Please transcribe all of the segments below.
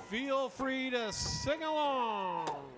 Feel free to sing along.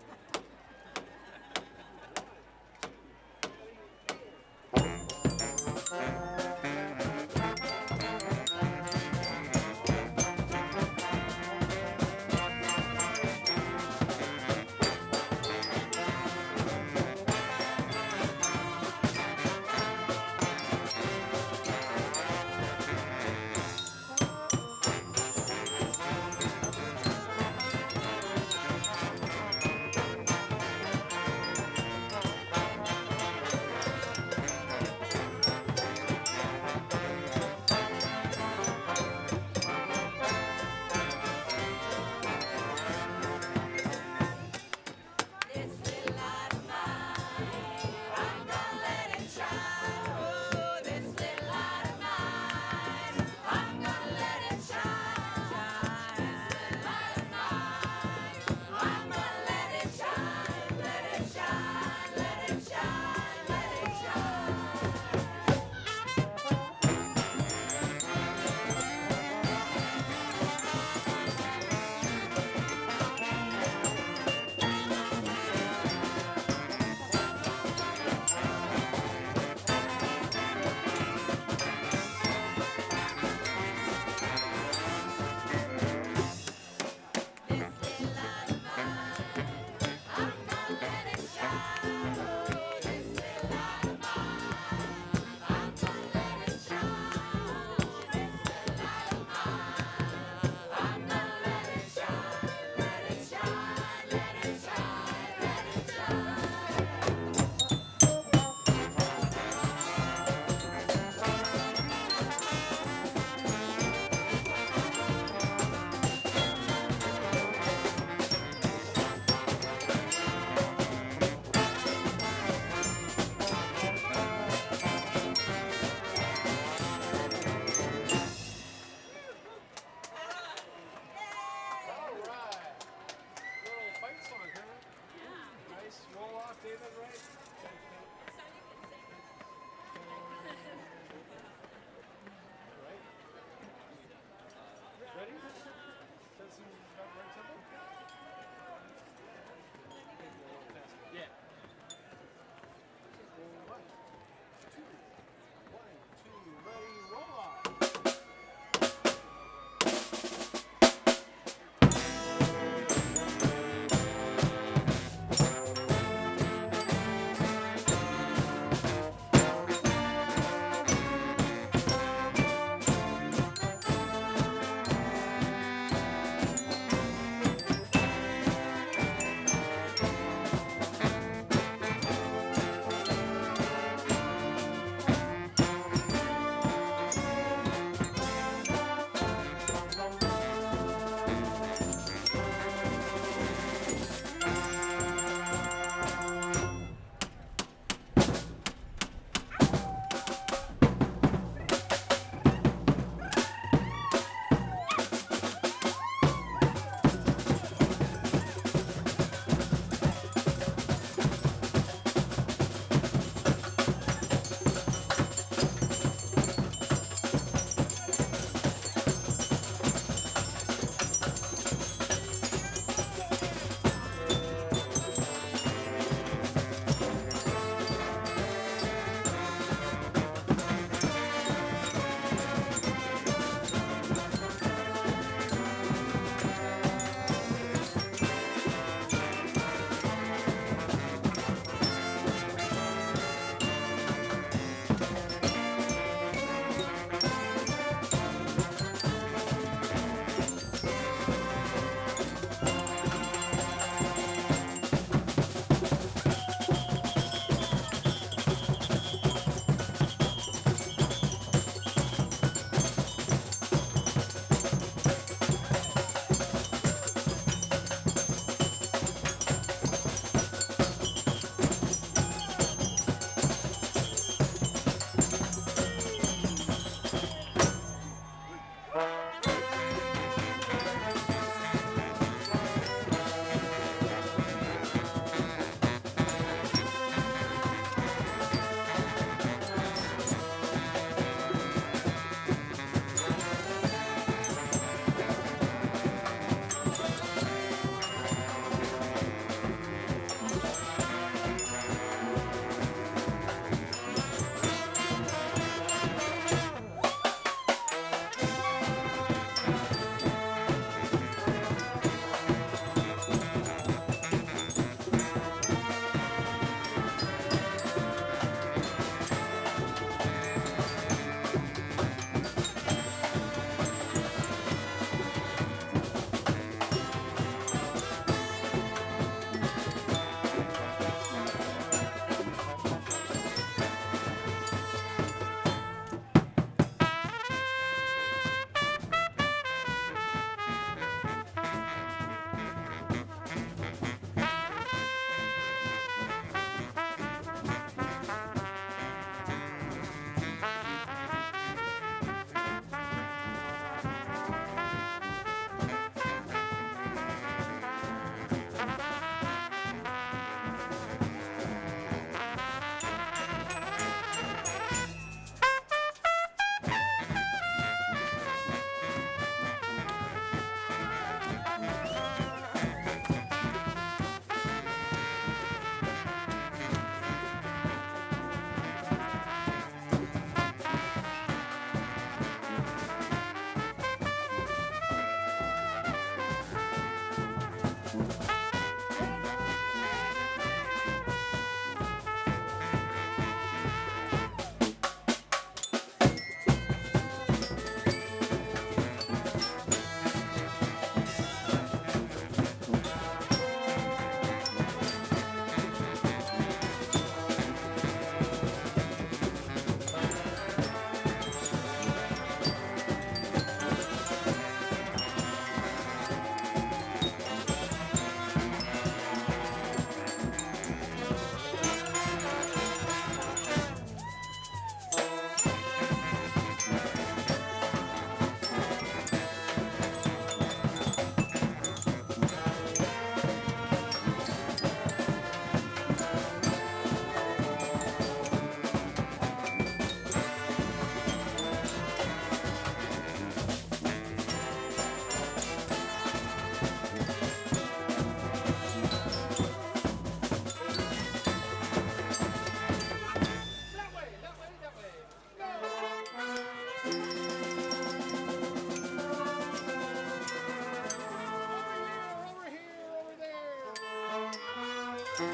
To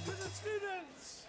the students.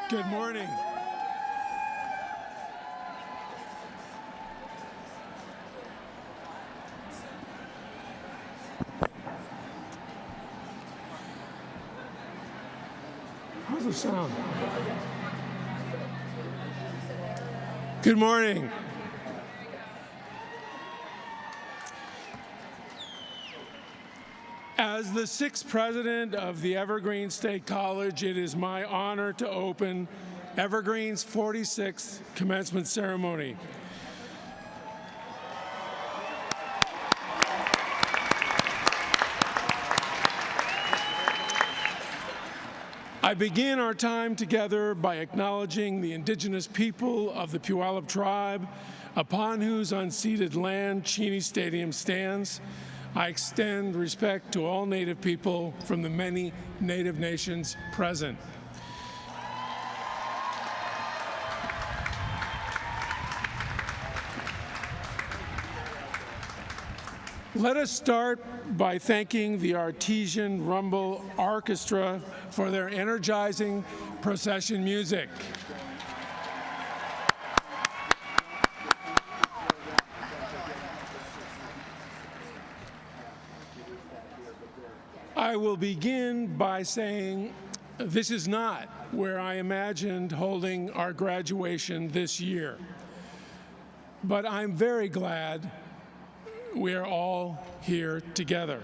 Good morning. How's it sound? Good morning. As the sixth president of the Evergreen State College, it is my honor to open Evergreen's 46th commencement ceremony. I begin our time together by acknowledging the indigenous people of the Puyallup tribe, upon whose unceded land Cheney Stadium stands. I extend respect to all Native people from the many Native nations present. Let us start by thanking the Artesian Rumble Orchestra for their energizing procession music. I will begin by saying this is not where I imagined holding our graduation this year, but I'm very glad we are all here together.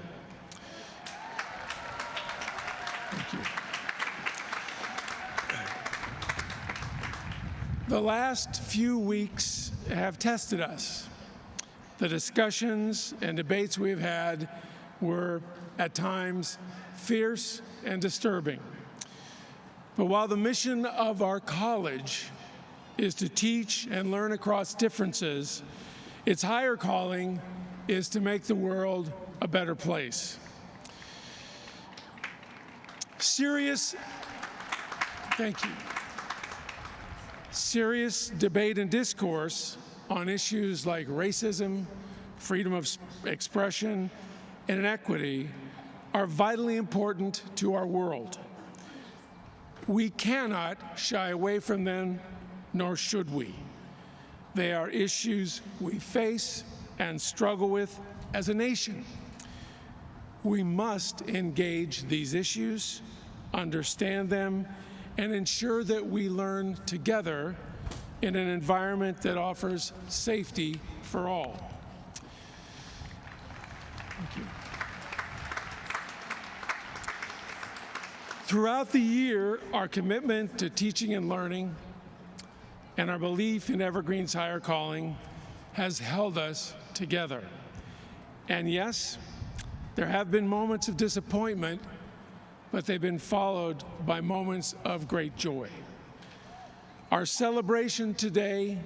Thank you. The last few weeks have tested us. The discussions and debates we've had were at times fierce and disturbing. But while the mission of our college is to teach and learn across differences, its higher calling is to make the world a better place. Serious debate and discourse on issues like racism, freedom of expression, and inequity are vitally important to our world. We cannot shy away from them, nor should we. They are issues we face and struggle with as a nation. We must engage these issues, understand them, and ensure that we learn together in an environment that offers safety for all. Thank you. Throughout the year, our commitment to teaching and learning and our belief in Evergreen's higher calling has held us together. And yes, there have been moments of disappointment, but they've been followed by moments of great joy. Our celebration today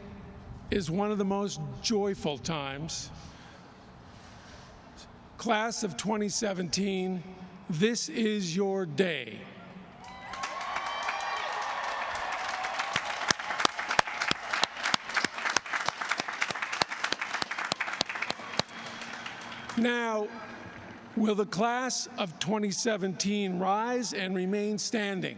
is one of the most joyful times. Class of 2017, this is your day. Now, will the class of 2017 rise and remain standing?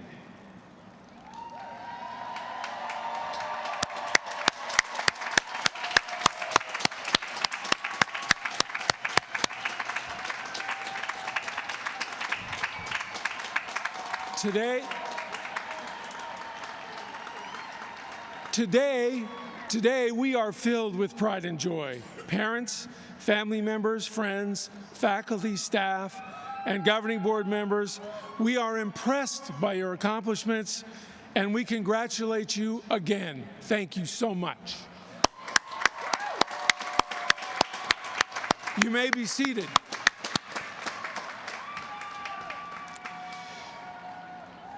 Today we are filled with pride and joy. Parents, family members, friends, faculty, staff, and governing board members, we are impressed by your accomplishments, and we congratulate you again. Thank you so much. You may be seated.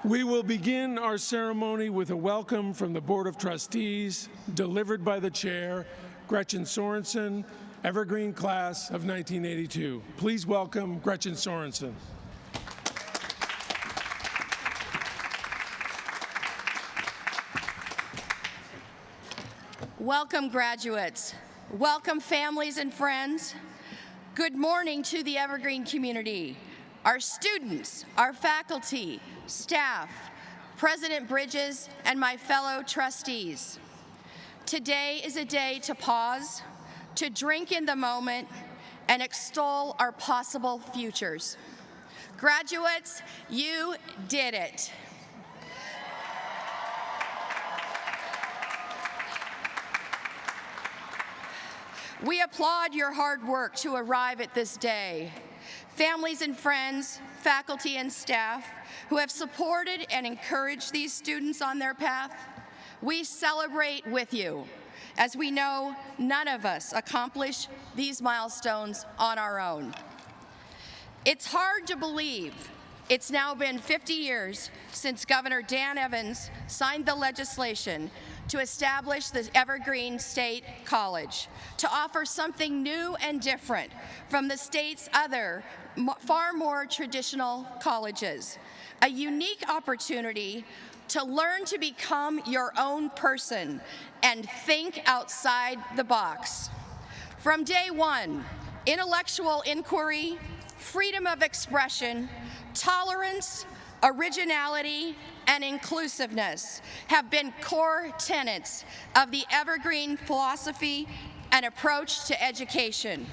We will begin our ceremony with a welcome from the Board of Trustees, delivered by the Chair, Gretchen Sorensen, Evergreen Class of 1982. Please welcome Gretchen Sorensen. Welcome, graduates. Welcome, families and friends. Good morning to the Evergreen community, our students, our faculty, staff, President Bridges, and my fellow trustees. Today is a day to pause, to drink in the moment, and extol our possible futures. Graduates, you did it. We applaud your hard work to arrive at this day. Families and friends, faculty and staff who have supported and encouraged these students on their path, we celebrate with you, as we know none of us accomplish these milestones on our own. It's hard to believe it's now been 50 years since Governor Dan Evans signed the legislation to establish the Evergreen State College, to offer something new and different from the state's other, far more traditional colleges. A unique opportunity to learn to become your own person and think outside the box. From day one, intellectual inquiry, freedom of expression, tolerance, originality, and inclusiveness have been core tenets of the Evergreen philosophy and approach to education.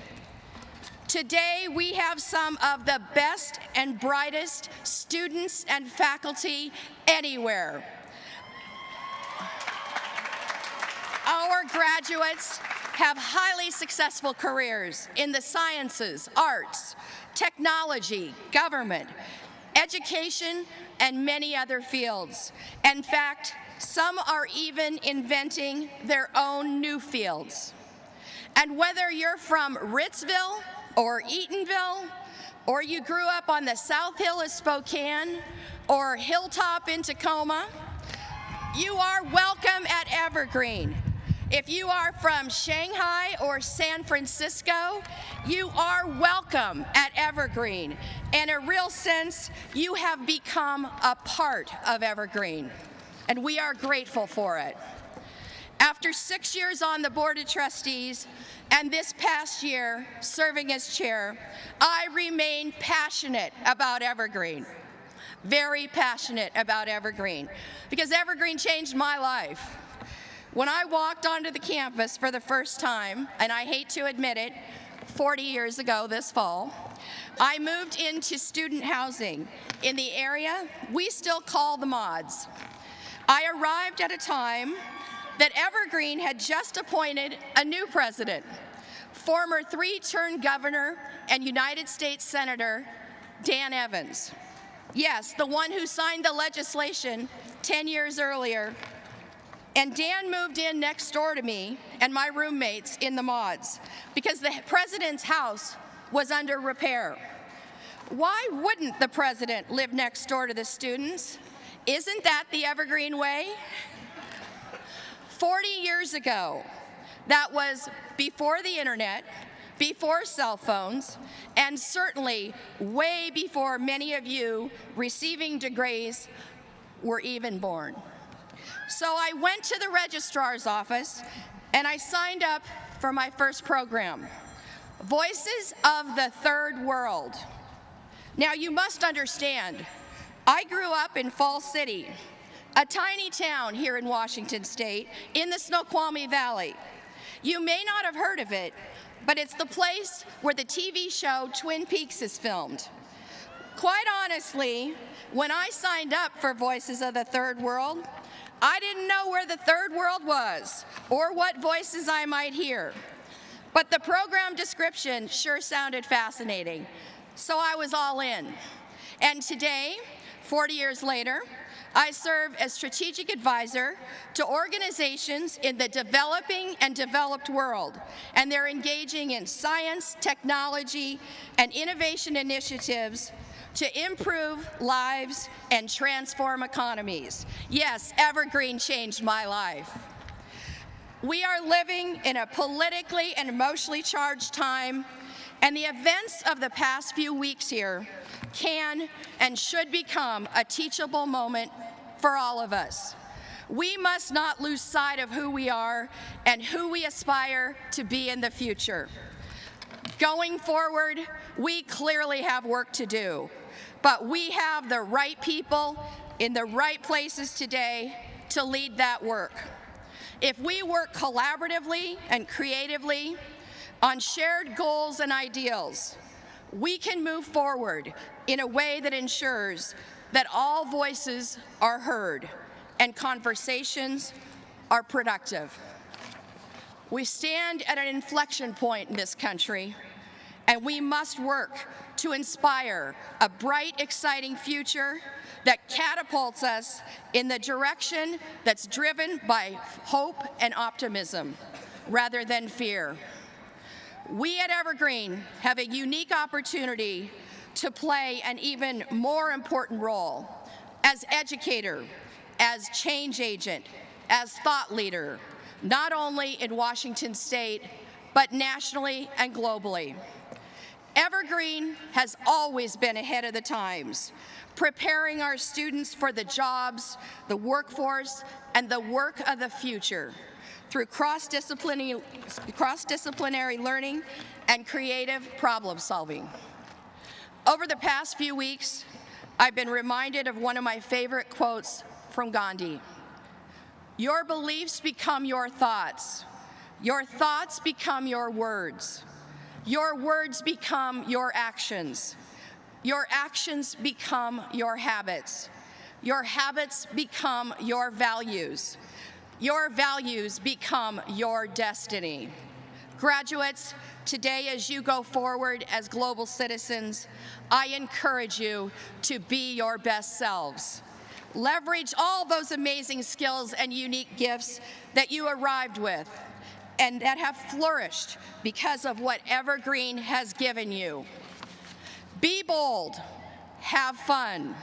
Today, we have some of the best and brightest students and faculty anywhere. Our graduates have highly successful careers in the sciences, arts, technology, government, education, and many other fields. In fact, some are even inventing their own new fields. And whether you're from Ritzville or Eatonville, or you grew up on the South Hill of Spokane, or Hilltop in Tacoma, you are welcome at Evergreen. If you are from Shanghai or San Francisco, you are welcome at Evergreen. In a real sense, you have become a part of Evergreen, and we are grateful for it. After 6 years on the Board of Trustees, and this past year serving as chair, I remain passionate about Evergreen. Very passionate about Evergreen, because Evergreen changed my life. When I walked onto the campus for the first time, and I hate to admit it, 40 years ago this fall, I moved into student housing in the area we still call the Mods. I arrived at a time that Evergreen had just appointed a new president, former 3-term governor and United States Senator Dan Evans. Yes, the one who signed the legislation 10 years earlier. And Dan moved in next door to me and my roommates in the Mods because the president's house was under repair. Why wouldn't the president live next door to the students? Isn't that the Evergreen way? 40 years ago, that was before the internet, before cell phones, and certainly way before many of you receiving degrees were even born. So I went to the registrar's office and I signed up for my first program, Voices of the Third World. Now you must understand, I grew up in Falls City, a tiny town here in Washington State in the Snoqualmie Valley. You may not have heard of it, but it's the place where the TV show Twin Peaks is filmed. Quite honestly, when I signed up for Voices of the Third World, I didn't know where the third world was or what voices I might hear. But the program description sure sounded fascinating, so I was all in. And today, 40 years later, I serve as strategic advisor to organizations in the developing and developed world, and they're engaging in science, technology, and innovation initiatives to improve lives and transform economies. Yes, Evergreen changed my life. We are living in a politically and emotionally charged time, and the events of the past few weeks here can and should become a teachable moment for all of us. We must not lose sight of who we are and who we aspire to be in the future. Going forward, we clearly have work to do. but we have the right people in the right places today to lead that work. If we work collaboratively and creatively on shared goals and ideals, we can move forward in a way that ensures that all voices are heard and conversations are productive. We stand at an inflection point in this country, and we must work to inspire a bright, exciting future that catapults us in the direction that's driven by hope and optimism rather than fear. We at Evergreen have a unique opportunity to play an even more important role as educator, as change agent, as thought leader, not only in Washington State, but nationally and globally. Evergreen has always been ahead of the times, preparing our students for the jobs, the workforce, and the work of the future through cross-disciplinary learning and creative problem solving. Over the past few weeks, I've been reminded of one of my favorite quotes from Gandhi. Your beliefs become your thoughts become your words become your actions become your habits become your values become your destiny. Graduates, today as you go forward as global citizens, I encourage you to be your best selves. Leverage all those amazing skills and unique gifts that you arrived with and that have flourished because of what Evergreen has given you. Be bold, have fun,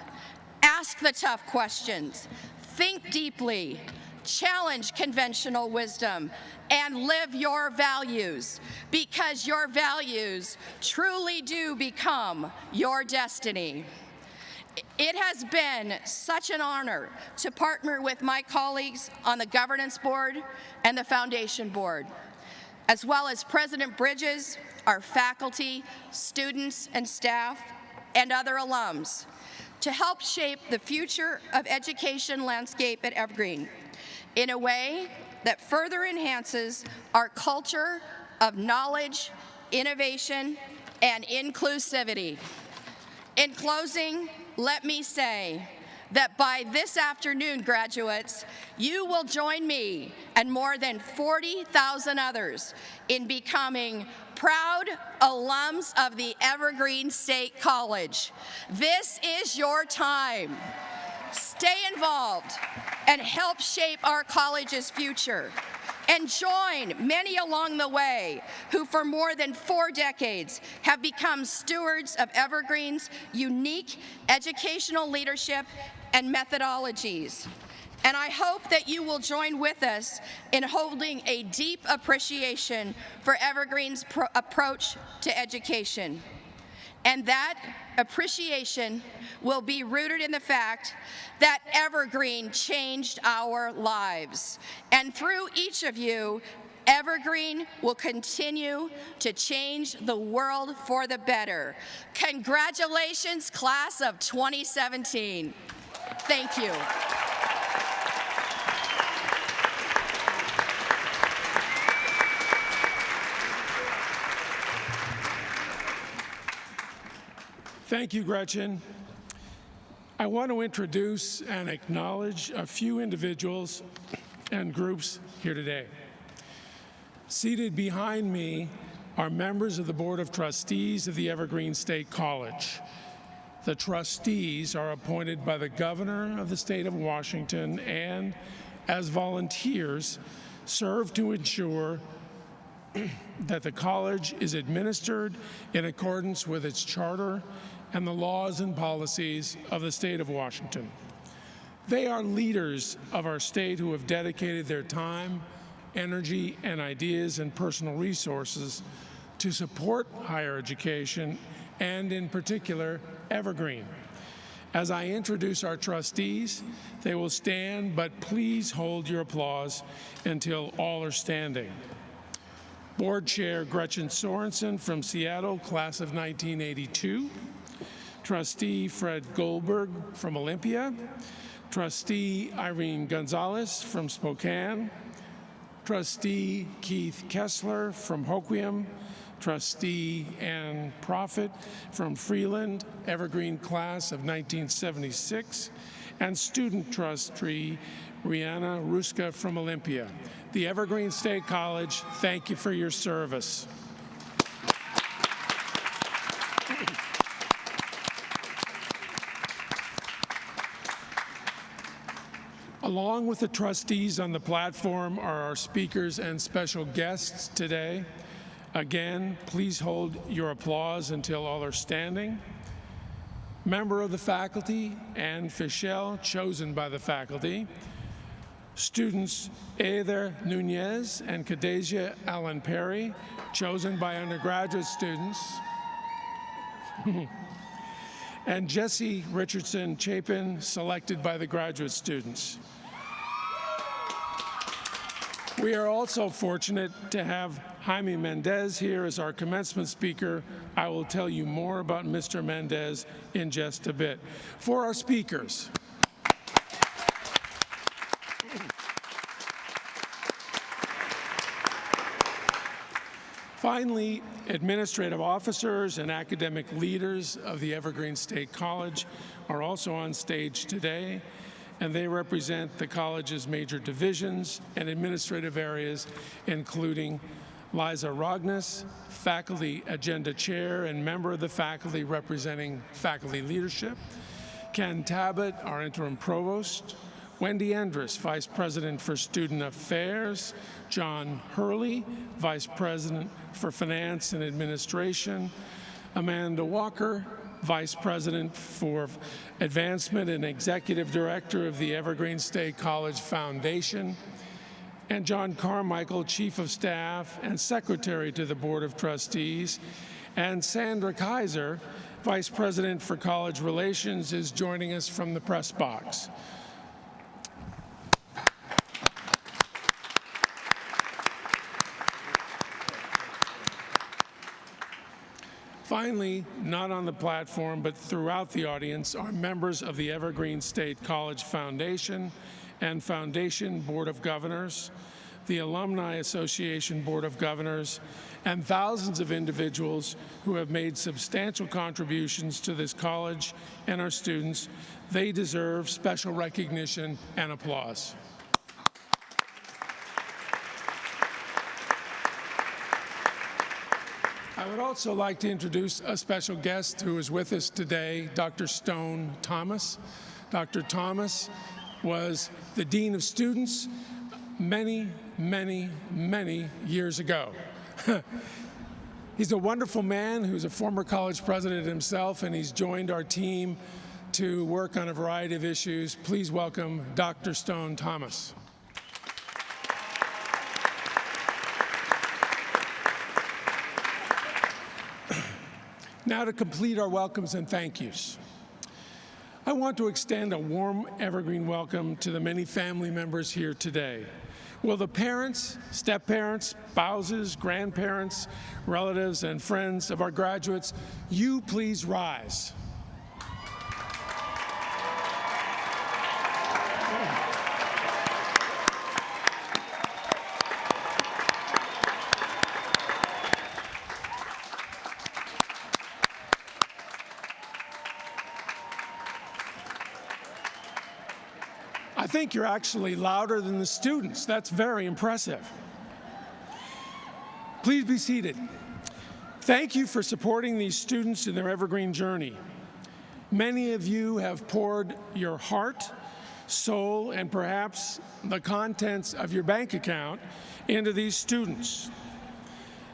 ask the tough questions, think deeply, challenge conventional wisdom, and live your values, because your values truly do become your destiny. It has been such an honor to partner with my colleagues on the Governance Board and the Foundation Board, as well as President Bridges, our faculty, students and staff, and other alums, to help shape the future of education landscape at Evergreen in a way that further enhances our culture of knowledge, innovation, and inclusivity. In closing, let me say that by this afternoon, graduates, you will join me and more than 40,000 others in becoming proud alums of the Evergreen State College. This is your time. Stay involved and help shape our college's future. And join many along the way who for more than 4 decades have become stewards of Evergreen's unique educational leadership and methodologies. And I hope that you will join with us in holding a deep appreciation for Evergreen's approach to education. And that appreciation will be rooted in the fact that Evergreen changed our lives. And through each of you, Evergreen will continue to change the world for the better. Congratulations, class of 2017. Thank you. Thank you, Gretchen. I want to introduce and acknowledge a few individuals and groups here today. Seated behind me are members of the Board of Trustees of the Evergreen State College. The trustees are appointed by the Governor of the State of Washington and, as volunteers, serve to ensure that the college is administered in accordance with its charter and the laws and policies of the state of Washington. They are leaders of our state who have dedicated their time, energy, and ideas and personal resources to support higher education and, in particular, Evergreen. As I introduce our trustees, they will stand, but please hold your applause until all are standing. Board Chair Gretchen Sorensen from Seattle, class of 1982. Trustee Fred Goldberg from Olympia, Trustee Irene Gonzalez from Spokane, Trustee Keith Kessler from Hoquiam, Trustee Ann Profit from Freeland, Evergreen Class of 1976, and Student Trustee Rihanna Ruska from Olympia. The Evergreen State College, thank you for your service. Along with the trustees on the platform are our speakers and special guests today. Again, please hold your applause until all are standing. Member of the faculty, Anne Fischel, chosen by the faculty. Students Heather Nunez and Kadesia Allen Perry, chosen by undergraduate students. And Jesse Richardson Chapin, selected by the graduate students. We are also fortunate to have Jaime Mendez here as our commencement speaker. I will tell you more about Mr. Mendez in just a bit. For our speakers, finally, administrative officers and academic leaders of the Evergreen State College are also on stage today, and they represent the college's major divisions and administrative areas, including Liza Rognes, Faculty Agenda Chair and member of the faculty representing faculty leadership, Ken Tabbitt, our interim provost, Wendy Endress, Vice President for Student Affairs, John Hurley, Vice President for Finance and Administration, Amanda Walker, Vice President for Advancement and Executive Director of the Evergreen State College Foundation, and John Carmichael, Chief of Staff and Secretary to the Board of Trustees, and Sandra Kaiser, Vice President for College Relations, is joining us from the press box. Finally, not on the platform, but throughout the audience, are members of the Evergreen State College Foundation and Foundation Board of Governors, the Alumni Association Board of Governors, and thousands of individuals who have made substantial contributions to this college and our students. They deserve special recognition and applause. I would also like to introduce a special guest who is with us today, Dr. Stone Thomas. Dr. Thomas was the Dean of Students many, many, many years ago. He's a wonderful man who's a former college president himself, and he's joined our team to work on a variety of issues. Please welcome Dr. Stone Thomas. Now to complete our welcomes and thank yous. I want to extend a warm Evergreen welcome to the many family members here today. Will the parents, step-parents, spouses, grandparents, relatives, and friends of our graduates, you please rise. I think you're actually louder than the students. That's very impressive. Please be seated. Thank you for supporting these students in their Evergreen journey. Many of you have poured your heart, soul, and perhaps the contents of your bank account into these students.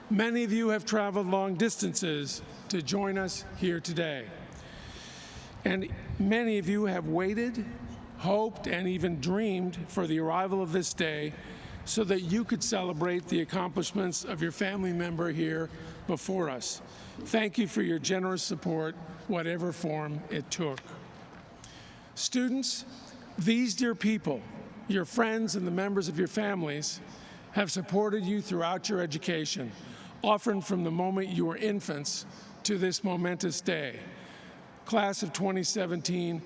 Many of you have traveled long distances to join us here today. And many of you have waited, hoped, and even dreamed for the arrival of this day so that you could celebrate the accomplishments of your family member here before us. Thank you for your generous support, whatever form it took. Students, these dear people, your friends and the members of your families, have supported you throughout your education, often from the moment you were infants to this momentous day. class of 2017,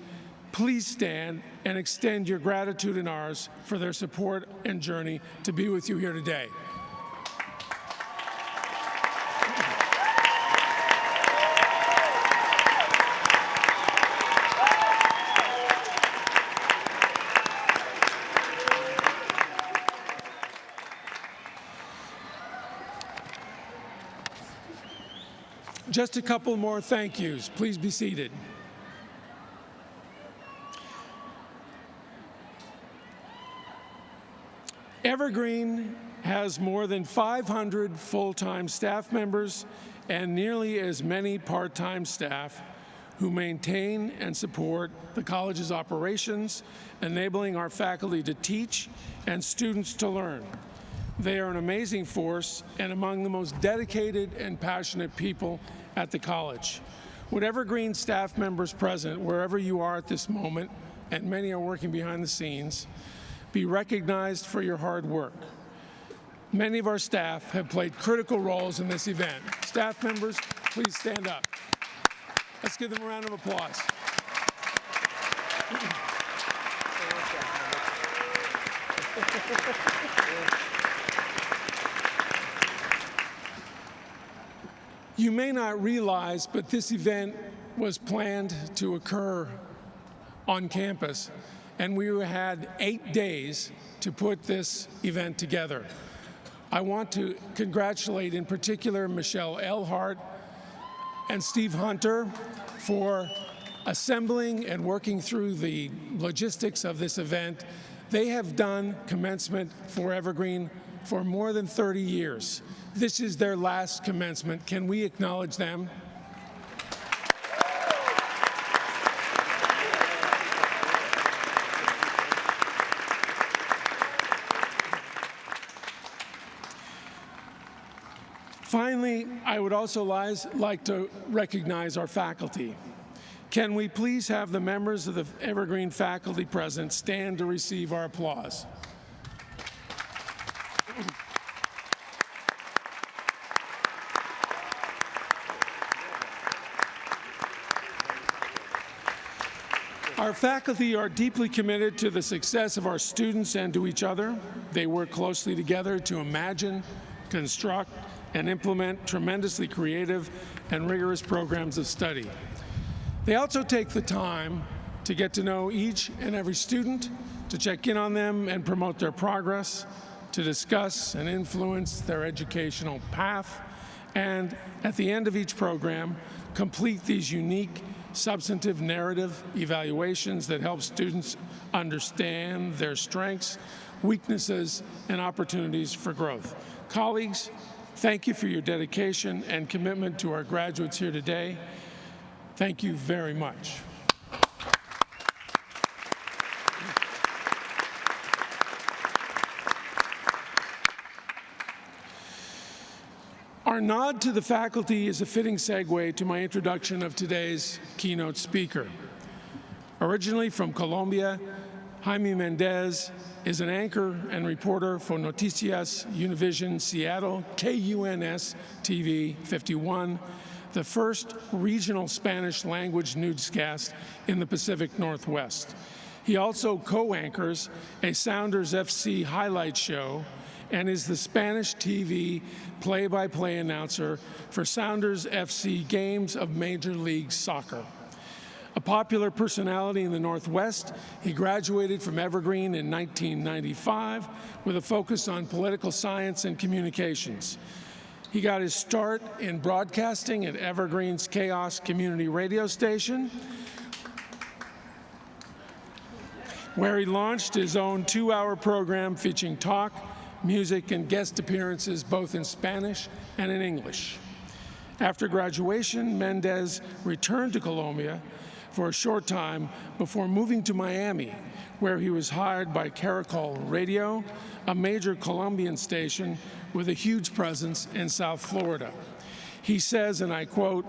please stand and extend your gratitude and ours for their support and journey to be with you here today. Just a couple more thank yous. Please be seated. Evergreen has more than 500 full-time staff members and nearly as many part-time staff who maintain and support the college's operations, enabling our faculty to teach and students to learn. They are an amazing force and among the most dedicated and passionate people at the college. Would Evergreen staff members present, wherever you are at this moment, and many are working behind the scenes, be recognized for your hard work. Many of our staff have played critical roles in this event. Staff members, please stand up. Let's give them a round of applause. You may not realize, but this event was planned to occur on campus, and we had 8 days to put this event together. I want to congratulate in particular Michelle Elhart and Steve Hunter for assembling and working through the logistics of this event. They have done commencement for Evergreen for more than 30 years. This is their last commencement. Can we acknowledge them? Finally, I would also like to recognize our faculty. Can we please have the members of the Evergreen faculty present stand to receive our applause? Our faculty are deeply committed to the success of our students and to each other. They work closely together to imagine, construct, and implement tremendously creative and rigorous programs of study. They also take the time to get to know each and every student, to check in on them and promote their progress, to discuss and influence their educational path, and at the end of each program, complete these unique substantive narrative evaluations that help students understand their strengths, weaknesses, and opportunities for growth. Colleagues, thank you for your dedication and commitment to our graduates here today. Thank you very much. Our nod to the faculty is a fitting segue to my introduction of today's keynote speaker. Originally from Colombia, Jaime Mendez is an anchor and reporter for Noticias Univision Seattle, KUNS TV 51, the first regional Spanish language newscast in the Pacific Northwest. He also co-anchors a Sounders FC highlight show and is the Spanish TV play-by-play announcer for Sounders FC games of Major League Soccer. A popular personality in the Northwest, he graduated from Evergreen in 1995 with a focus on political science and communications. He got his start in broadcasting at Evergreen's Chaos Community Radio Station, where he launched his own 2-hour program featuring talk, music, and guest appearances both in Spanish and in English. After graduation, Mendez returned to Colombia for a short time before moving to Miami, where he was hired by Caracol Radio, a major Colombian station with a huge presence in South Florida. He says, and I quote,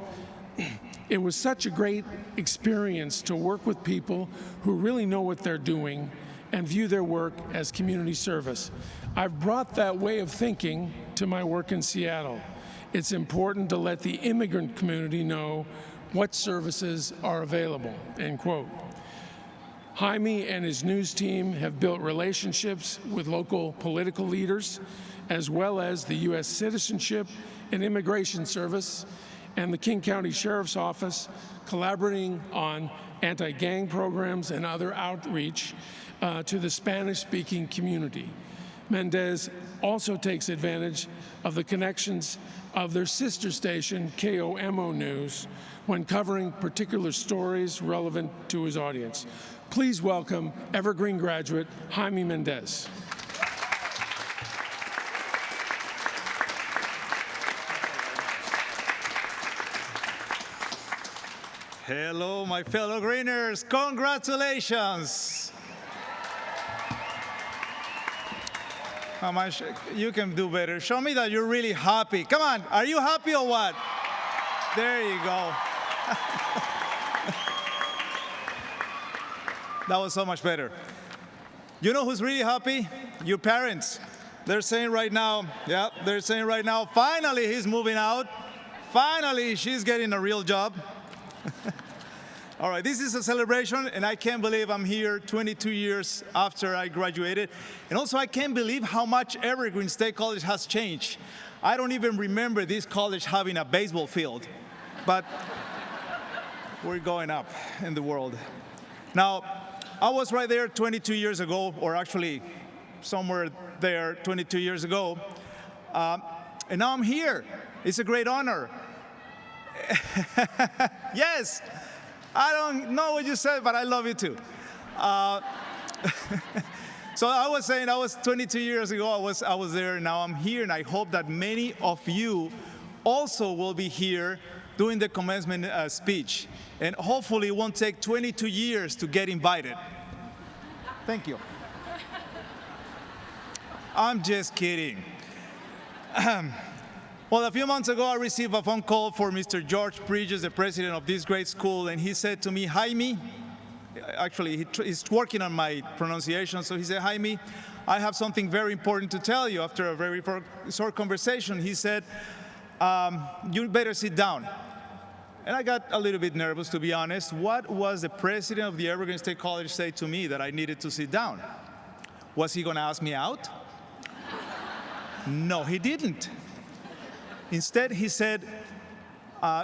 "It was such a great experience to work with people who really know what they're doing and view their work as community service. I've brought that way of thinking to my work in Seattle. It's important to let the immigrant community know what services are available, end quote. Jaime and his news team have built relationships with local political leaders, as well as the U.S. Citizenship and Immigration Service and the King County Sheriff's Office, collaborating on anti-gang programs and other outreach to the Spanish-speaking community. Mendez also takes advantage of the connections of their sister station, KOMO News, when covering particular stories relevant to his audience. Please welcome Evergreen graduate Jaime Mendez. Hello, my fellow Greeners. Congratulations. How much you can do better. Show me that you're really happy. Come on, are you happy or what? There you go. That was so much better. You know who's really happy? Your parents. They're saying right now, finally he's moving out. Finally, she's getting a real job. All right, this is a celebration, and I can't believe I'm here 22 years after I graduated. And also, I can't believe how much Evergreen State College has changed. I don't even remember this college having a baseball field, but we're going up in the world. Now, I was right there 22 years ago, or actually somewhere there 22 years ago, and now I'm here. It's a great honor. Yes, I don't know what you said, but I love you too. So I was saying, I was 22 years ago, I was there, now I'm here, and I hope that many of you also will be here doing the commencement speech. And hopefully it won't take 22 years to get invited. Thank you. I'm just kidding. Well, a few months ago, I received a phone call for Mr. George Bridges, the president of this great school, and he said to me, Jaime, actually, he's working on my pronunciation, so he said, Jaime, I have something very important to tell you. After a very short conversation, he said, you better sit down. And I got a little bit nervous, to be honest. What was the president of the Evergreen State College say to me that I needed to sit down? Was he going to ask me out? No, he didn't. Instead, he said,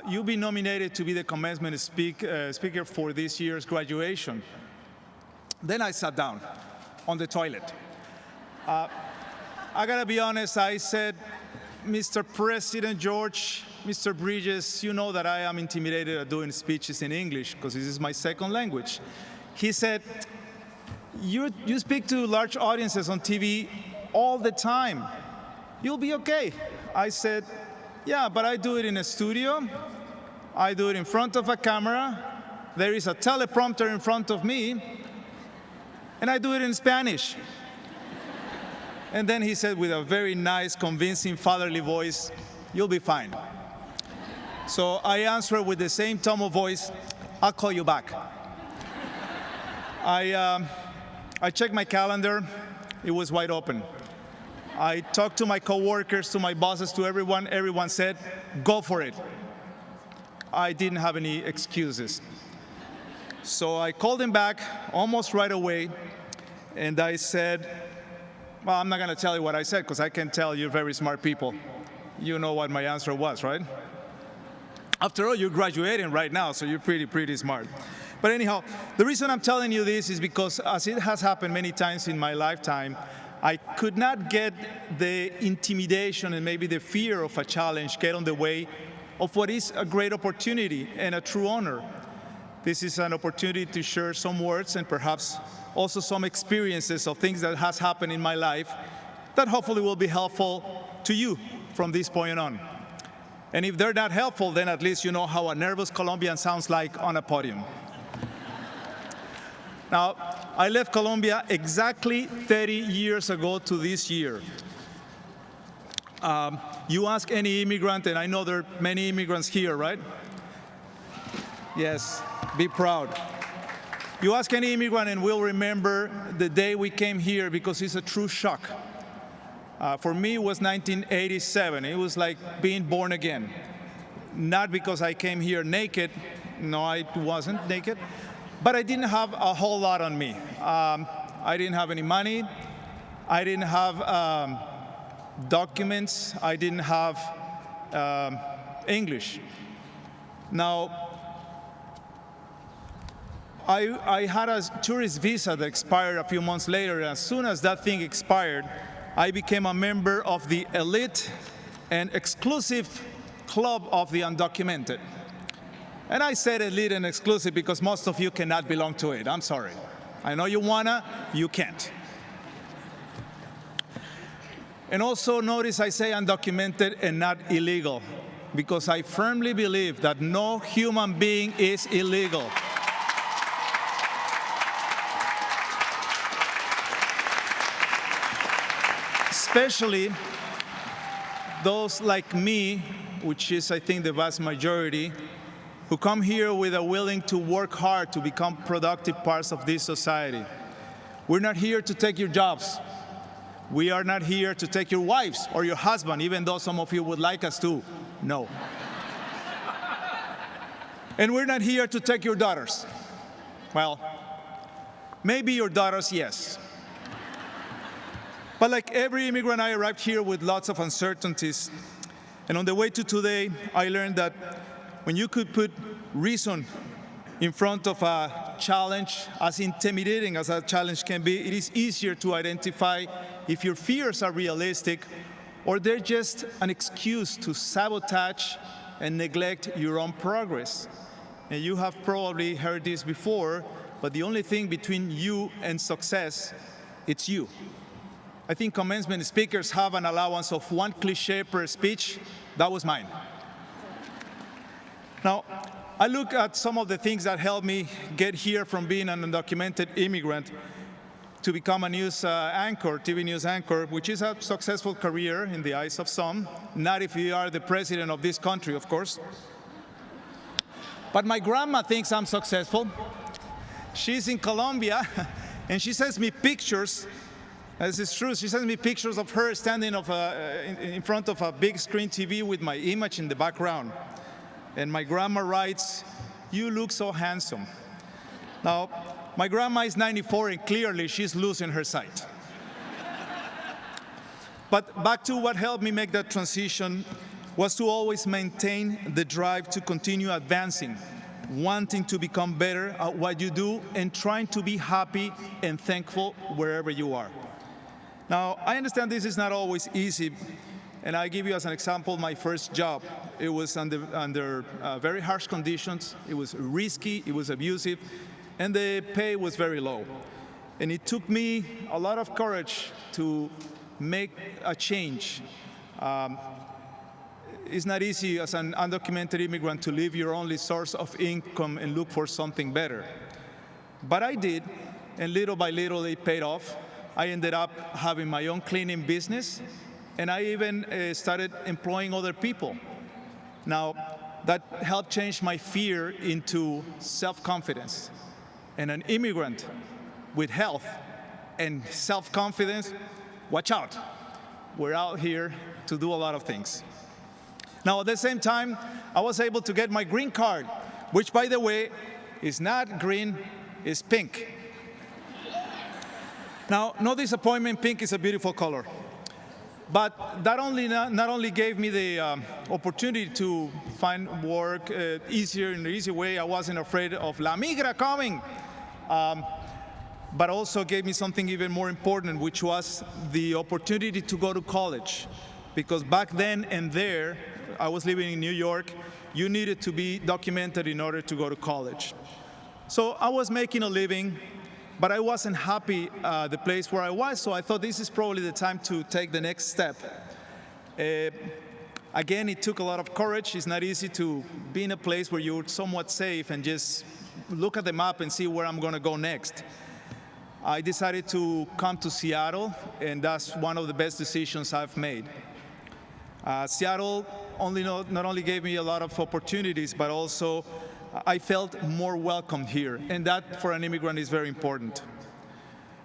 you'll be nominated to be the commencement speaker for this year's graduation. Then I sat down on the toilet. I gotta be honest, I said, Mr. President George, Mr. Bridges, you know that I am intimidated at doing speeches in English because this is my second language. He said, you speak to large audiences on TV all the time. You'll be okay. I said, yeah, but I do it in a studio. I do it in front of a camera. There is a teleprompter in front of me. And I do it in Spanish. And then he said with a very nice, convincing, fatherly voice, you'll be fine. So I answered with the same tone of voice, I'll call you back. I checked my calendar. It was wide open. I talked to my coworkers, to my bosses, to everyone. Everyone said, go for it. I didn't have any excuses. So I called him back almost right away, and I said, well, I'm not going to tell you what I said, because I can tell you're very smart people. You know what my answer was, right? After all, you're graduating right now, so you're pretty smart. But anyhow, the reason I'm telling you this is because, as it has happened many times in my lifetime, I could not get the intimidation and maybe the fear of a challenge get on the way of what is a great opportunity and a true honor. This is an opportunity to share some words and perhaps also some experiences of things that has happened in my life that hopefully will be helpful to you from this point on. And if they're not helpful, then at least you know how a nervous Colombian sounds like on a podium. Now, I left Colombia exactly 30 years ago to this year. You ask any immigrant, and I know there are many immigrants here, right? Yes, be proud. You ask any immigrant and we'll remember the day we came here because it's a true shock. For me, it was 1987. It was like being born again. not because I came here naked. No, I wasn't naked. But I didn't have a whole lot on me. I didn't have any money. I didn't have documents. I didn't have English. Now, I had a tourist visa that expired a few months later, and as soon as that thing expired, I became a member of the elite and exclusive club of the undocumented. And I said elite and exclusive because most of you cannot belong to it. I'm sorry. I know you wanna, you can't. And also notice I say undocumented and not illegal, because I firmly believe that no human being is illegal. Especially those like me, which is, I think, the vast majority, who come here with a willing to work hard to become productive parts of this society. We're not here to take your jobs. We are not here to take your wives or your husband, even though some of you would like us to. No. And we're not here to take your daughters. Well, maybe your daughters, yes. But like every immigrant, I arrived here with lots of uncertainties. And on the way to today, I learned that when you could put reason in front of a challenge, as intimidating as a challenge can be, it is easier to identify if your fears are realistic or they're just an excuse to sabotage and neglect your own progress. And you have probably heard this before, but the only thing between you and success, it's you. I think commencement speakers have an allowance of one cliche per speech. That was mine. Now, I look at some of the things that helped me get here from being an undocumented immigrant to become a news anchor, TV news anchor, which is a successful career in the eyes of some, not if you are the president of this country, of course. But my grandma thinks I'm successful. She's in Colombia, and she sends me pictures. This is true. She sends me pictures of her standing in front of a big screen TV with my image in the background. And my grandma writes, "You look so handsome." Now, my grandma is 94 and clearly she's losing her sight. But back to what helped me make that transition was to always maintain the drive to continue advancing, wanting to become better at what you do and trying to be happy and thankful wherever you are. Now, I understand this is not always easy, and I give you as an example my first job. It was under very harsh conditions. It was risky, it was abusive, and the pay was very low. And it took me a lot of courage to make a change. It's not easy as an undocumented immigrant to leave your only source of income and look for something better. But I did, and little by little it paid off. I ended up having my own cleaning business, and I even started employing other people. Now, that helped change my fear into self-confidence. And an immigrant with health and self-confidence, watch out. We're out here to do a lot of things. Now, at the same time, I was able to get my green card, which, by the way, is not green, it's pink. Now, no disappointment, pink is a beautiful color. But that not only gave me the opportunity to find work easier in an easy way, I wasn't afraid of La Migra coming, but also gave me something even more important, which was the opportunity to go to college. Because back then and there, I was living in New York, you needed to be documented in order to go to college. So I was making a living, but I wasn't happy the place where I was, so I thought this is probably the time to take the next step. Again, it took a lot of courage. It's not easy to be in a place where you're somewhat safe and just look at the map and see where I'm going to go next. I decided to come to Seattle, and that's one of the best decisions I've made. Seattle not only gave me a lot of opportunities, but also I felt more welcomed here, and that for an immigrant is very important.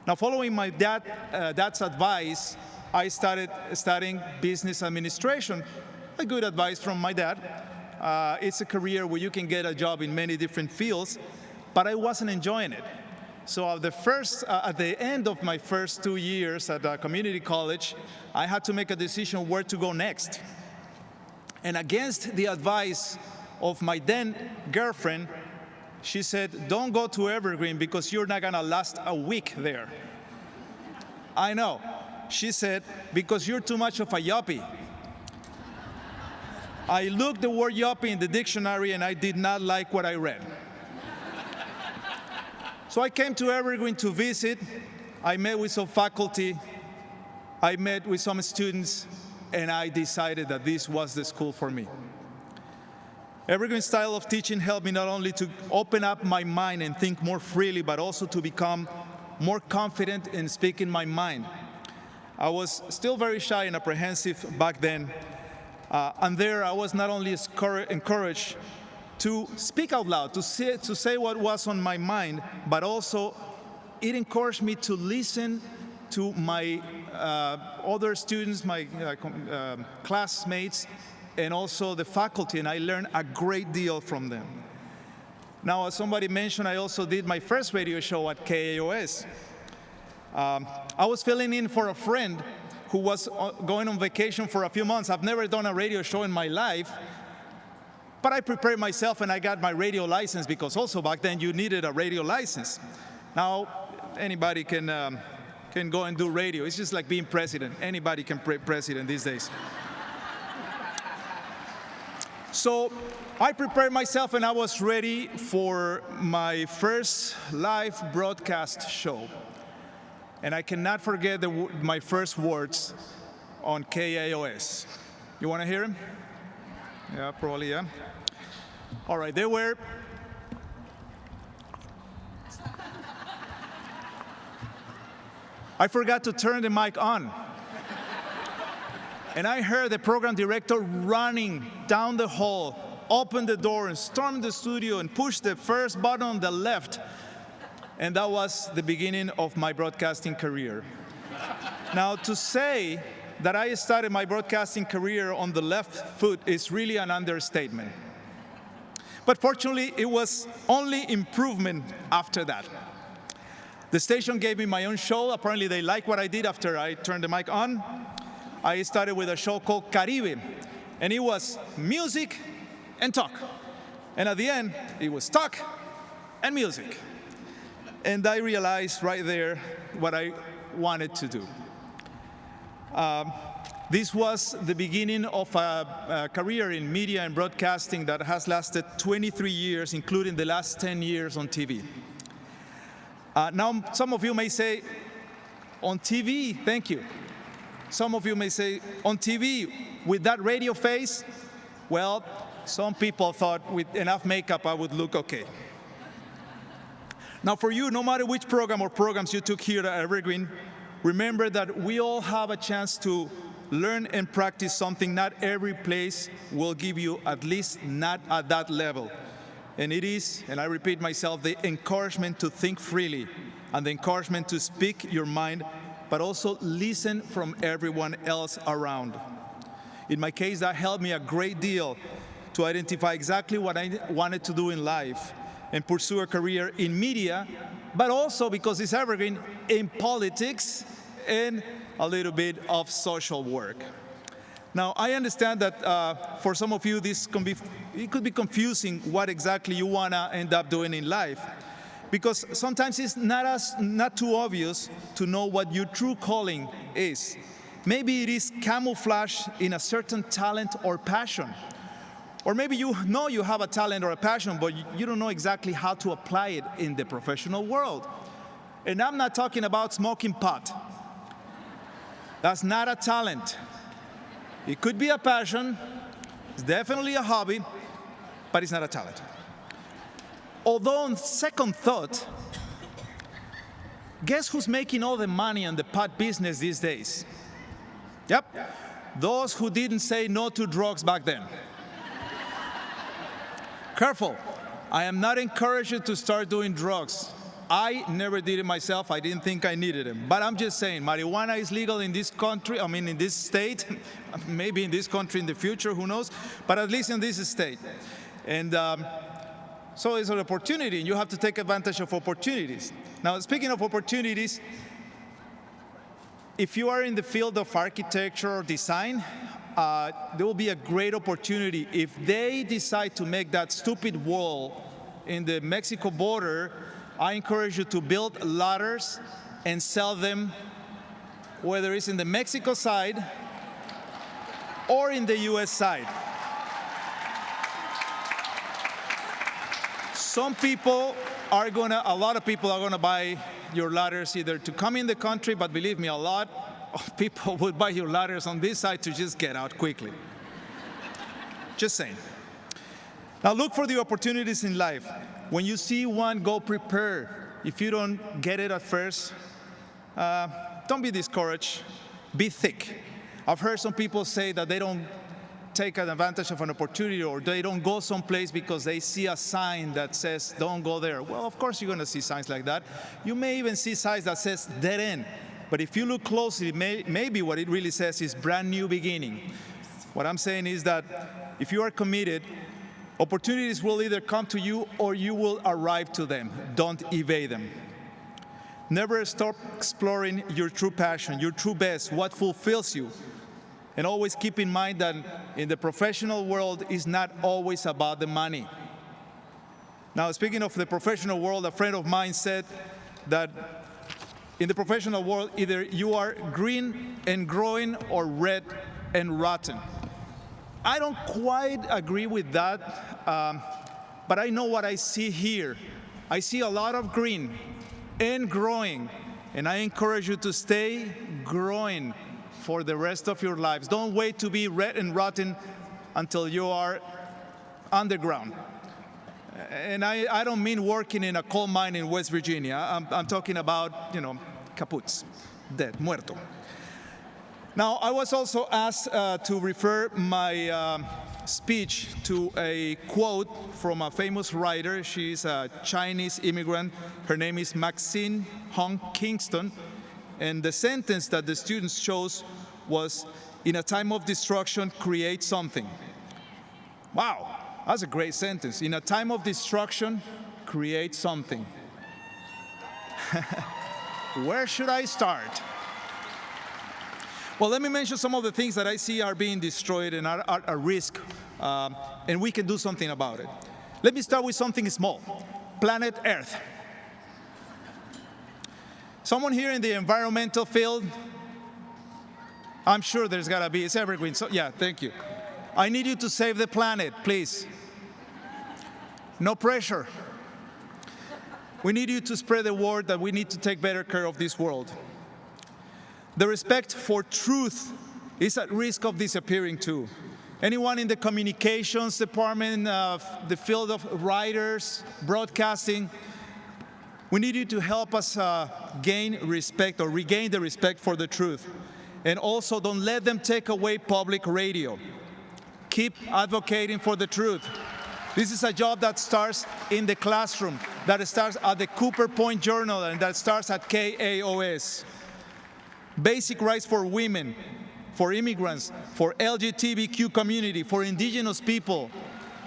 Now, following my dad's advice, I started studying business administration, a good advice from my dad, It's a career where you can get a job in many different fields, but I wasn't enjoying it. So at the end of my first 2 years at community college, I had to make a decision where to go next. And against the advice of my then girlfriend, she said, don't go to Evergreen because you're not gonna last a week there. I know. She said, because you're too much of a yuppie. I looked the word yuppie in the dictionary and I did not like what I read. So I came to Evergreen to visit. I met with some faculty. I met with some students, and I decided that this was the school for me. Evergreen's style of teaching helped me not only to open up my mind and think more freely, but also to become more confident in speaking my mind. I was still very shy and apprehensive back then, and there I was not only encouraged to speak out loud, to say what was on my mind, but also it encouraged me to listen to my other students, my classmates, and also the faculty, and I learned a great deal from them. Now, as somebody mentioned, I also did my first radio show at KAOS. I was filling in for a friend who was going on vacation for a few months. I've never done a radio show in my life, but I prepared myself and I got my radio license because also back then you needed a radio license. Now, anybody can go and do radio. It's just like being president. Anybody can be president these days. So I prepared myself and I was ready for my first live broadcast show. And I cannot forget my first words on KAOS. You want to hear them? Yeah, probably, yeah. All right, they were, I forgot to turn the mic on. And I heard the program director running down the hall, open the door and storm the studio and push the first button on the left. And that was the beginning of my broadcasting career. Now, to say that I started my broadcasting career on the left foot is really an understatement. But fortunately, it was only improvement after that. The station gave me my own show. Apparently, they liked what I did after I turned the mic on. I started with a show called Caribe, and it was music and talk. And at the end, it was talk and music. And I realized right there what I wanted to do. This was the beginning of a career in media and broadcasting that has lasted 23 years, including the last 10 years on TV. Now, some of you may say, on TV, thank you. Some of you may say, on TV, with that radio face? Well, some people thought with enough makeup I would look okay. Now for you, no matter which program or programs you took here at Evergreen, remember that we all have a chance to learn and practice something not every place will give you, at least not at that level. And it is, and I repeat myself, the encouragement to think freely and the encouragement to speak your mind, but also listen from everyone else around. In my case, that helped me a great deal to identify exactly what I wanted to do in life and pursue a career in media, but also, because it's Evergreen, in politics and a little bit of social work. Now, I understand that for some of you, it could be confusing what exactly you want to end up doing in life, because sometimes it's not too obvious to know what your true calling is. Maybe it is camouflage in a certain talent or passion. Or maybe you know you have a talent or a passion, but you don't know exactly how to apply it in the professional world. And I'm not talking about smoking pot. That's not a talent. It could be a passion, it's definitely a hobby, but it's not a talent. Although on second thought, guess who's making all the money on the pot business these days? Yep, those who didn't say no to drugs back then. Careful, I am not encouraging you to start doing drugs. I never did it myself. I didn't think I needed them. But I'm just saying, marijuana is legal in this country, in this state, maybe in this country in the future, who knows, but at least in this state. And so it's an opportunity, and you have to take advantage of opportunities. Now, speaking of opportunities, if you are in the field of architecture or design, there will be a great opportunity. If they decide to make that stupid wall in the Mexico border, I encourage you to build ladders and sell them, whether it's in the Mexico side or in the US side. A lot of people are gonna buy your ladders either to come in the country, but believe me, a lot of people would buy your ladders on this side to just get out quickly. Just saying. Now look for the opportunities in life. When you see one, go prepare. If you don't get it at first, don't be discouraged. Be thick. I've heard some people say that they don't take advantage of an opportunity, or they don't go someplace because they see a sign that says, don't go there. Well, of course you're going to see signs like that. You may even see signs that says dead end. But if you look closely, maybe what it really says is brand new beginning. What I'm saying is that if you are committed, opportunities will either come to you or you will arrive to them. Don't evade them. Never stop exploring your true passion, your true best, what fulfills you. And always keep in mind that in the professional world, it's not always about the money. Now, speaking of the professional world, a friend of mine said that in the professional world, either you are green and growing or red and rotten. I don't quite agree with that, but I know what I see here. I see a lot of green and growing, and I encourage you to stay growing for the rest of your lives. Don't wait to be red and rotten until you are underground. And I don't mean working in a coal mine in West Virginia. I'm talking about, kaputs, dead, muerto. Now, I was also asked to refer my speech to a quote from a famous writer. She's a Chinese immigrant. Her name is Maxine Hong Kingston. And the sentence that the students chose was, "In a time of destruction, create something." Wow, that's a great sentence. In a time of destruction, create something. Where should I start? Well, let me mention some of the things that I see are being destroyed and are at risk, and we can do something about it. Let me start with something small. Planet Earth. Someone here in the environmental field? I'm sure there's got to be. It's evergreen. So, yeah, thank you. I need you to save the planet, please. No pressure. We need you to spread the word that we need to take better care of this world. The respect for truth is at risk of disappearing too. Anyone in the communications department, the field of writers, broadcasting, we need you to help us gain respect or regain the respect for the truth. And also, don't let them take away public radio. Keep advocating for the truth. This is a job that starts in the classroom, that starts at the Cooper Point Journal, and that starts at KAOS. Basic rights for women, for immigrants, for LGBTQ community, for indigenous people,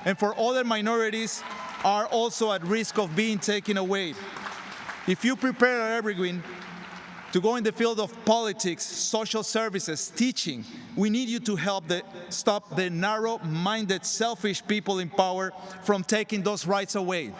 and for other minorities are also at risk of being taken away. If you prepare Evergreen to go in the field of politics, social services, teaching, we need you to help stop the narrow-minded, selfish people in power from taking those rights away.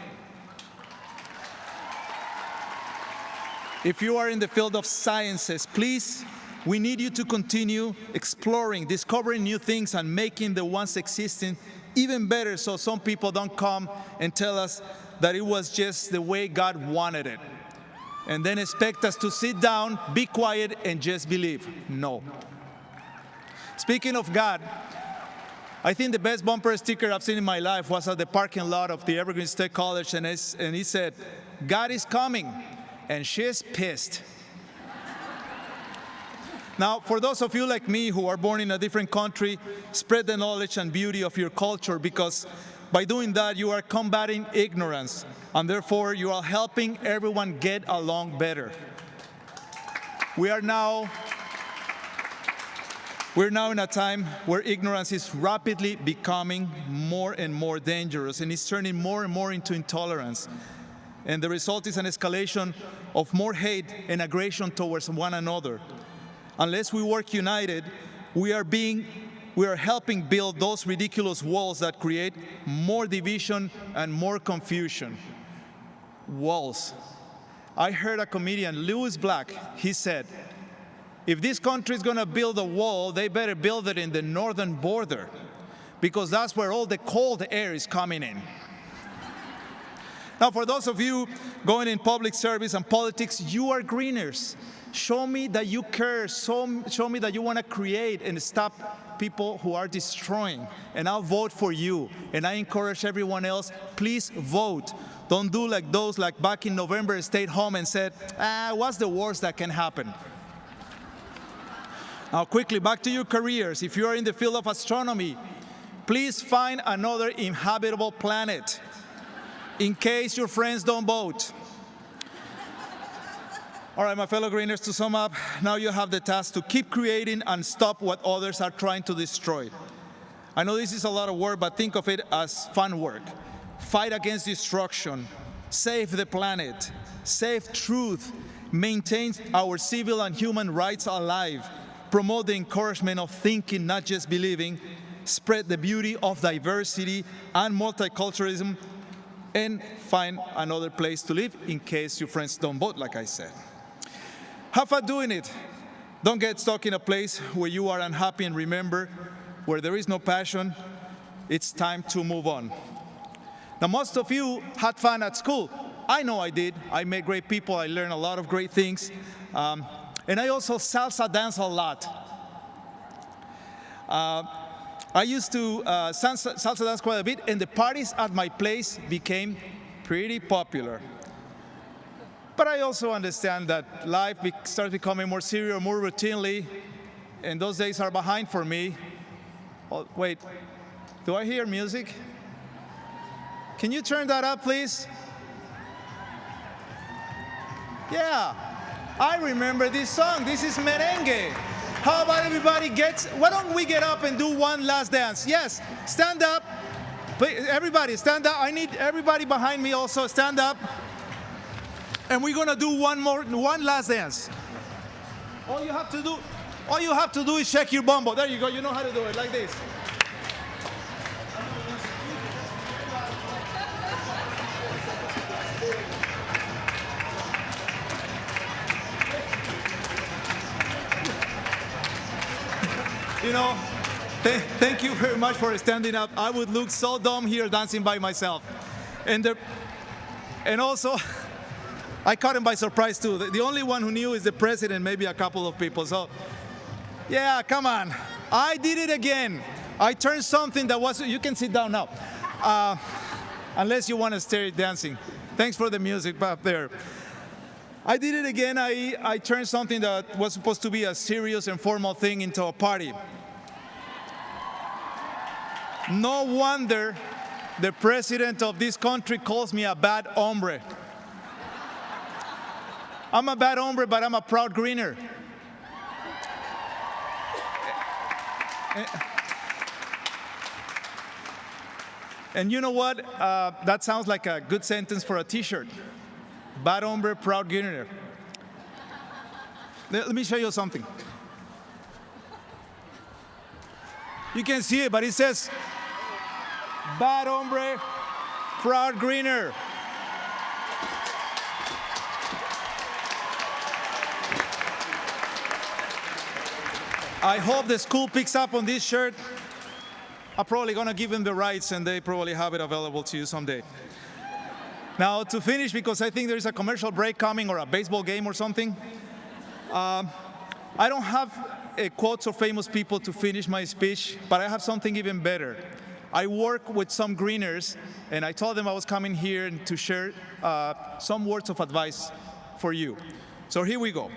If you are in the field of sciences, please, we need you to continue exploring, discovering new things, and making the ones existing even better, so some people don't come and tell us that it was just the way God wanted it, and then expect us to sit down, be quiet, and just believe. No. Speaking of God, I think the best bumper sticker I've seen in my life was at the parking lot of the Evergreen State College, and he said, "God is coming, and she's pissed." Now, for those of you like me who are born in a different country, spread the knowledge and beauty of your culture, because By doing that, you are combating ignorance, and therefore you are helping everyone get along better. We're now in a time where ignorance is rapidly becoming more and more dangerous, and it's turning more and more into intolerance. And the result is an escalation of more hate and aggression towards one another. Unless we work united, we are helping build those ridiculous walls that create more division and more confusion. Walls. I heard a comedian, Lewis Black, he said, if this country is going to build a wall, they better build it in the northern border, because that's where all the cold air is coming in. Now, for those of you going in public service and politics, you are greeners. Show me that you care. Show me that you want to create and stop people who are destroying. And I'll vote for you. And I encourage everyone else, please vote. Don't do like those like back in November, stayed home and said, what's the worst that can happen? Now, quickly, back to your careers. If you are in the field of astronomy, please find another inhabitable planet in case your friends don't vote. All right, my fellow Greeners, to sum up, now you have the task to keep creating and stop what others are trying to destroy. I know this is a lot of work, but think of it as fun work. Fight against destruction, save the planet, save truth, maintain our civil and human rights alive, promote the encouragement of thinking, not just believing, spread the beauty of diversity and multiculturalism, and find another place to live in case your friends don't vote, like I said. Have fun doing it. Don't get stuck in a place where you are unhappy, and remember, where there is no passion, it's time to move on. Now, most of you had fun at school. I know I did. I met great people. I learned a lot of great things. And I also salsa dance a lot. I used to salsa dance quite a bit, and the parties at my place became pretty popular. But I also understand that life starts becoming more serious, more routinely, and those days are behind for me. Oh, wait, do I hear music? Can you turn that up, please? Yeah, I remember this song. This is merengue. How about everybody why don't we get up and do one last dance? Yes, stand up. Please, everybody, stand up. I need everybody behind me also, stand up. And we're gonna do one last dance. All you have to do is shake your bumbo. There you go, you know how to do it, like this. You know, thank you very much for standing up. I would look so dumb here dancing by myself. And also, I caught him by surprise too. The only one who knew is the president, maybe a couple of people. So, yeah, come on. I did it again. I turned something that was, you can sit down now. Unless you want to stay dancing. Thanks for the music up there. I did it again. I turned something that was supposed to be a serious and formal thing into a party. No wonder the president of this country calls me a bad hombre. I'm a bad hombre, but I'm a proud greener. And you know what? That sounds like a good sentence for a t-shirt. Bad hombre, proud greener. Let me show you something. You can see it, but it says, bad hombre, proud greener. I hope the school picks up on this shirt. I'm probably gonna give them the rights, and they probably have it available to you someday. Now, to finish, because I think there is a commercial break coming or a baseball game or something, I don't have quotes of famous people to finish my speech, but I have something even better. I work with some greeners, and I told them I was coming here to share some words of advice for you. So here we go.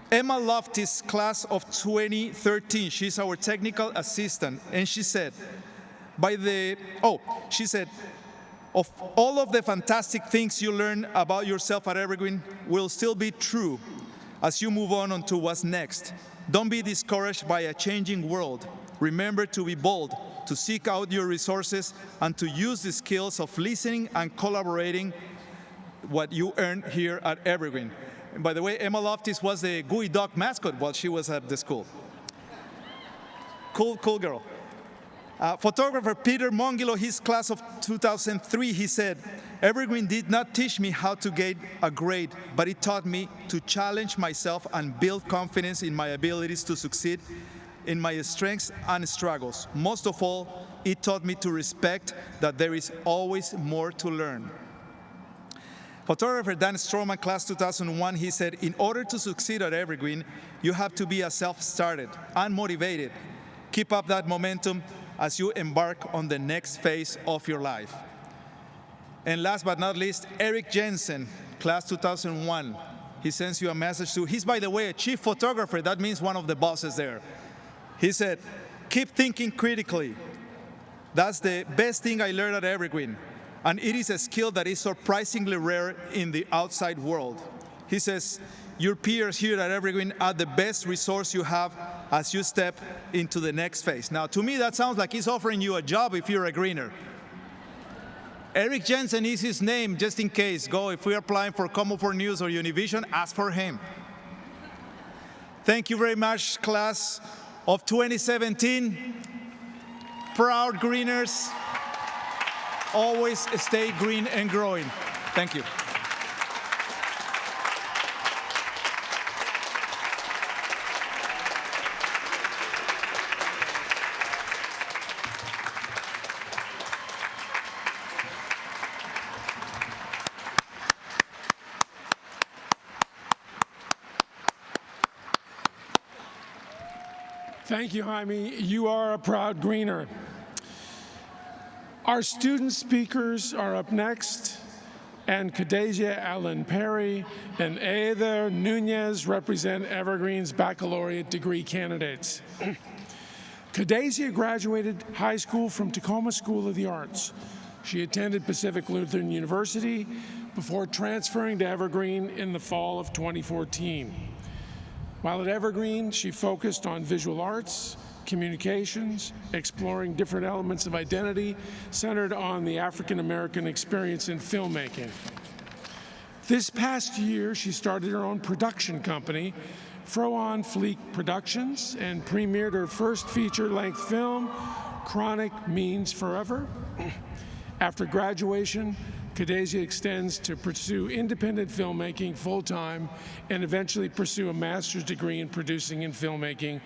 Emma Lofty's class of 2013, she's our technical assistant, and she said, She said, of all of the fantastic things you learn about yourself at Evergreen will still be true as you move on to what's next. Don't be discouraged by a changing world. Remember to be bold, to seek out your resources, and to use the skills of listening and collaborating what you earned here at Evergreen. And by the way, Emma Loftis was the Gooey Dog mascot while she was at the school. Cool girl. Photographer Peter Mongilo, his class of 2003, he said, Evergreen did not teach me how to get a grade, but it taught me to challenge myself and build confidence in my abilities to succeed in my strengths and struggles. Most of all, it taught me to respect that there is always more to learn. Photographer Dan Stroman, class 2001, he said, in order to succeed at Evergreen, you have to be a self-started and motivated. Keep up that momentum as you embark on the next phase of your life. And last but not least, Eric Jensen, class 2001. He sends you a message too. He's, by the way, a chief photographer. That means one of the bosses there. He said, keep thinking critically. That's the best thing I learned at Evergreen. And it is a skill that is surprisingly rare in the outside world. He says, your peers here at Evergreen are the best resource you have as you step into the next phase. Now, to me, that sounds like he's offering you a job if you're a greener. Eric Jensen is his name, just in case. If we're applying for Como4 News or Univision, ask for him. Thank you very much, class of 2017. Proud greeners. Always stay green and growing. Thank you. Thank you, Jaime. You are a proud greener. Our student speakers are up next, and Khadijah Allen Perry and Aether Nunez represent Evergreen's baccalaureate degree candidates. Khadijah graduated high school from Tacoma School of the Arts. She attended Pacific Lutheran University before transferring to Evergreen in the fall of 2014. While at Evergreen, she focused on visual arts, communications, exploring different elements of identity centered on the African American experience in filmmaking. This past year, she started her own production company, Froan Fleek Productions, and premiered her first feature-length film, Chronic Means Forever. After graduation, Khadijah extends to pursue independent filmmaking full-time and eventually pursue a master's degree in producing and filmmaking.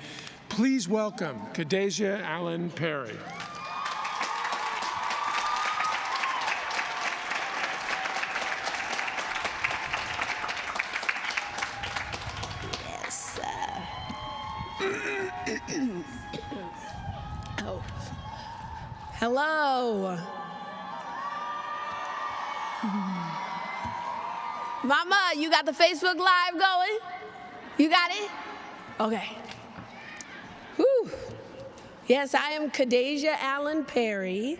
Please welcome Khadijah Allen Perry. Yes. Oh. Hello. Mama, you got the Facebook Live going? You got it? Okay. Whew. Yes, I am Khadijah Allen Perry.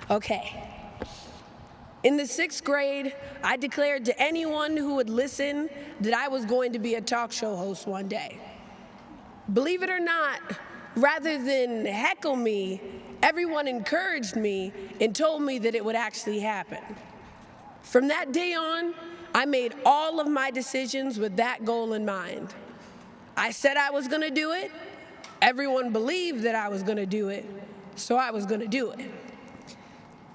Okay. In the 6th grade, I declared to anyone who would listen that I was going to be a talk show host one day. Believe it or not, rather than heckle me, everyone encouraged me and told me that it would actually happen. From that day on, I made all of my decisions with that goal in mind. I said I was going to do it. Everyone believed that I was going to do it, so I was going to do it.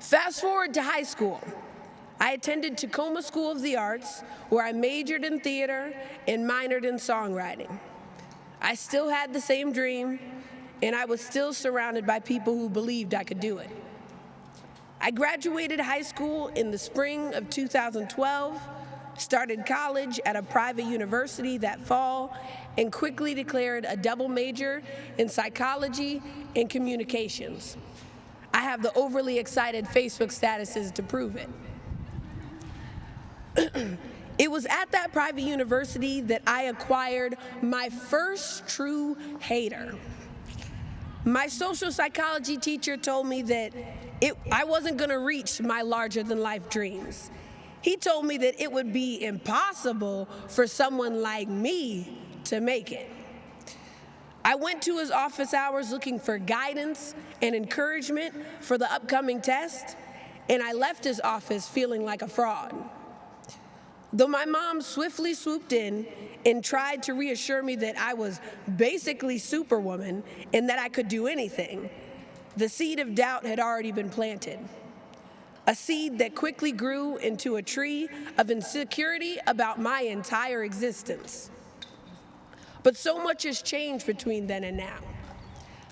Fast forward to high school. I attended Tacoma School of the Arts, where I majored in theater and minored in songwriting. I still had the same dream, and I was still surrounded by people who believed I could do it. I graduated high school in the spring of 2012, started college at a private university that fall, and quickly declared a double major in psychology and communications. I have the overly excited Facebook statuses to prove it. It was at that private university that I acquired my first true hater. My social psychology teacher told me that I wasn't going to reach my larger-than-life dreams. He told me that it would be impossible for someone like me to make it. I went to his office hours looking for guidance and encouragement for the upcoming test, and I left his office feeling like a fraud. Though my mom swiftly swooped in and tried to reassure me that I was basically Superwoman and that I could do anything, the seed of doubt had already been planted. A seed that quickly grew into a tree of insecurity about my entire existence. But so much has changed between then and now.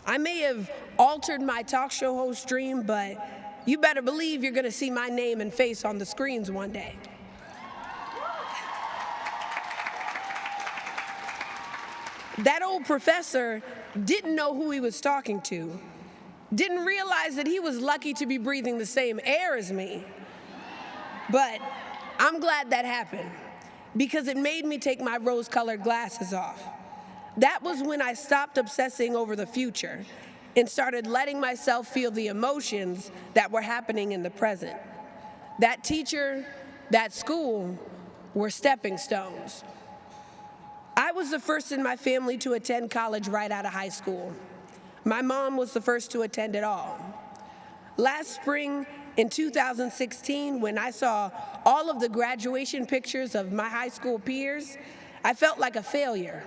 I may have altered my talk show host dream, but you better believe you're gonna see my name and face on the screens one day. That old professor didn't know who he was talking to, didn't realize that he was lucky to be breathing the same air as me. But I'm glad that happened, because it made me take my rose-colored glasses off. That was when I stopped obsessing over the future and started letting myself feel the emotions that were happening in the present. That teacher, that school, were stepping stones. I was the first in my family to attend college right out of high school. My mom was the first to attend it all. Last spring, in 2016, when I saw all of the graduation pictures of my high school peers, I felt like a failure.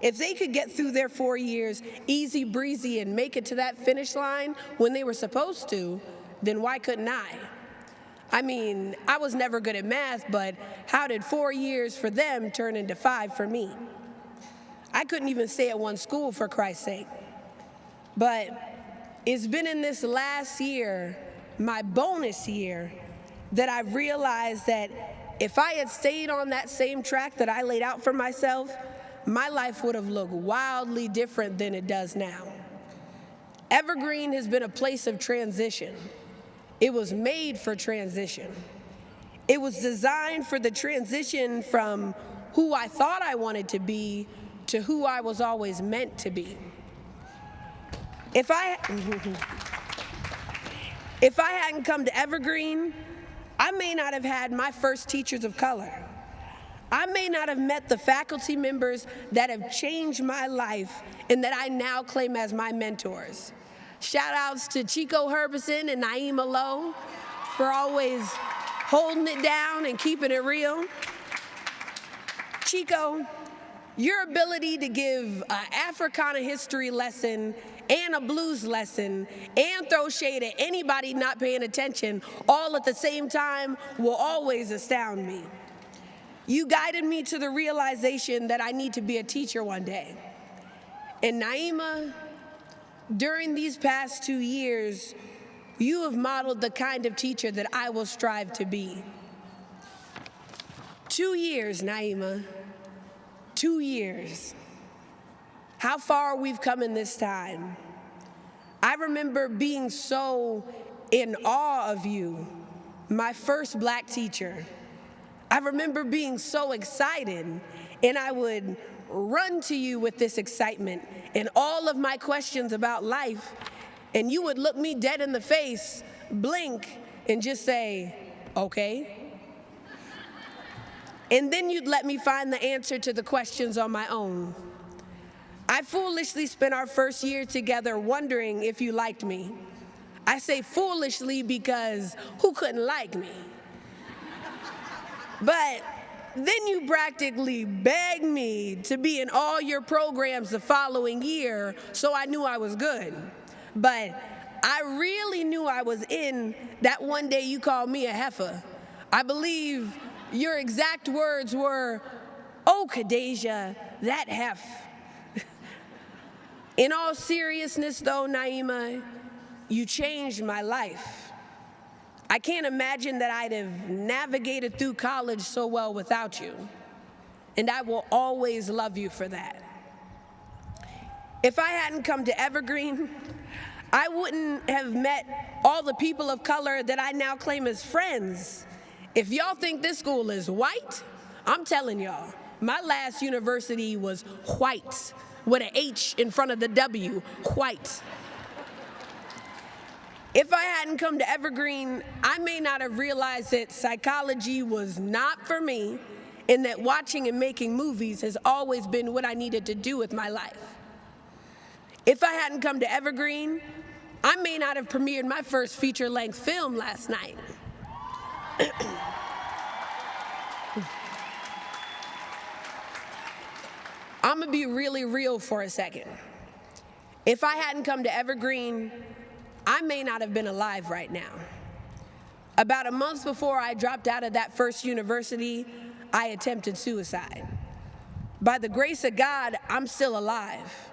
If they could get through their 4 years easy breezy and make it to that finish line when they were supposed to, then why couldn't I? I mean, I was never good at math, but how did 4 years for them turn into 5 for me? I couldn't even stay at one school, for Christ's sake. But it's been in this last year, my bonus year, that I've realized that if I had stayed on that same track that I laid out for myself, my life would have looked wildly different than it does now. Evergreen has been a place of transition. It was made for transition. It was designed for the transition from who I thought I wanted to be to who I was always meant to be. If I hadn't come to Evergreen, I may not have had my first teachers of color. I may not have met the faculty members that have changed my life and that I now claim as my mentors. Shout outs to Chico Herbison and Naima Lowe for always holding it down and keeping it real. Chico, your ability to give an Africana history lesson and a blues lesson and throw shade at anybody not paying attention all at the same time will always astound me. You guided me to the realization that I need to be a teacher one day. And Naima, during these past 2 years, you have modeled the kind of teacher that I will strive to be. 2 years, Naima. 2 years. How far we've come in this time. I remember being so in awe of you, my first black teacher. I remember being so excited, and I would run to you with this excitement and all of my questions about life, and you would look me dead in the face, blink, and just say, okay. And then you'd let me find the answer to the questions on my own. I foolishly spent our first year together wondering if you liked me. I say foolishly because who couldn't like me? But then you practically begged me to be in all your programs the following year, so I knew I was good. But I really knew I was in that one day you called me a heifer. I believe your exact words were, "Oh, Khadijah, that hef." In all seriousness, though, Naima, you changed my life. I can't imagine that I'd have navigated through college so well without you, and I will always love you for that. If I hadn't come to Evergreen, I wouldn't have met all the people of color that I now claim as friends. If y'all think this school is white, I'm telling y'all, my last university was white. with an H in front of the W, white. If I hadn't come to Evergreen, I may not have realized that psychology was not for me, and that watching and making movies has always been what I needed to do with my life. If I hadn't come to Evergreen, I may not have premiered my first feature-length film last night. I'm gonna be really real for a second. If I hadn't come to Evergreen, I may not have been alive right now. About a month before I dropped out of that first university, I attempted suicide. By the grace of God, I'm still alive.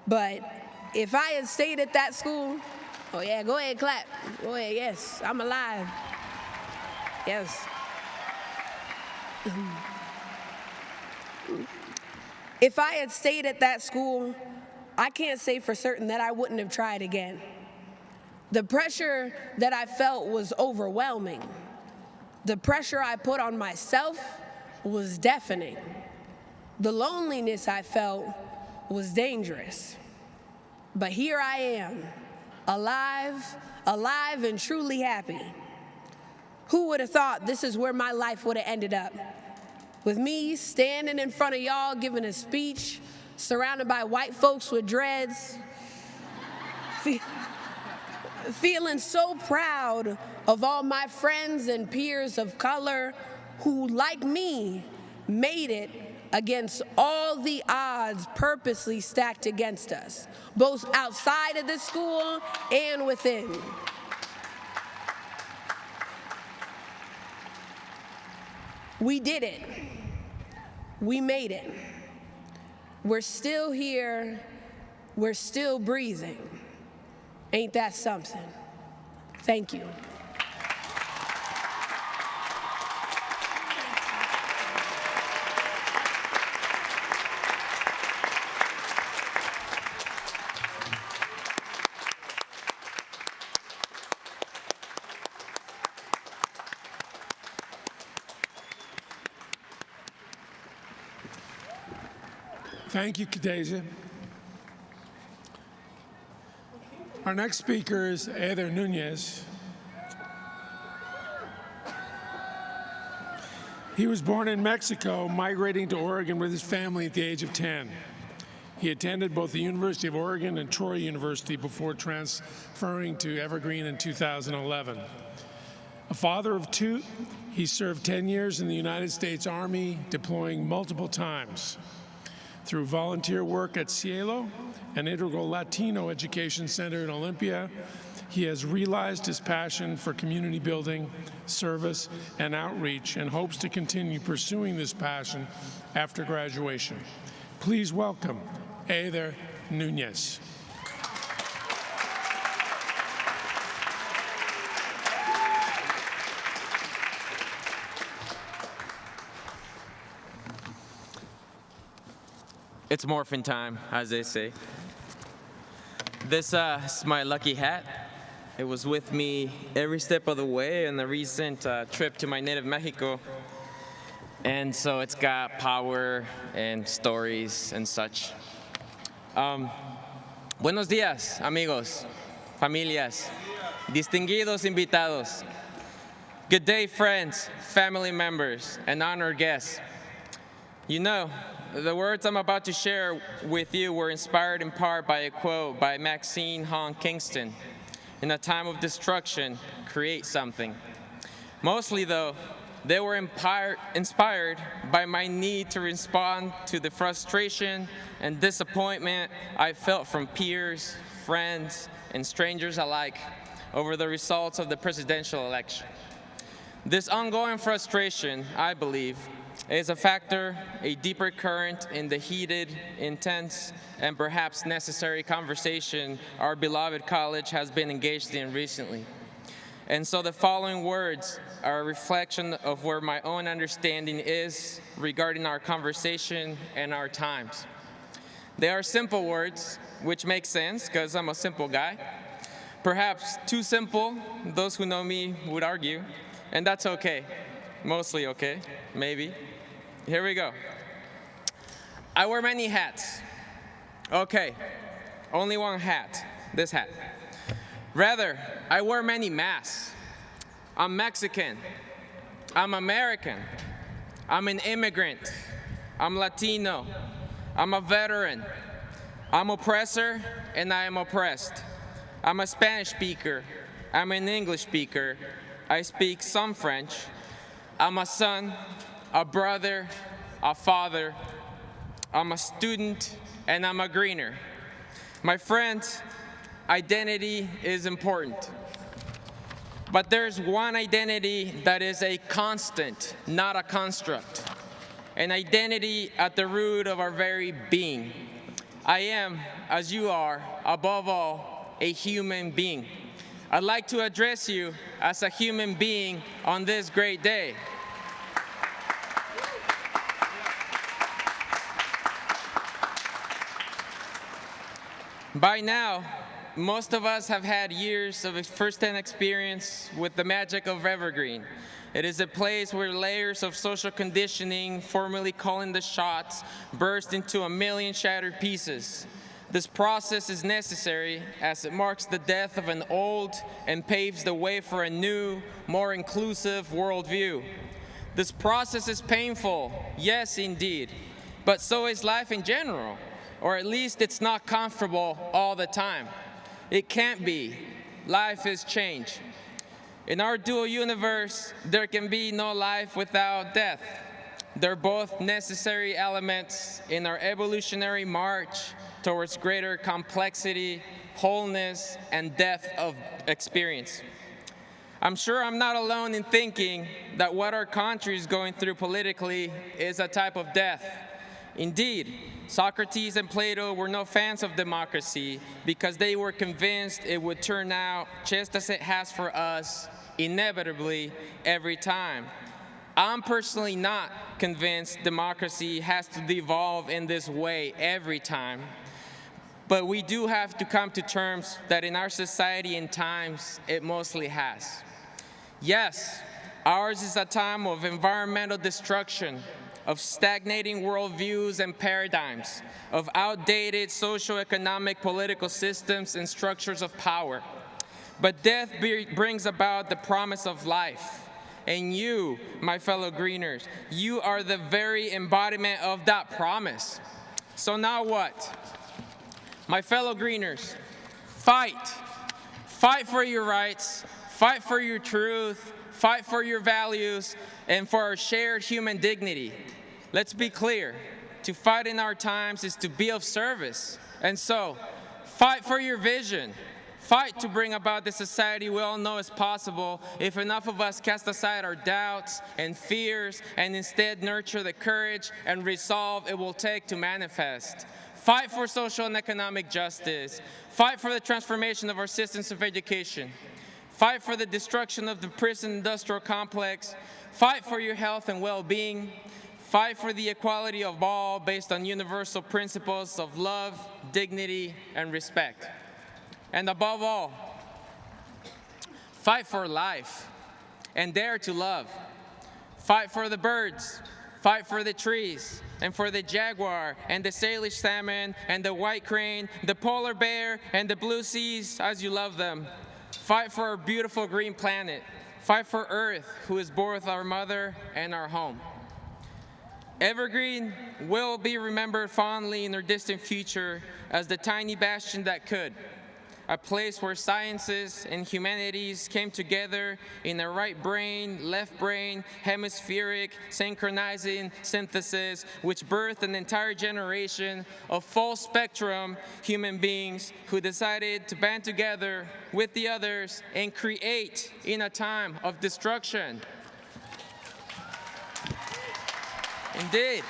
But if I had stayed at that school, oh yeah, go ahead, clap. Go ahead, yes, I'm alive. Yes. If I had stayed at that school, I can't say for certain that I wouldn't have tried again. The pressure that I felt was overwhelming. The pressure I put on myself was deafening. The loneliness I felt was dangerous. But here I am, alive and truly happy. Who would have thought this is where my life would have ended up? With me standing in front of y'all giving a speech, surrounded by white folks with dreads, feeling so proud of all my friends and peers of color who, like me, made it against all the odds purposely stacked against us, both outside of the school and within. We did it. We made it. We're still here. We're still breathing. Ain't that something? Thank you. Thank you, Khadijah. Our next speaker is Eider Nunez. He was born in Mexico, migrating to Oregon with his family at the age of 10. He attended both the University of Oregon and Troy University before transferring to Evergreen in 2011. A father of two, he served 10 years in the United States Army, deploying multiple times. Through volunteer work at Cielo, an integral Latino education center in Olympia, he has realized his passion for community building, service, and outreach, and hopes to continue pursuing this passion after graduation. Please welcome Eider Nunez. It's morphin' time, as they say. This is my lucky hat. It was with me every step of the way on the recent trip to my native Mexico. And so it's got power and stories and such. Buenos días, amigos, familias, distinguidos invitados. Good day, friends, family members, and honored guests. You know, the words I'm about to share with you were inspired in part by a quote by Maxine Hong Kingston. In a time of destruction, create something. Mostly, though, they were inspired by my need to respond to the frustration and disappointment I felt from peers, friends, and strangers alike over the results of the presidential election. This ongoing frustration, I believe, is a factor, a deeper current in the heated, intense, and perhaps necessary conversation our beloved college has been engaged in recently. And so the following words are a reflection of where my own understanding is regarding our conversation and our times. They are simple words, which make sense because I'm a simple guy. Perhaps too simple, those who know me would argue, and that's okay. Mostly okay, maybe. Here we go. I wear many hats. Okay, only one hat, this hat. Rather, I wear many masks. I'm Mexican. I'm American. I'm an immigrant. I'm Latino. I'm a veteran. I'm oppressor and I am oppressed. I'm a Spanish speaker. I'm an English speaker. I speak some French. I'm a son, a brother, a father. I'm a student and I'm a greener. My friends, identity is important. But there's one identity that is a constant, not a construct. An identity at the root of our very being. I am, as you are, above all, a human being. I'd like to address you as a human being on this great day. By now, most of us have had years of first-hand experience with the magic of Evergreen. It is a place where layers of social conditioning, formerly calling the shots, burst into a million shattered pieces. This process is necessary as it marks the death of an old and paves the way for a new, more inclusive worldview. This process is painful, yes indeed, but so is life in general, or at least it's not comfortable all the time. It can't be. Life is change. In our dual universe, there can be no life without death. They're both necessary elements in our evolutionary march towards greater complexity, wholeness, and depth of experience. I'm sure I'm not alone in thinking that what our country is going through politically is a type of death. Indeed, Socrates and Plato were no fans of democracy because they were convinced it would turn out just as it has for us, inevitably, every time. I'm personally not convinced democracy has to devolve in this way every time. But we do have to come to terms that in our society and times, it mostly has. Yes, ours is a time of environmental destruction, of stagnating worldviews and paradigms, of outdated socioeconomic political systems and structures of power. But death brings about the promise of life. And you, my fellow greeners, you are the very embodiment of that promise. So now what? My fellow greeners, fight. Fight for your rights, fight for your truth, fight for your values, and for our shared human dignity. Let's be clear, to fight in our times is to be of service. And so, fight for your vision. Fight to bring about the society we all know is possible if enough of us cast aside our doubts and fears and instead nurture the courage and resolve it will take to manifest. Fight for social and economic justice. Fight for the transformation of our systems of education. Fight for the destruction of the prison industrial complex. Fight for your health and well-being. Fight for the equality of all based on universal principles of love, dignity, and respect. And above all, fight for life and dare to love. Fight for the birds, fight for the trees, and for the jaguar and the Salish salmon and the white crane, the polar bear and the blue seas as you love them. Fight for our beautiful green planet. Fight for Earth, who is both our mother and our home. Evergreen will be remembered fondly in our distant future as the tiny bastion that could. A place where sciences and humanities came together in a right brain, left brain, hemispheric, synchronizing synthesis, which birthed an entire generation of full spectrum human beings who decided to band together with the others and create in a time of destruction. Indeed.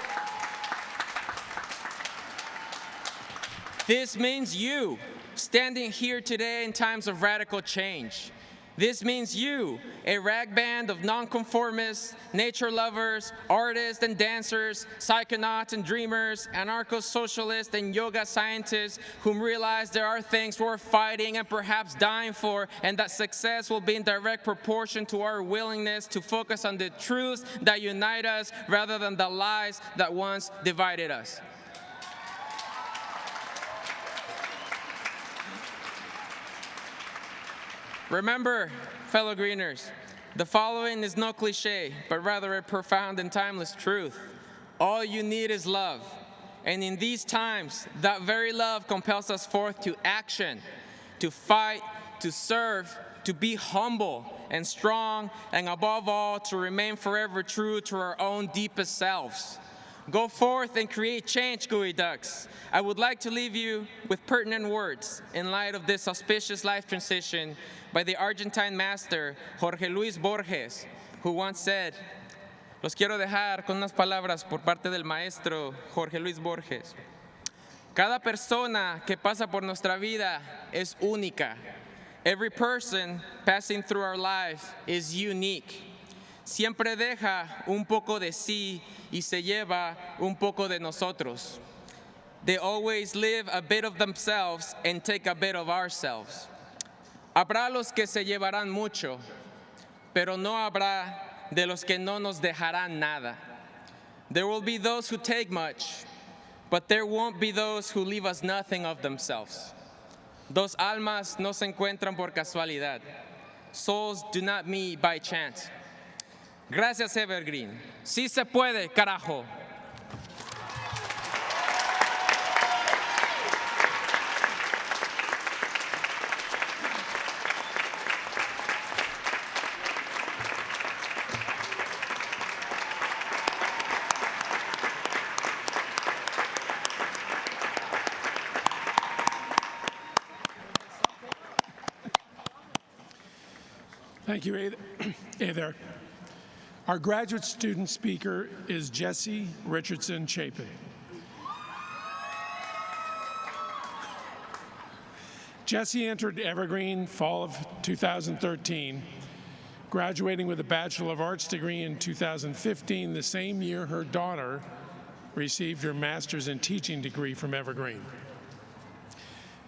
This means you, standing here today in times of radical change. This means you, a rag band of nonconformists, nature lovers, artists and dancers, psychonauts and dreamers, anarcho-socialists and yoga scientists whom realize there are things worth fighting and perhaps dying for, and that success will be in direct proportion to our willingness to focus on the truths that unite us rather than the lies that once divided us. Remember, fellow Greeners, the following is no cliche, but rather a profound and timeless truth. All you need is love. And in these times, that very love compels us forth to action, to fight, to serve, to be humble and strong, and above all, to remain forever true to our own deepest selves. Go forth and create change, Gooey Ducks. I would like to leave you with pertinent words in light of this auspicious life transition by the Argentine master Jorge Luis Borges, who once said, los quiero dejar con unas palabras por parte del maestro Jorge Luis Borges. Cada persona que pasa por nuestra vida es única. Every person passing through our life is unique. Siempre deja un poco de sí y se lleva un poco de nosotros. They always live a bit of themselves and take a bit of ourselves. Habrá los que se llevarán mucho, pero no habrá de los que no nos dejarán nada. There will be those who take much, but there won't be those who leave us nothing of themselves. Dos almas no se encuentran por casualidad. Souls do not meet by chance. Gracias, Evergreen. Sí se puede, carajo. Thank you, Ather. Our graduate student speaker is Jesse Richardson Chapin. Jesse entered Evergreen fall of 2013, graduating with a Bachelor of Arts degree in 2015, the same year her daughter received her Master's in Teaching degree from Evergreen.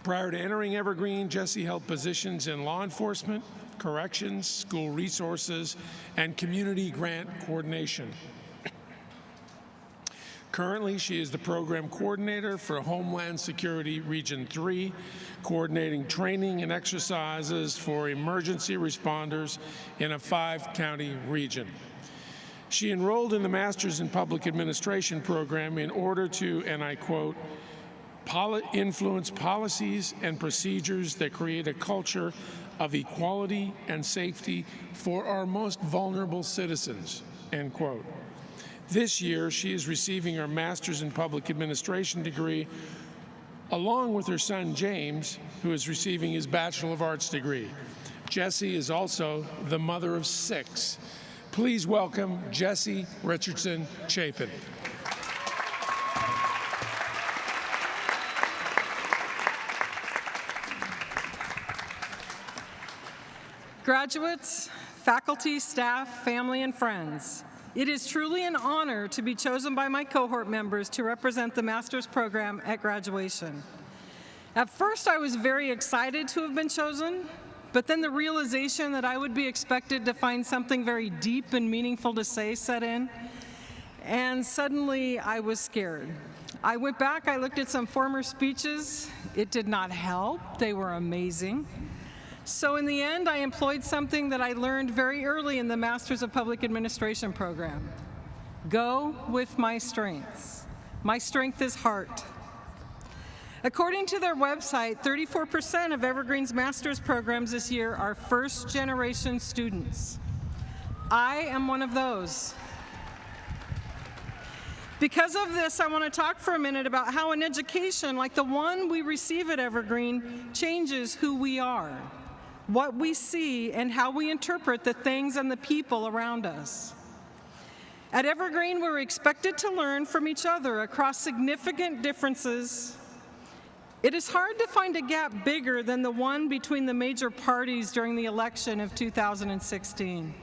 Prior to entering Evergreen, Jesse held positions in law enforcement, corrections, school resources, and community grant coordination. Currently, she is the program coordinator for Homeland Security Region 3, coordinating training and exercises for emergency responders in a 5-county region. She enrolled in the Master's in Public Administration program in order to, and I quote, influence policies and procedures that create a culture of equality and safety for our most vulnerable citizens, end quote. This year, she is receiving her Master's in Public Administration degree, along with her son, James, who is receiving his Bachelor of Arts degree. Jessie is also the mother of 6. Please welcome Jesse Richardson Chapin. Graduates, faculty, staff, family, and friends, it is truly an honor to be chosen by my cohort members to represent the master's program at graduation. At first, I was very excited to have been chosen, but then the realization that I would be expected to find something very deep and meaningful to say set in, and suddenly I was scared. I went back, I looked at some former speeches. It did not help. They were amazing. So in the end, I employed something that I learned very early in the Masters of Public Administration program. Go with my strengths. My strength is heart. According to their website, 34% of Evergreen's master's programs this year are first-generation students. I am one of those. Because of this, I want to talk for a minute about how an education like the one we receive at Evergreen changes who we are, what we see, and how we interpret the things and the people around us. At Evergreen, we're expected to learn from each other across significant differences. It is hard to find a gap bigger than the one between the major parties during the election of 2016.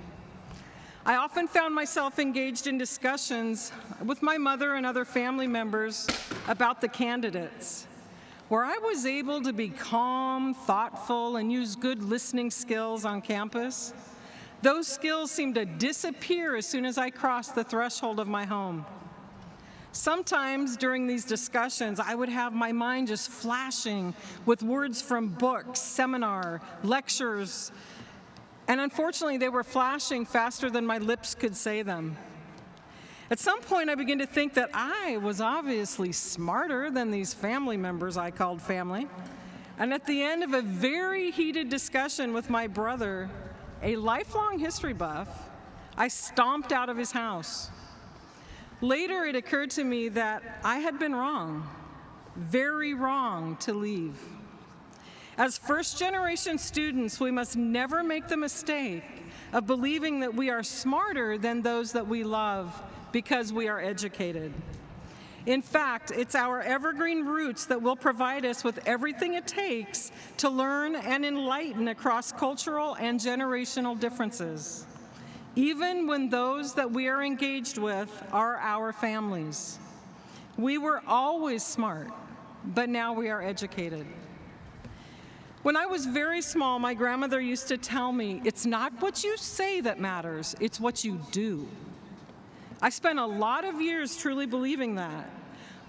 I often found myself engaged in discussions with my mother and other family members about the candidates, where I was able to be calm, thoughtful, and use good listening skills on campus. Those skills seemed to disappear as soon as I crossed the threshold of my home. Sometimes during these discussions, I would have my mind just flashing with words from books, seminar, lectures, and unfortunately, they were flashing faster than my lips could say them. At some point, I began to think that I was obviously smarter than these family members I called family. And at the end of a very heated discussion with my brother, a lifelong history buff, I stomped out of his house. Later, it occurred to me that I had been wrong, very wrong to leave. As first-generation students, we must never make the mistake of believing that we are smarter than those that we love because we are educated. In fact, it's our evergreen roots that will provide us with everything it takes to learn and enlighten across cultural and generational differences, even when those that we are engaged with are our families. We were always smart, but now we are educated. When I was very small, my grandmother used to tell me, it's not what you say that matters, it's what you do. I spent a lot of years truly believing that.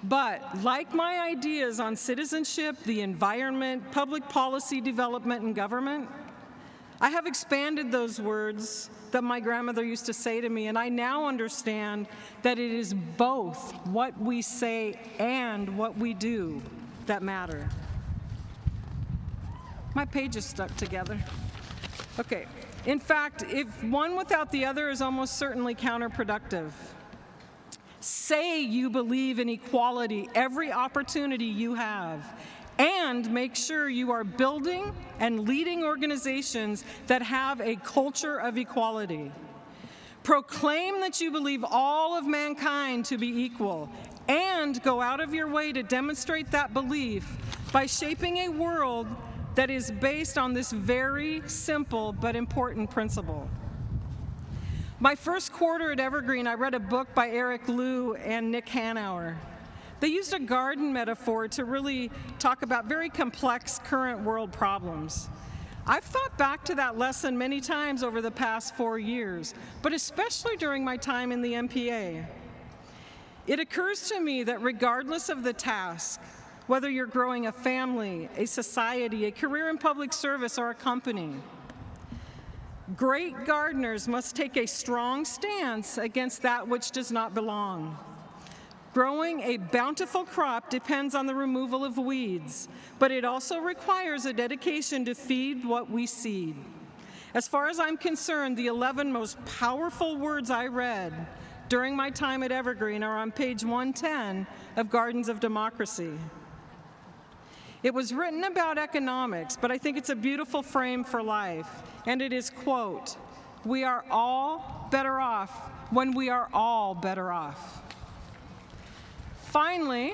But like my ideas on citizenship, the environment, public policy development, and government, I have expanded those words that my grandmother used to say to me, and I now understand that it is both what we say and what we do that matter. My page is stuck together. Okay. In fact, if one without the other is almost certainly counterproductive. Say you believe in equality every opportunity you have, and make sure you are building and leading organizations that have a culture of equality. Proclaim that you believe all of mankind to be equal, and go out of your way to demonstrate that belief by shaping a world that is based on this very simple but important principle. My first quarter at Evergreen, I read a book by Eric Liu and Nick Hanauer. They used a garden metaphor to really talk about very complex current world problems. I've thought back to that lesson many times over the past 4 years, but especially during my time in the MPA. It occurs to me that regardless of the task, whether you're growing a family, a society, a career in public service, or a company, great gardeners must take a strong stance against that which does not belong. Growing a bountiful crop depends on the removal of weeds, but it also requires a dedication to feed what we seed. As far as I'm concerned, the 11 most powerful words I read during my time at Evergreen are on page 110 of Gardens of Democracy. It was written about economics, but I think it's a beautiful frame for life. And it is, quote, "We are all better off when we are all better off." Finally,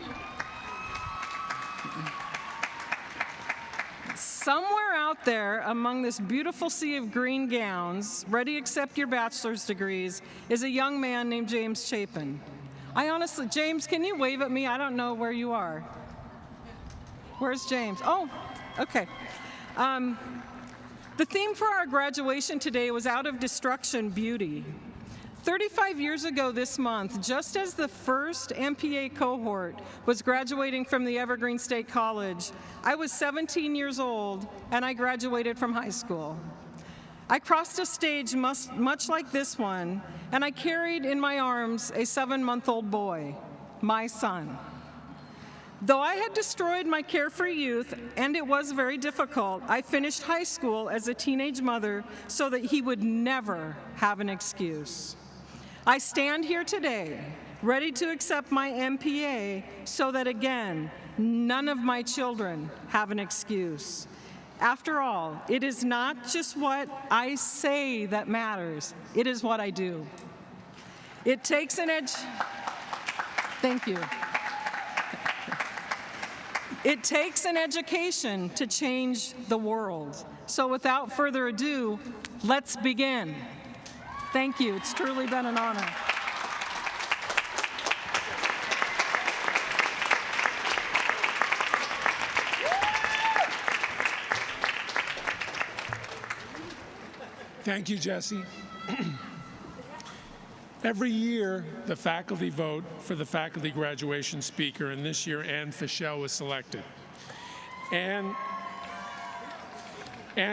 somewhere out there among this beautiful sea of green gowns, ready to accept your bachelor's degrees, is a young man named James Chapin. James, can you wave at me? I don't know where you are. Where's James? Oh, okay. The theme for our graduation today was Out of Destruction, Beauty. 35 years ago this month, just as the first MPA cohort was graduating from the Evergreen State College, I was 17 years old and I graduated from high school. I crossed a stage much like this one, and I carried in my arms a 7-month-old boy, my son. Though I had destroyed my carefree youth, and it was very difficult, I finished high school as a teenage mother so that he would never have an excuse. I stand here today, ready to accept my MPA so that, again, none of my children have an excuse. After all, it is not just what I say that matters, it is what I do. It takes an Thank you. It takes an education to change the world. So without further ado, let's begin. Thank you. It's truly been an honor. Thank you, Jesse. Every year, the faculty vote for the faculty graduation speaker, and this year Anne Fischel was selected. Anne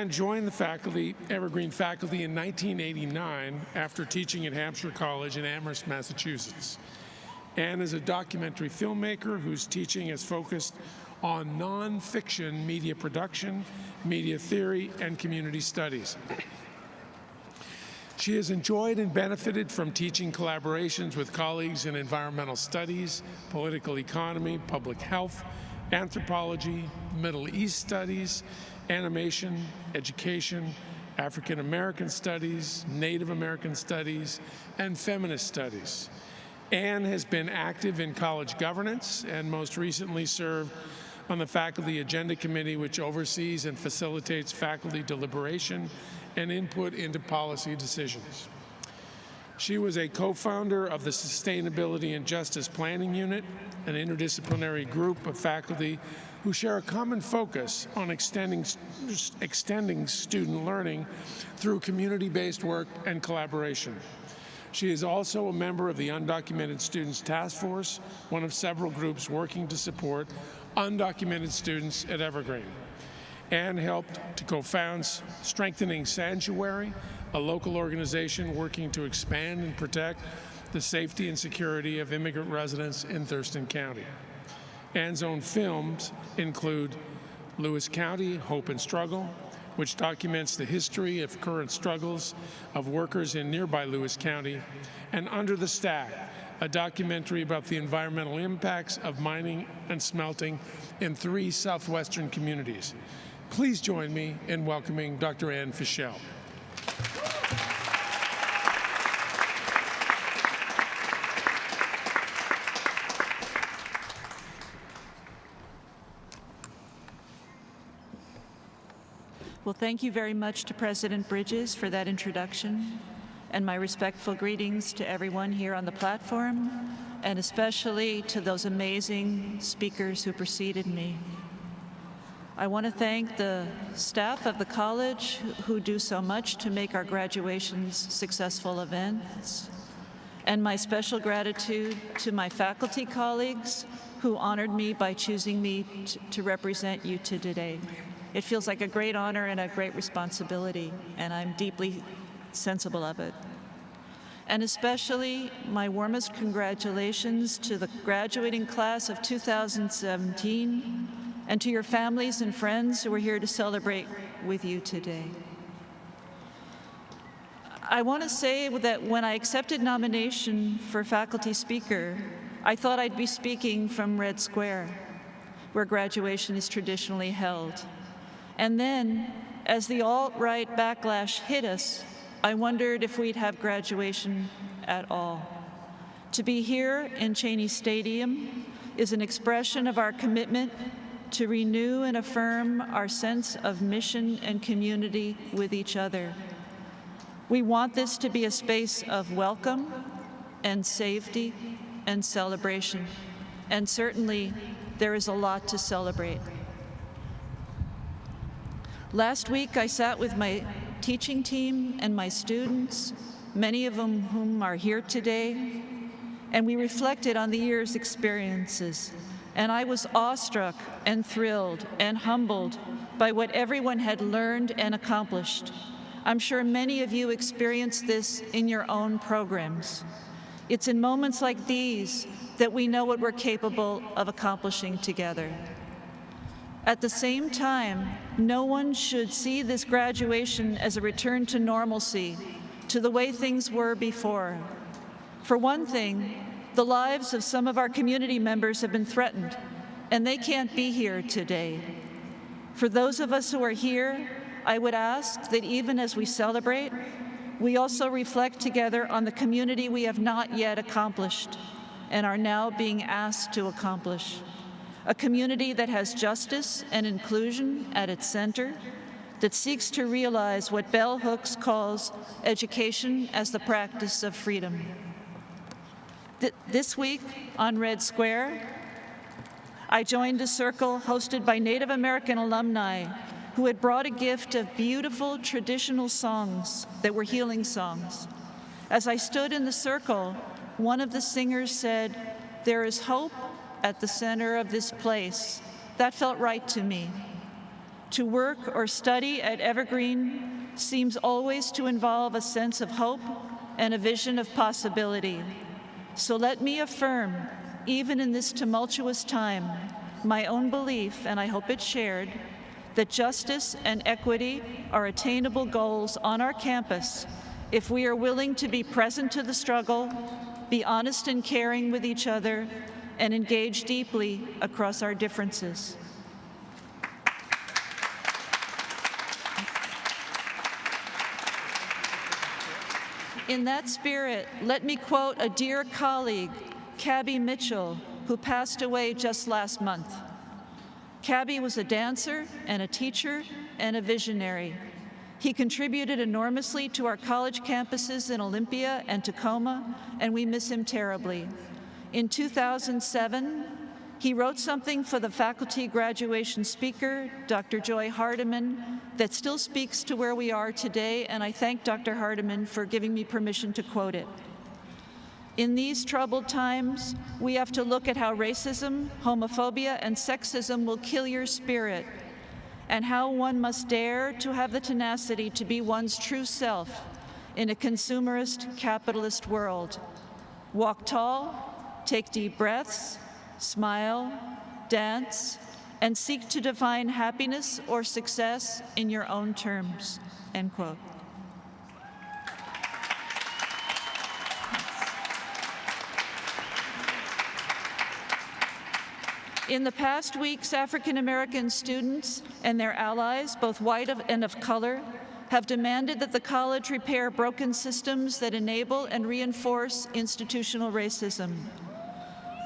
joined the Evergreen faculty in 1989 after teaching at Hampshire College in Amherst, Massachusetts. Anne is a documentary filmmaker whose teaching is focused on nonfiction media production, media theory, and community studies. She has enjoyed and benefited from teaching collaborations with colleagues in environmental studies, political economy, public health, anthropology, Middle East studies, animation, education, African American studies, Native American studies, and feminist studies. Anne has been active in college governance and most recently served on the Faculty Agenda Committee, which oversees and facilitates faculty deliberation and input into policy decisions. She was a co-founder of the Sustainability and Justice Planning Unit, an interdisciplinary group of faculty who share a common focus on extending student learning through community-based work and collaboration. She is also a member of the Undocumented Students Task Force, one of several groups working to support undocumented students at Evergreen. Anne helped to co-found Strengthening Sanctuary, a local organization working to expand and protect the safety and security of immigrant residents in Thurston County. Anne's own films include Lewis County, Hope and Struggle, which documents the history of current struggles of workers in nearby Lewis County, and Under the Stack, a documentary about the environmental impacts of mining and smelting in 3 southwestern communities. Please join me in welcoming Dr. Anne Fischel. Well, thank you very much to President Bridges for that introduction, and my respectful greetings to everyone here on the platform, and especially to those amazing speakers who preceded me. I want to thank the staff of the college who do so much to make our graduations successful events, and my special gratitude to my faculty colleagues who honored me by choosing me to represent you today. It feels like a great honor and a great responsibility, and I'm deeply sensible of it. And especially my warmest congratulations to the graduating class of 2017 and to your families and friends who are here to celebrate with you today. I want to say that when I accepted nomination for faculty speaker, I thought I'd be speaking from Red Square, where graduation is traditionally held. And then, as the alt-right backlash hit us, I wondered if we'd have graduation at all. To be here in Cheney Stadium is an expression of our commitment to renew and affirm our sense of mission and community with each other. We want this to be a space of welcome and safety and celebration. And certainly, there is a lot to celebrate. Last week, I sat with my teaching team and my students, many of them whom are here today, and we reflected on the year's experiences. And I was awestruck and thrilled and humbled by what everyone had learned and accomplished. I'm sure many of you experienced this in your own programs. It's in moments like these that we know what we're capable of accomplishing together. At the same time, no one should see this graduation as a return to normalcy, to the way things were before. For one thing, the lives of some of our community members have been threatened, and they can't be here today. For those of us who are here, I would ask that even as we celebrate, we also reflect together on the community we have not yet accomplished and are now being asked to accomplish. A community that has justice and inclusion at its center, that seeks to realize what Bell Hooks calls education as the practice of freedom. This week on Red Square, I joined a circle hosted by Native American alumni who had brought a gift of beautiful traditional songs that were healing songs. As I stood in the circle, one of the singers said, "There is hope at the center of this place." That felt right to me. To work or study at Evergreen seems always to involve a sense of hope and a vision of possibility. So let me affirm, even in this tumultuous time, my own belief, and I hope it's shared, that justice and equity are attainable goals on our campus if we are willing to be present to the struggle, be honest and caring with each other, and engage deeply across our differences. In that spirit, let me quote a dear colleague, Cabby Mitchell, who passed away just last month. Cabby was a dancer and a teacher and a visionary. He contributed enormously to our college campuses in Olympia and Tacoma, and we miss him terribly. In 2007, he wrote something for the faculty graduation speaker, Dr. Joy Hardiman, that still speaks to where we are today, and I thank Dr. Hardiman for giving me permission to quote it. In these troubled times, we have to look at how racism, homophobia, and sexism will kill your spirit, and how one must dare to have the tenacity to be one's true self in a consumerist, capitalist world. Walk tall, take deep breaths, smile, dance, and seek to define happiness or success in your own terms, end quote. In the past weeks, African American students and their allies, both white and of color, have demanded that the college repair broken systems that enable and reinforce institutional racism.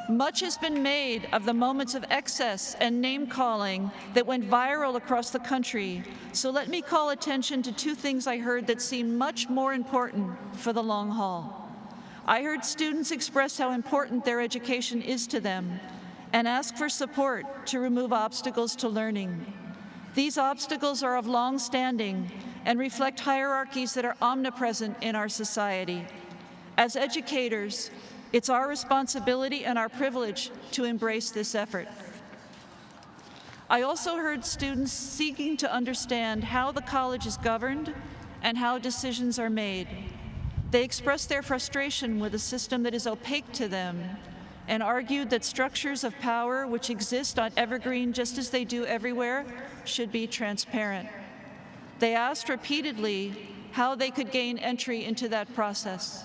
Much has been made of the moments of excess and name-calling that went viral across the country, so let me call attention to two things I heard that seem much more important for the long haul. I heard students express how important their education is to them and ask for support to remove obstacles to learning. These obstacles are of long standing and reflect hierarchies that are omnipresent in our society. As educators, it's our responsibility and our privilege to embrace this effort. I also heard students seeking to understand how the college is governed and how decisions are made. They expressed their frustration with a system that is opaque to them and argued that structures of power which exist on Evergreen just as they do everywhere should be transparent. They asked repeatedly how they could gain entry into that process.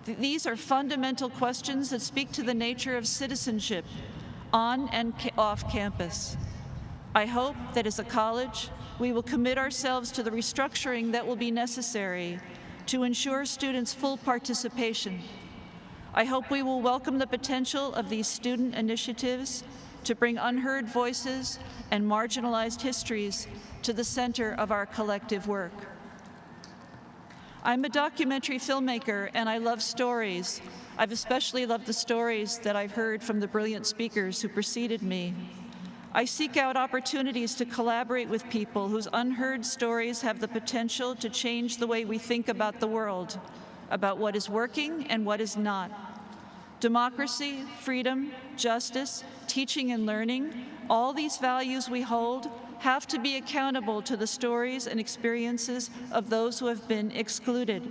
These are fundamental questions that speak to the nature of citizenship on and off campus. I hope that as a college, we will commit ourselves to the restructuring that will be necessary to ensure students' full participation. I hope we will welcome the potential of these student initiatives to bring unheard voices and marginalized histories to the center of our collective work. I'm a documentary filmmaker and I love stories. I've especially loved the stories that I've heard from the brilliant speakers who preceded me. I seek out opportunities to collaborate with people whose unheard stories have the potential to change the way we think about the world, about what is working and what is not. Democracy, freedom, justice, teaching and learning, all these values we hold have to be accountable to the stories and experiences of those who have been excluded.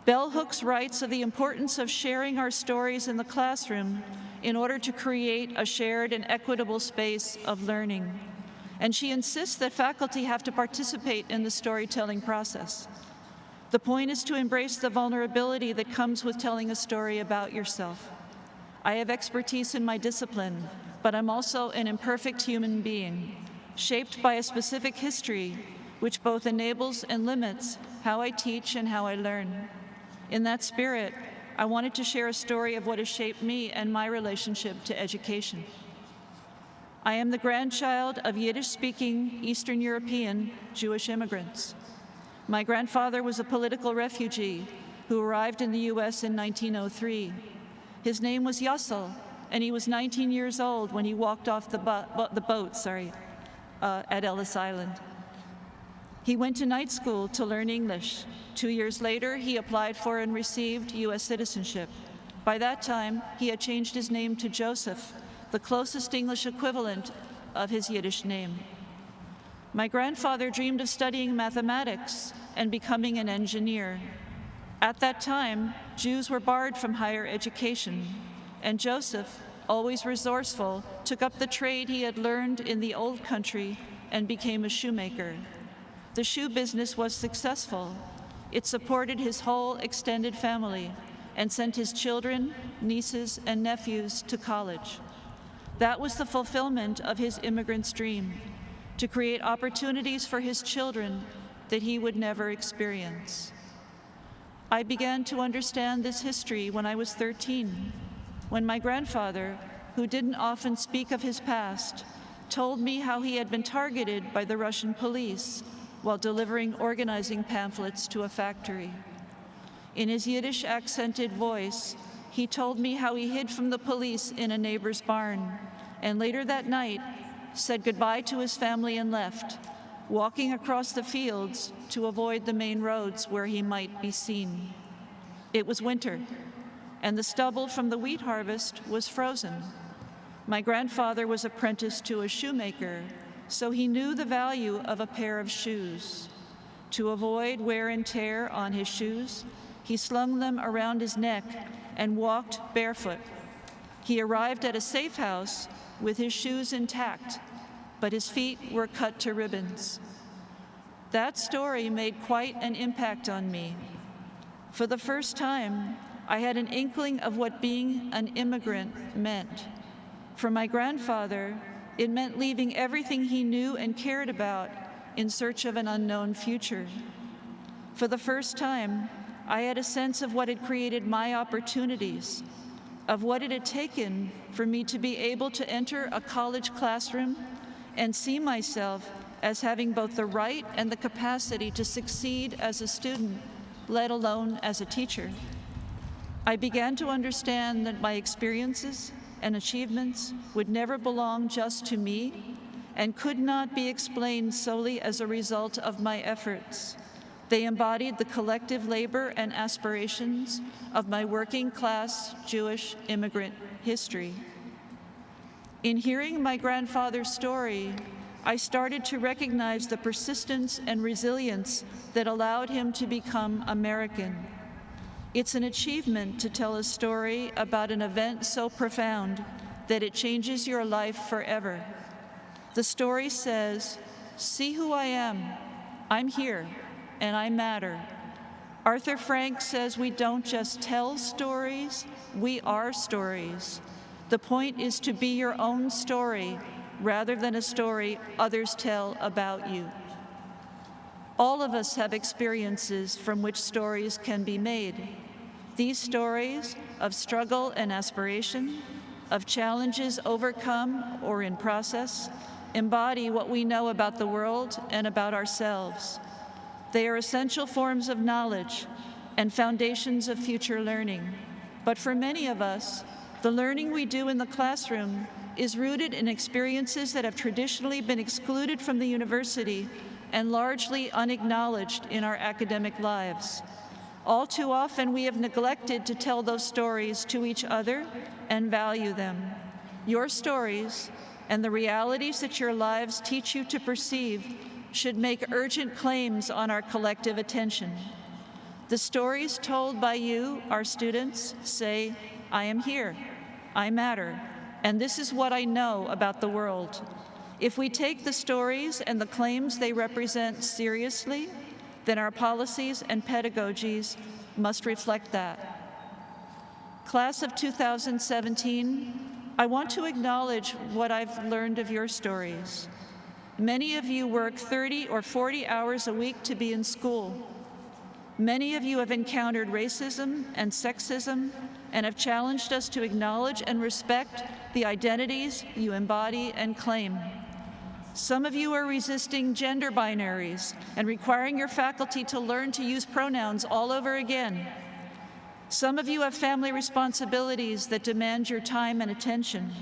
Bell Hooks writes of the importance of sharing our stories in the classroom in order to create a shared and equitable space of learning. And she insists that faculty have to participate in the storytelling process. The point is to embrace the vulnerability that comes with telling a story about yourself. I have expertise in my discipline, but I'm also an imperfect human being, shaped by a specific history, which both enables and limits how I teach and how I learn. In that spirit, I wanted to share a story of what has shaped me and my relationship to education. I am the grandchild of Yiddish-speaking Eastern European Jewish immigrants. My grandfather was a political refugee who arrived in the U.S. in 1903. His name was Yassel, and he was 19 years old when he walked off the boat at Ellis Island. He went to night school to learn English. 2 years later, he applied for and received U.S. citizenship. By that time, he had changed his name to Joseph, the closest English equivalent of his Yiddish name. My grandfather dreamed of studying mathematics and becoming an engineer. At that time, Jews were barred from higher education, and Joseph, always resourceful, took up the trade he had learned in the old country and became a shoemaker. The shoe business was successful. It supported his whole extended family and sent his children, nieces, and nephews to college. That was the fulfillment of his immigrant's dream, to create opportunities for his children that he would never experience. I began to understand this history when I was 13, when my grandfather, who didn't often speak of his past, told me how he had been targeted by the Russian police while delivering organizing pamphlets to a factory. In his Yiddish accented voice, he told me how he hid from the police in a neighbor's barn, and later that night said goodbye to his family and left, walking across the fields to avoid the main roads where he might be seen. It was winter, and the stubble from the wheat harvest was frozen. My grandfather was apprenticed to a shoemaker, so he knew the value of a pair of shoes. To avoid wear and tear on his shoes, he slung them around his neck and walked barefoot. He arrived at a safe house with his shoes intact, but his feet were cut to ribbons. That story made quite an impact on me. For the first time, I had an inkling of what being an immigrant meant. For my grandfather, it meant leaving everything he knew and cared about in search of an unknown future. For the first time, I had a sense of what had created my opportunities, of what it had taken for me to be able to enter a college classroom and see myself as having both the right and the capacity to succeed as a student, let alone as a teacher. I began to understand that my experiences and achievements would never belong just to me and could not be explained solely as a result of my efforts. They embodied the collective labor and aspirations of my working-class Jewish immigrant history. In hearing my grandfather's story, I started to recognize the persistence and resilience that allowed him to become American. It's an achievement to tell a story about an event so profound that it changes your life forever. The story says, "See who I am. I'm here, and I matter." Arthur Frank says we don't just tell stories, we are stories. The point is to be your own story rather than a story others tell about you. All of us have experiences from which stories can be made. These stories of struggle and aspiration, of challenges overcome or in process, embody what we know about the world and about ourselves. They are essential forms of knowledge and foundations of future learning. But for many of us, the learning we do in the classroom is rooted in experiences that have traditionally been excluded from the university and largely unacknowledged in our academic lives. All too often, we have neglected to tell those stories to each other and value them. Your stories and the realities that your lives teach you to perceive should make urgent claims on our collective attention. The stories told by you, our students, say, "I am here, I matter, and this is what I know about the world." If we take the stories and the claims they represent seriously, then our policies and pedagogies must reflect that. Class of 2017, I want to acknowledge what I've learned of your stories. Many of you work 30 or 40 hours a week to be in school. Many of you have encountered racism and sexism and have challenged us to acknowledge and respect the identities you embody and claim. Some of you are resisting gender binaries and requiring your faculty to learn to use pronouns all over again. Some of you have family responsibilities that demand your time and attention.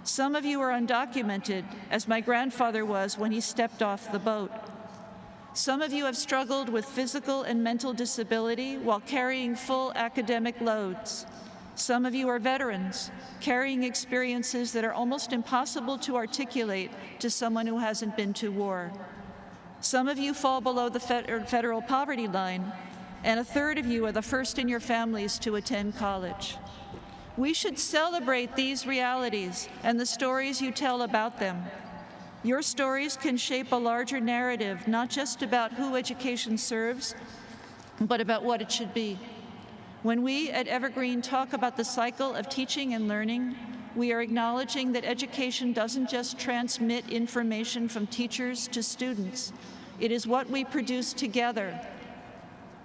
Some of you are undocumented, as my grandfather was when he stepped off the boat. Some of you have struggled with physical and mental disability while carrying full academic loads. Some of you are veterans, carrying experiences that are almost impossible to articulate to someone who hasn't been to war. Some of you fall below the federal poverty line, and a third of you are the first in your families to attend college. We should celebrate these realities and the stories you tell about them. Your stories can shape a larger narrative, not just about who education serves, but about what it should be. When we at Evergreen talk about the cycle of teaching and learning, we are acknowledging that education doesn't just transmit information from teachers to students. It is what we produce together.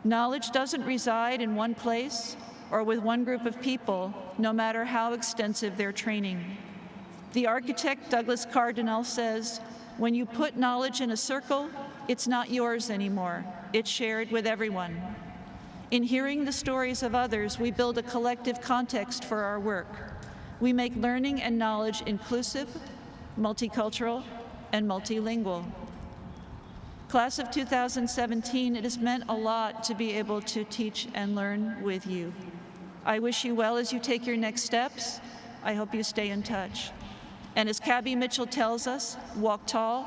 Knowledge doesn't reside in one place or with one group of people, no matter how extensive their training. The architect Douglas Cardinal says, when you put knowledge in a circle, it's not yours anymore. It's shared with everyone. In hearing the stories of others, we build a collective context for our work. We make learning and knowledge inclusive, multicultural, and multilingual. Class of 2017, it has meant a lot to be able to teach and learn with you. I wish you well as you take your next steps. I hope you stay in touch. And as Cabby Mitchell tells us, walk tall,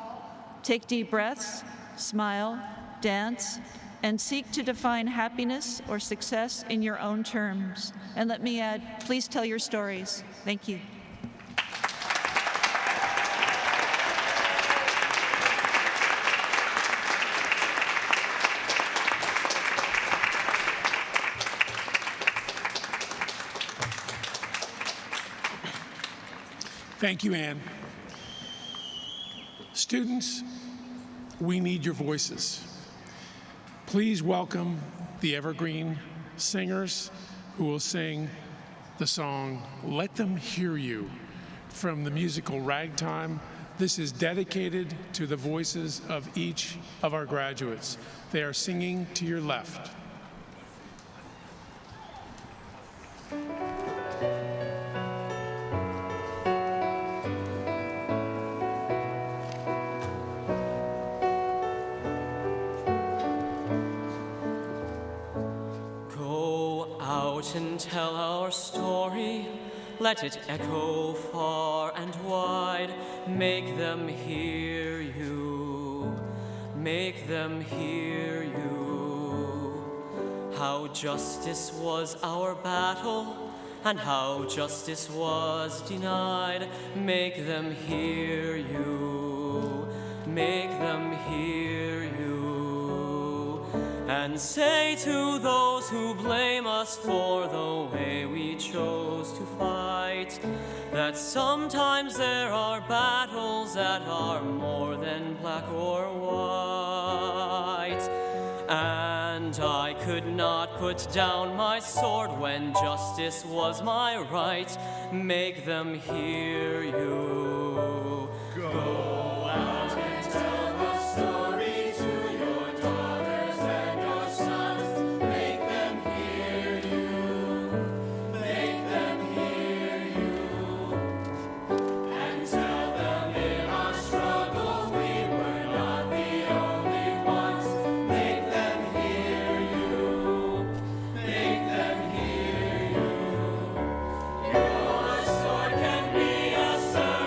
take deep breaths, smile, dance, and seek to define happiness or success in your own terms. And let me add, please tell your stories. Thank you. Thank you, Anne. Students, we need your voices. Please welcome the Evergreen singers who will sing the song, Let Them Hear You, from the musical Ragtime. This is dedicated to the voices of each of our graduates. They are singing to your left. And tell our story, let it echo far and wide. Make them hear you, make them hear you. How justice was our battle, and how justice was denied. Make them hear you, make them hear you. And say to those who blame us for the way we chose to fight, that sometimes there are battles that are more than black or white. And I could not put down my sword when justice was my right. Make them hear you. Go out and tell the story to your daughters and your sons. Make them hear you. Make them hear you. And tell them in our struggles we were not the only ones. Make them hear you. Make them hear you. Your sword can be a sword.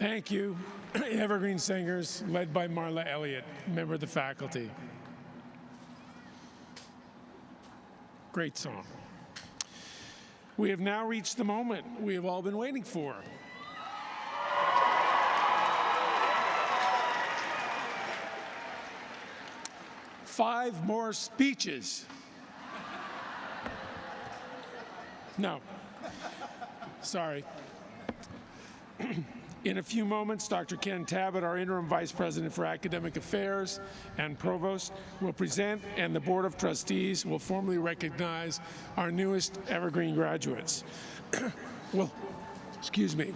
Thank you, Evergreen Singers, led by Marla Elliott, member of the faculty. Great song. We have now reached the moment we have all been waiting for. Five more speeches. No, sorry. In a few moments, Dr. Ken Tabbitt, our Interim Vice President for Academic Affairs and Provost, will present, and the Board of Trustees will formally recognize our newest Evergreen graduates. We'll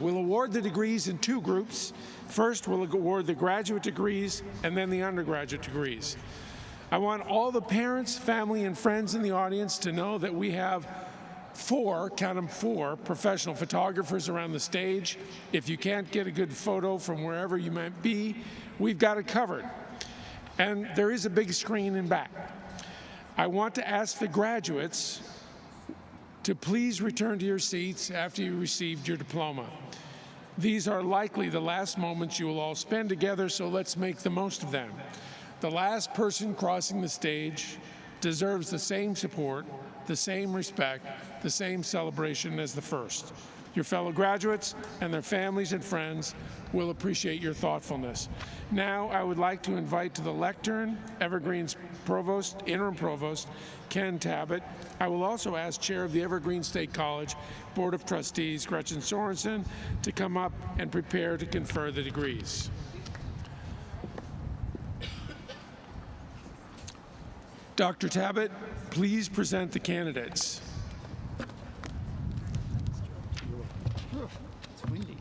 award the degrees in two groups. First, we'll award the graduate degrees and then the undergraduate degrees. I want all the parents, family, and friends in the audience to know that we have count them four, professional photographers around the stage. If you can't get a good photo from wherever you might be, we've got it covered. And there is a big screen in back. I want to ask the graduates to please return to your seats after you received your diploma. These are likely the last moments you will all spend together, so let's make the most of them. The last person crossing the stage deserves the same support, the same respect, the same celebration as the first. Your fellow graduates and their families and friends will appreciate your thoughtfulness. Now, I would like to invite to the lectern Evergreen's Provost, Interim Provost, Ken Tabbitt. I will also ask Chair of the Evergreen State College Board of Trustees, Gretchen Sorensen, to come up and prepare to confer the degrees. Dr. Tabbitt, please present the candidates. It's windy.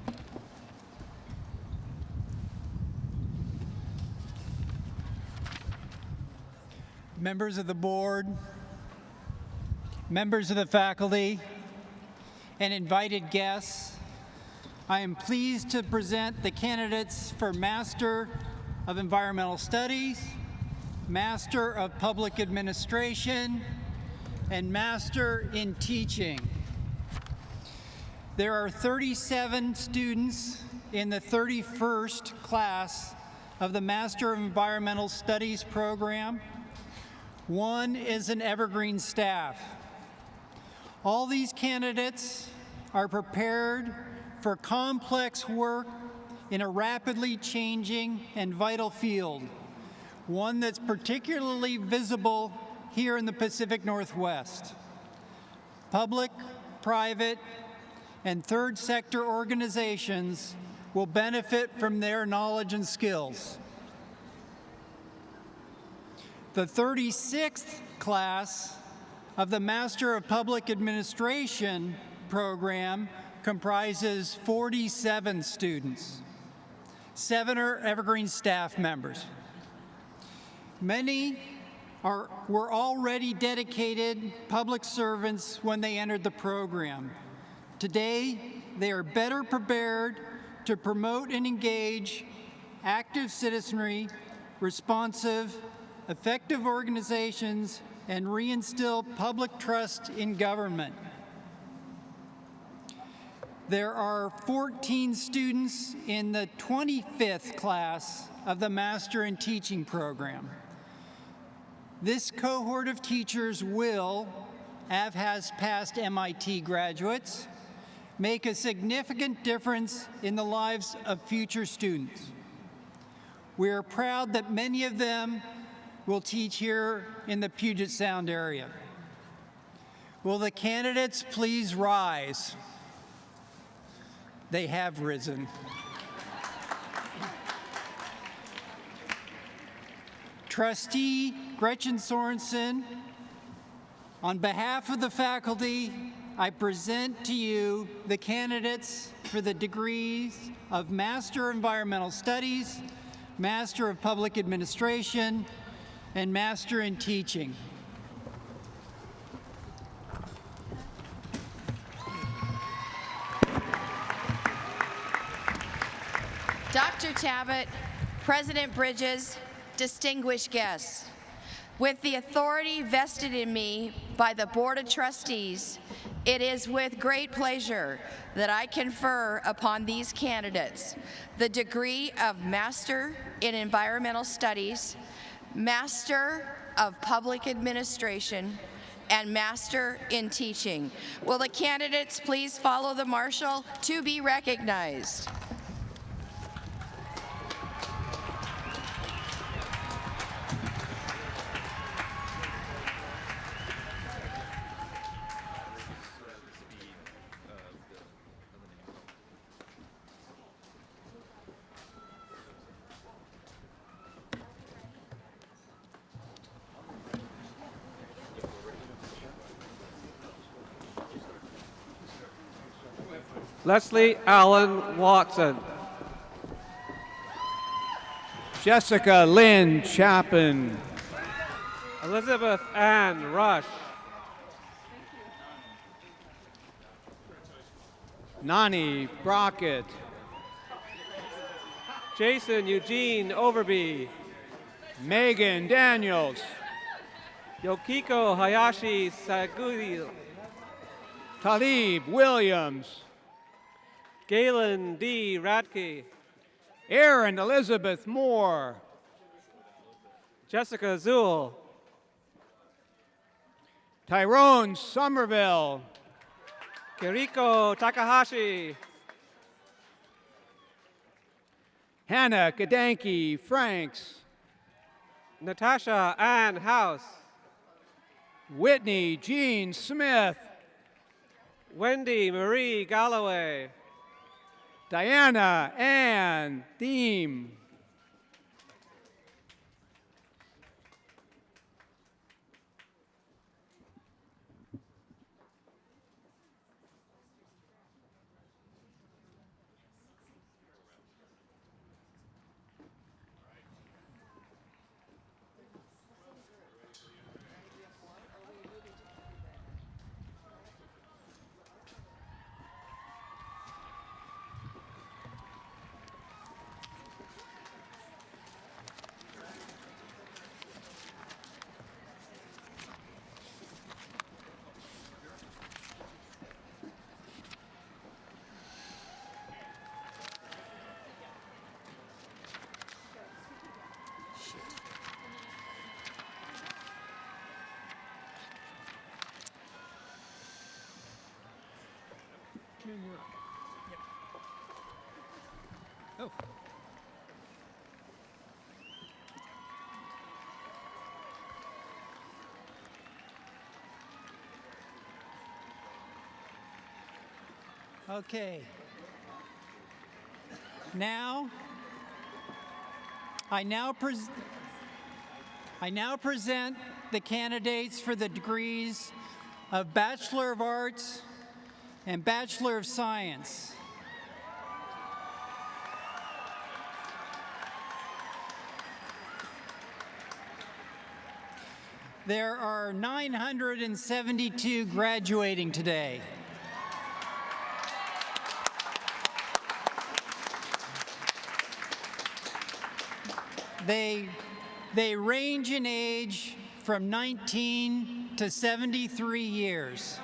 Members of the board, members of the faculty, and invited guests, I am pleased to present the candidates for Master of Environmental Studies, Master of Public Administration, and Master in Teaching. There are 37 students in the 31st class of the Master of Environmental Studies program. One is an Evergreen staff. All these candidates are prepared for complex work in a rapidly changing and vital field, one that's particularly visible here in the Pacific Northwest. Public, private, and third sector organizations will benefit from their knowledge and skills. The 36th class of the Master of Public Administration program comprises 47 students. 7 are Evergreen staff members. Many were already dedicated public servants when they entered the program. Today, they are better prepared to promote and engage active citizenry, responsive, effective organizations, and reinstill public trust in government. There are 14 students in the 25th class of the Master in Teaching program. This cohort of teachers will, as has past MIT graduates, make a significant difference in the lives of future students. We are proud that many of them will teach here in the Puget Sound area. Will the candidates please rise? They have risen. Trustee Gretchen Sorensen, on behalf of the faculty, I present to you the candidates for the degrees of Master of Environmental Studies, Master of Public Administration, and Master in Teaching. Dr. Tabbitt, President Bridges, distinguished guests, With the authority vested in me by the Board of Trustees, it is with great pleasure that I confer upon these candidates the degree of Master in Environmental Studies, Master of Public Administration, and Master in Teaching. Will the candidates please follow the marshal to be recognized? Leslie Allen Watson. Jessica Lynn Chapin. Elizabeth Ann Rush. Nani Brockett. Jason Eugene Overby. Megan Daniels. Yokiko Hayashi Saguri. Talib Williams. Galen D. Radke. Erin Elizabeth Moore. Jessica Zool. Tyrone Somerville. Kiriko Takahashi. Hannah Kadanki Franks. Natasha Ann House. Whitney Jean Smith. Wendy Marie Galloway. Diana Ann Thiem. Oh. Okay. I now present the candidates for the degrees of Bachelor of Arts and Bachelor of Science. There are 972 graduating today. They range in age from 19 to 73 years.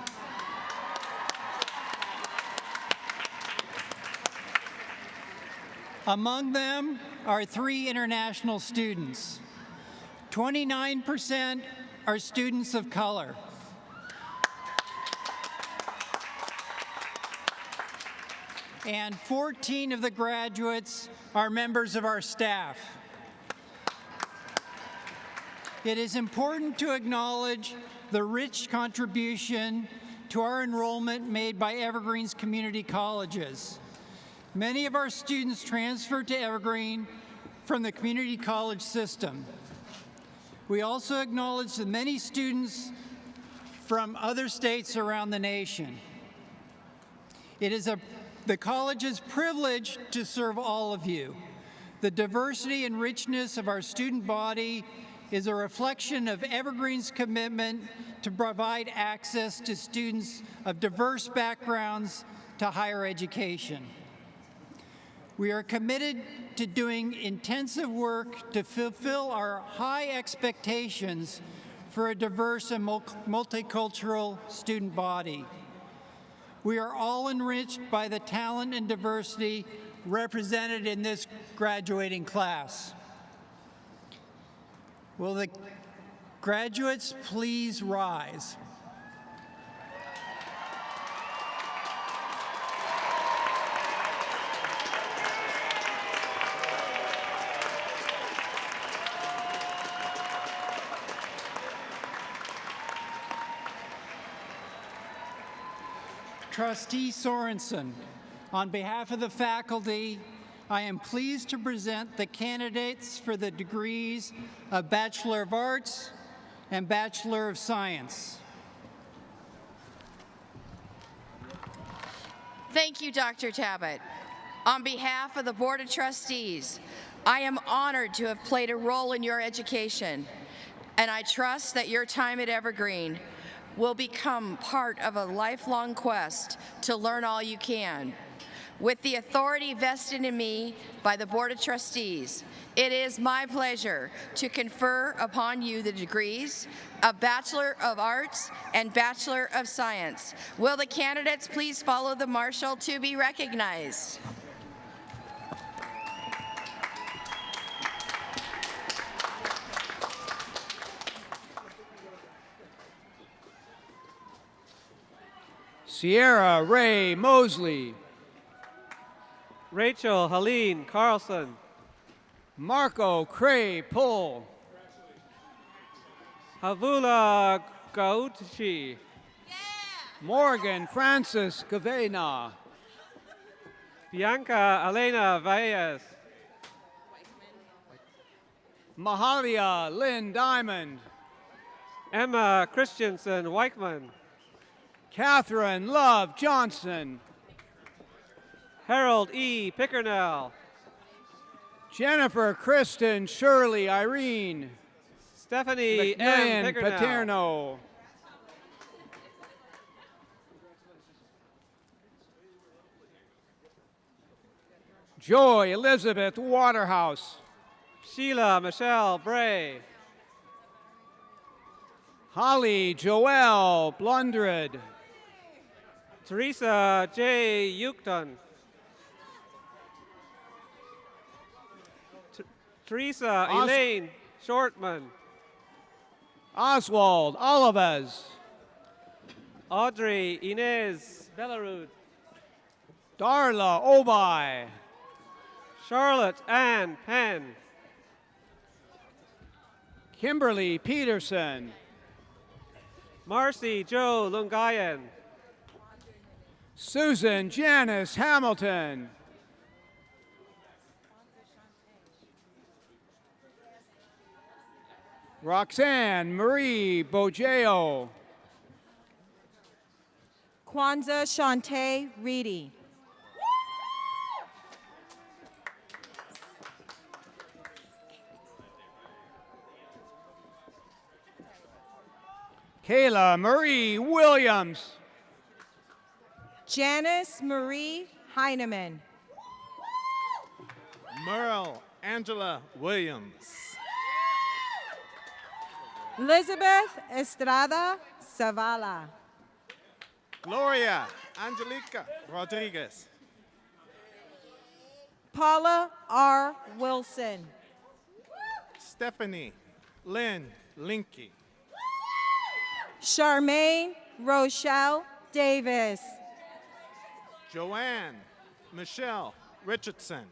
Among them are 3 international students. 29% are students of color. And 14 of the graduates are members of our staff. It is important to acknowledge the rich contribution to our enrollment made by Evergreen's community colleges. Many of our students transferred to Evergreen from the community college system. We also acknowledge the many students from other states around the nation. It is the college's privilege to serve all of you. The diversity and richness of our student body is a reflection of Evergreen's commitment to provide access to students of diverse backgrounds to higher education. We are committed to doing intensive work to fulfill our high expectations for a diverse and multicultural student body. We are all enriched by the talent and diversity represented in this graduating class. Will the graduates please rise? Trustee Sorensen, on behalf of the faculty, I am pleased to present the candidates for the degrees of Bachelor of Arts and Bachelor of Science. Thank you, Dr. Tabbitt. On behalf of the Board of Trustees, I am honored to have played a role in your education, and I trust that your time at Evergreen will become part of a lifelong quest to learn all you can. With the authority vested in me by the Board of Trustees, it is my pleasure to confer upon you the degrees of Bachelor of Arts and Bachelor of Science. Will the candidates please follow the marshal to be recognized? Sierra Ray Mosley, Rachel Helene Carlson, Marco Cray Pull, Havula Gauchi, Morgan Francis Cavena, Bianca Elena Valles, Mahalia Lynn Diamond, Emma Christensen Weichman, Catherine Love Johnson, Harold E. Pickernell, Jennifer Kristen Shirley Irene, Stephanie M. McMahon Pickernell, Paterno, Joy Elizabeth Waterhouse, Sheila Michelle Bray, Holly Joelle Blundred, Teresa J. Eucton, Teresa Elaine Shortman, Oswald Olives, Audrey Inez Bellarud, Darla Obai, Charlotte Ann Penn, Kimberly Peterson, Marcy Joe Lungayan, Susan Janice Hamilton, Roxanne Marie Bojeo, Kwanzaa Shantae Reedy, Kayla Marie Williams, Janice Marie Heineman, Merle Angela Williams, Elizabeth Estrada Zavala, Gloria Angelica Rodriguez, Paula R. Wilson, Stephanie Lynn Linky, Charmaine Rochelle Davis, Joanne Michelle Richardson,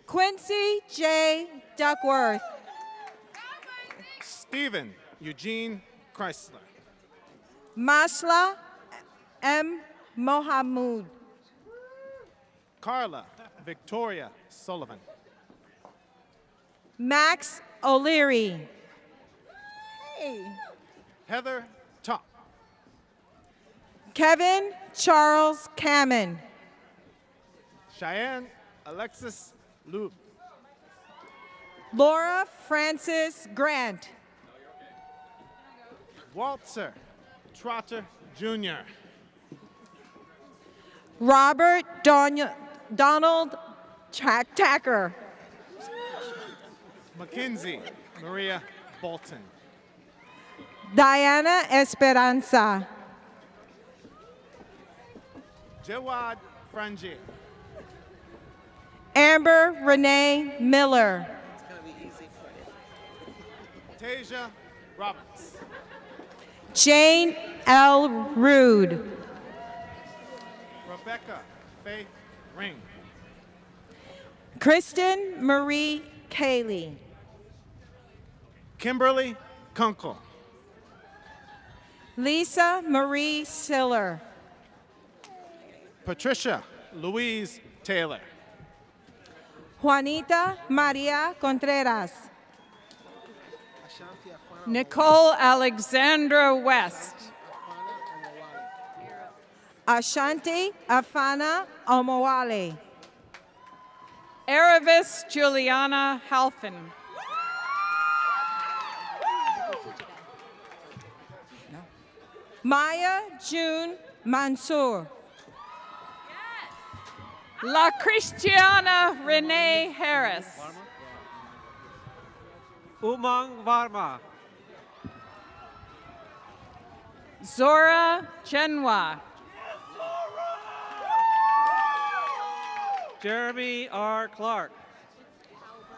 Quincy J. Duckworth, Stephen Eugene Chrysler, Masla M. Mohamud, Carla Victoria Sullivan, Max O'Leary, Heather Top, Kevin Charles Kamen, Cheyenne Alexis Lube, Laura Francis Grant, Walter Trotter Jr., Robert Donald Tacker. Mackenzie Maria Bolton. Diana Esperanza. Jawad Frangier. Amber Renee Miller. Tasia Roberts. Jane L. Rude. Rebecca Faith Ring. Kristen Marie Cayley. Kimberly Kunkel. Lisa Marie Siller. Patricia Louise Taylor. Juanita Maria Contreras. Nicole Alexandra West. Ashanti Afana Omowale. Aravis Juliana Halfin. Maya June Mansour. La Cristiana Renee Harris. Umang Varma. Zora Genwa. Jeremy R. Clark.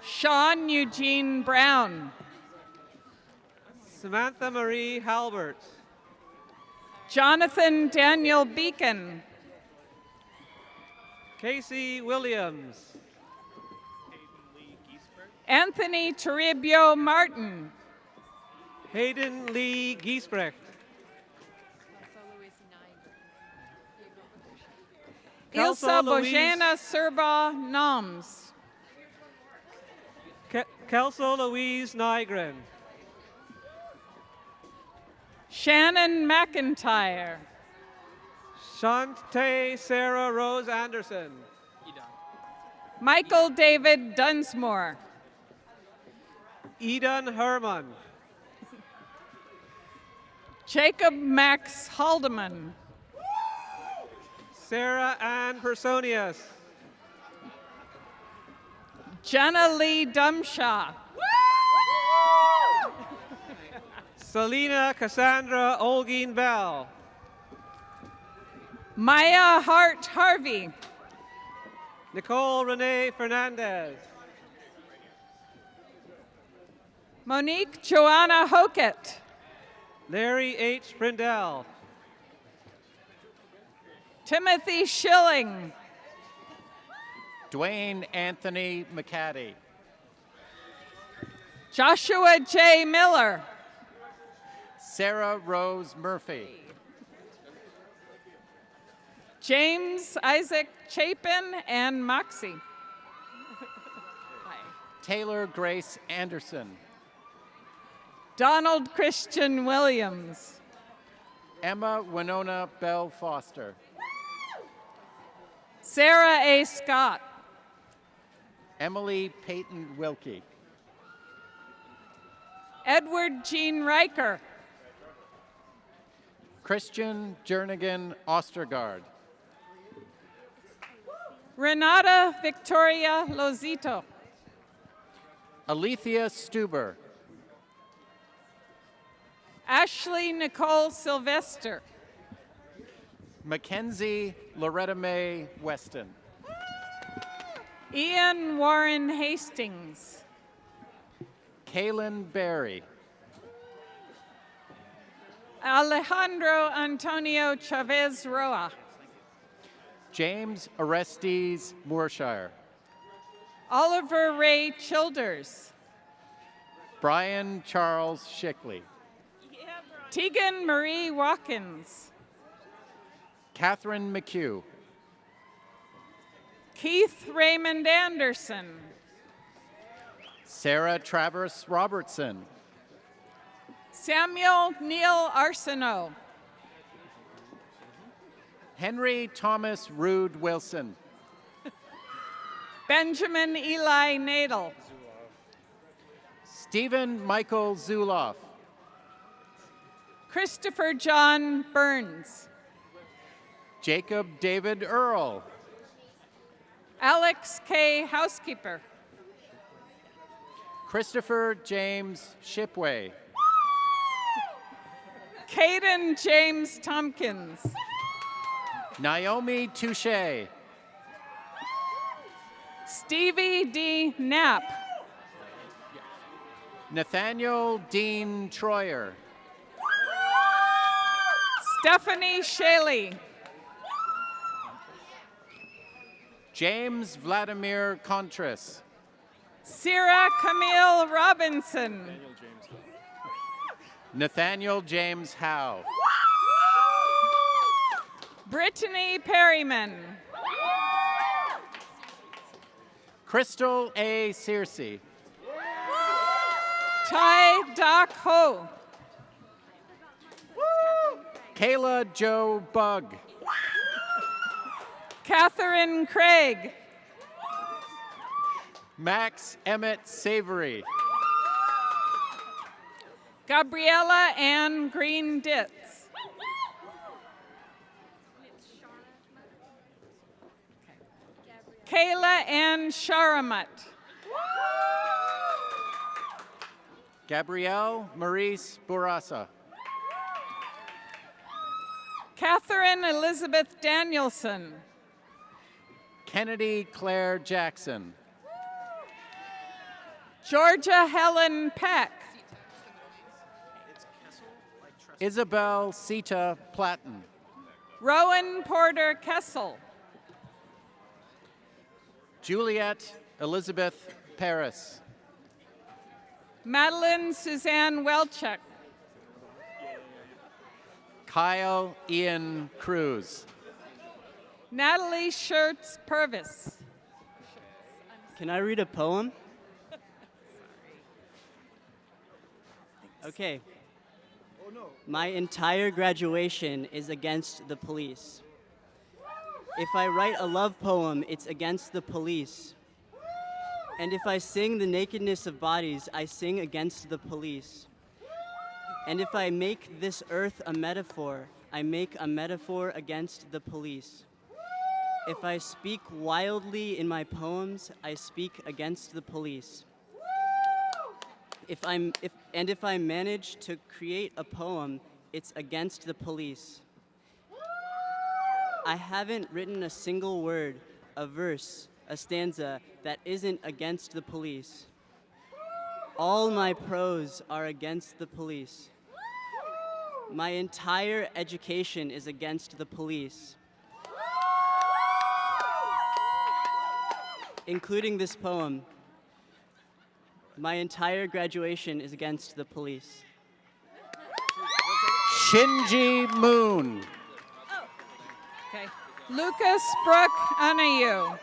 Sean Eugene Brown. Samantha Marie Halbert. Jonathan Daniel Beacon. Casey Williams. Anthony Toribio Martin. Hayden Lee Giesbrecht. Ilsa Bojana Serba Noms. Kelso Louise Nygren. Shannon McIntyre. Shante Sarah Rose Anderson. Michael David Dunsmore. Eden Herman. Jacob Max Haldeman. Sarah Ann Personius. Jenna Lee Dumshaw. Selena Cassandra Olgeen Bell. Maya Hart Harvey. Nicole Renee Fernandez. Monique Joanna Hokett. Larry H. Brindell. Timothy Schilling. Dwayne Anthony McCaddy. Joshua J. Miller. Sarah Rose Murphy. James Isaac Chapin and Moxie. Taylor Grace Anderson. Donald Christian Williams. Emma Winona Bell Foster. Sarah A. Scott. Emily Peyton Wilkie. Edward Jean Riker. Christian Jernigan Ostergaard. Renata Victoria Lozito. Alethea Stuber. Ashley Nicole Sylvester. Mackenzie Loretta Mae Weston. Ian Warren Hastings. Kaylin Berry. Alejandro Antonio Chavez Roa. James Orestes Moorshire. Oliver Ray Childers. Brian Charles Schickley. Tegan Marie Watkins. Catherine McHugh. Keith Raymond Anderson. Sarah Travers Robertson. Samuel Neil Arsenault. Henry Thomas Rude Wilson. Benjamin Eli Nadel. Stephen Michael Zuloff. Christopher John Burns. Jacob David Earl. Alex K. Housekeeper. Christopher James Shipway. Caden James Tompkins. Naomi Touche. Stevie D. Knapp. Nathaniel Dean Troyer. Stephanie Shaley. James Vladimir Contris. Sierra Camille Robinson. Nathaniel James Howe. Brittany Perryman. Crystal A. Searcy. Tai Doc Ho. Kayla Joe Bug. Catherine Craig. Max Emmett Savory. Gabriella Ann Green Ditz. Kayla Ann Sharamut. Gabrielle Maurice Bourassa. Catherine Elizabeth Danielson. Kennedy Claire Jackson. Georgia Helen Peck. Isabel Sita Platten. Rowan Porter Kessel. Juliet Elizabeth Paris. Madeline Suzanne Welchuk. Kyle Ian Cruz. Natalie Schertz Purvis. Can I read a poem? Okay. My entire graduation is against the police. If I write a love poem, it's against the police. And if I sing the nakedness of bodies, I sing against the police. And if I make this earth a metaphor, I make a metaphor against the police. If I speak wildly in my poems, I speak against the police. If I manage to create a poem, it's against the police. I haven't written a single word, a verse, a stanza that isn't against the police. All my prose are against the police. My entire education is against the police, including this poem. My entire graduation is against the police. Shinji Moon. Okay. Lucas Brooke Anayu.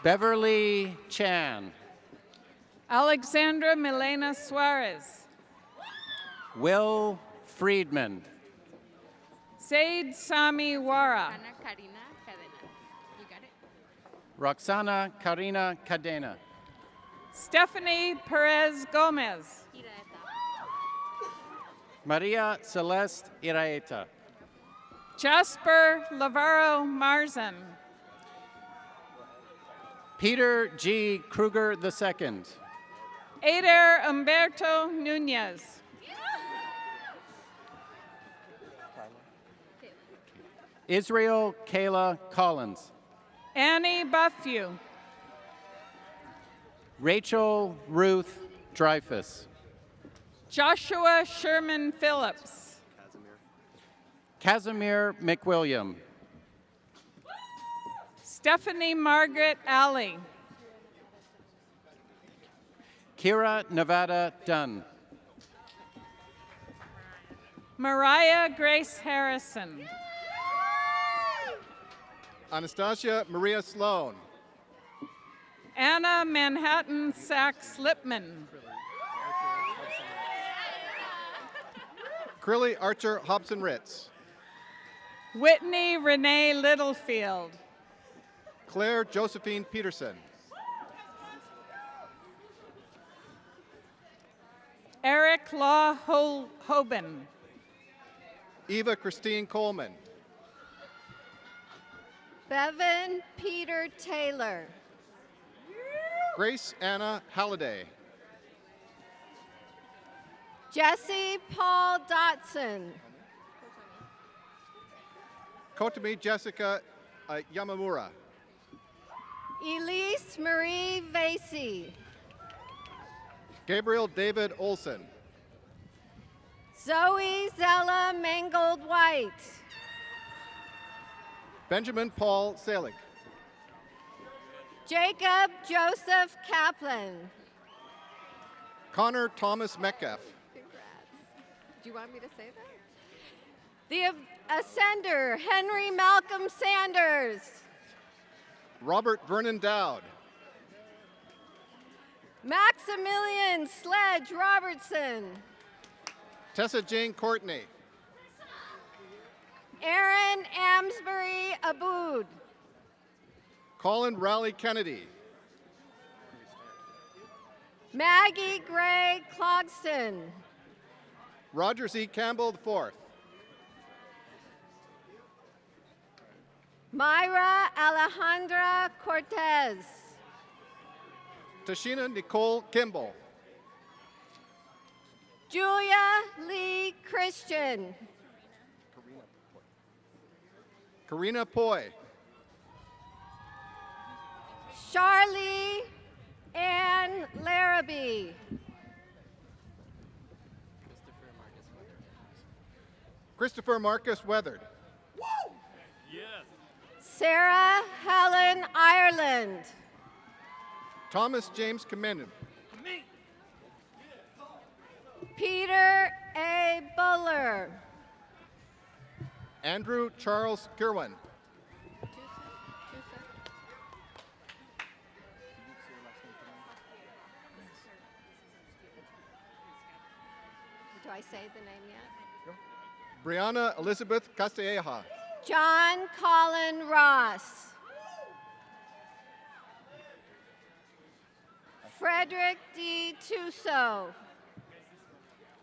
Beverly Chan. Alexandra Milena Suarez. Will Friedman. Said Sami Wara. Roxana Karina Cadena. Stephanie Perez Gomez. Maria Celeste Iraeta. Jasper Lavaro Marzan. Peter G. Kruger II. Eder Humberto Nunez. Israel Kayla Collins. Annie Buffew. Rachel Ruth Dreyfus. Joshua Sherman Phillips. Casimir McWilliam. Stephanie Margaret Alley. Kira Nevada Dunn. Mariah Grace Harrison. Anastasia Maria Sloan. Anna Manhattan Sachs Lipman. Crilly Archer Hobson Ritz. Whitney Renee Littlefield. Claire Josephine Peterson. Eric Law Hoban. Eva Christine Coleman. Bevan Peter Taylor. Grace Anna Halliday. Jesse Paul Dotson. Kotami Jessica Yamamura. Elise Marie Vasey. Gabriel David Olson. Zoe Zella Mangold White. Benjamin Paul Selig. Jacob Joseph Kaplan. Connor Thomas Metcalf. Do you want me to say that? The Ascender, Henry Malcolm Sanders. Robert Vernon Dowd. Maximilian Sledge Robertson. Tessa Jane Courtney. Aaron Amsbury Aboud. Colin Raleigh Kennedy. Maggie Gray Clogston. Roger Z. Campbell IV. Myra Alejandra Cortez. Tashina Nicole Kimball. Julia Lee Christian. Karina Poi. Charlie Ann Larrabee. Christopher Marcus Weathered. Sarah Helen Ireland. Thomas James Commendon. Peter A. Buller. Andrew Charles Kirwan. Do I say the name yet? Brianna Elizabeth Castilleja. John Colin Ross. Frederick D. Tuso.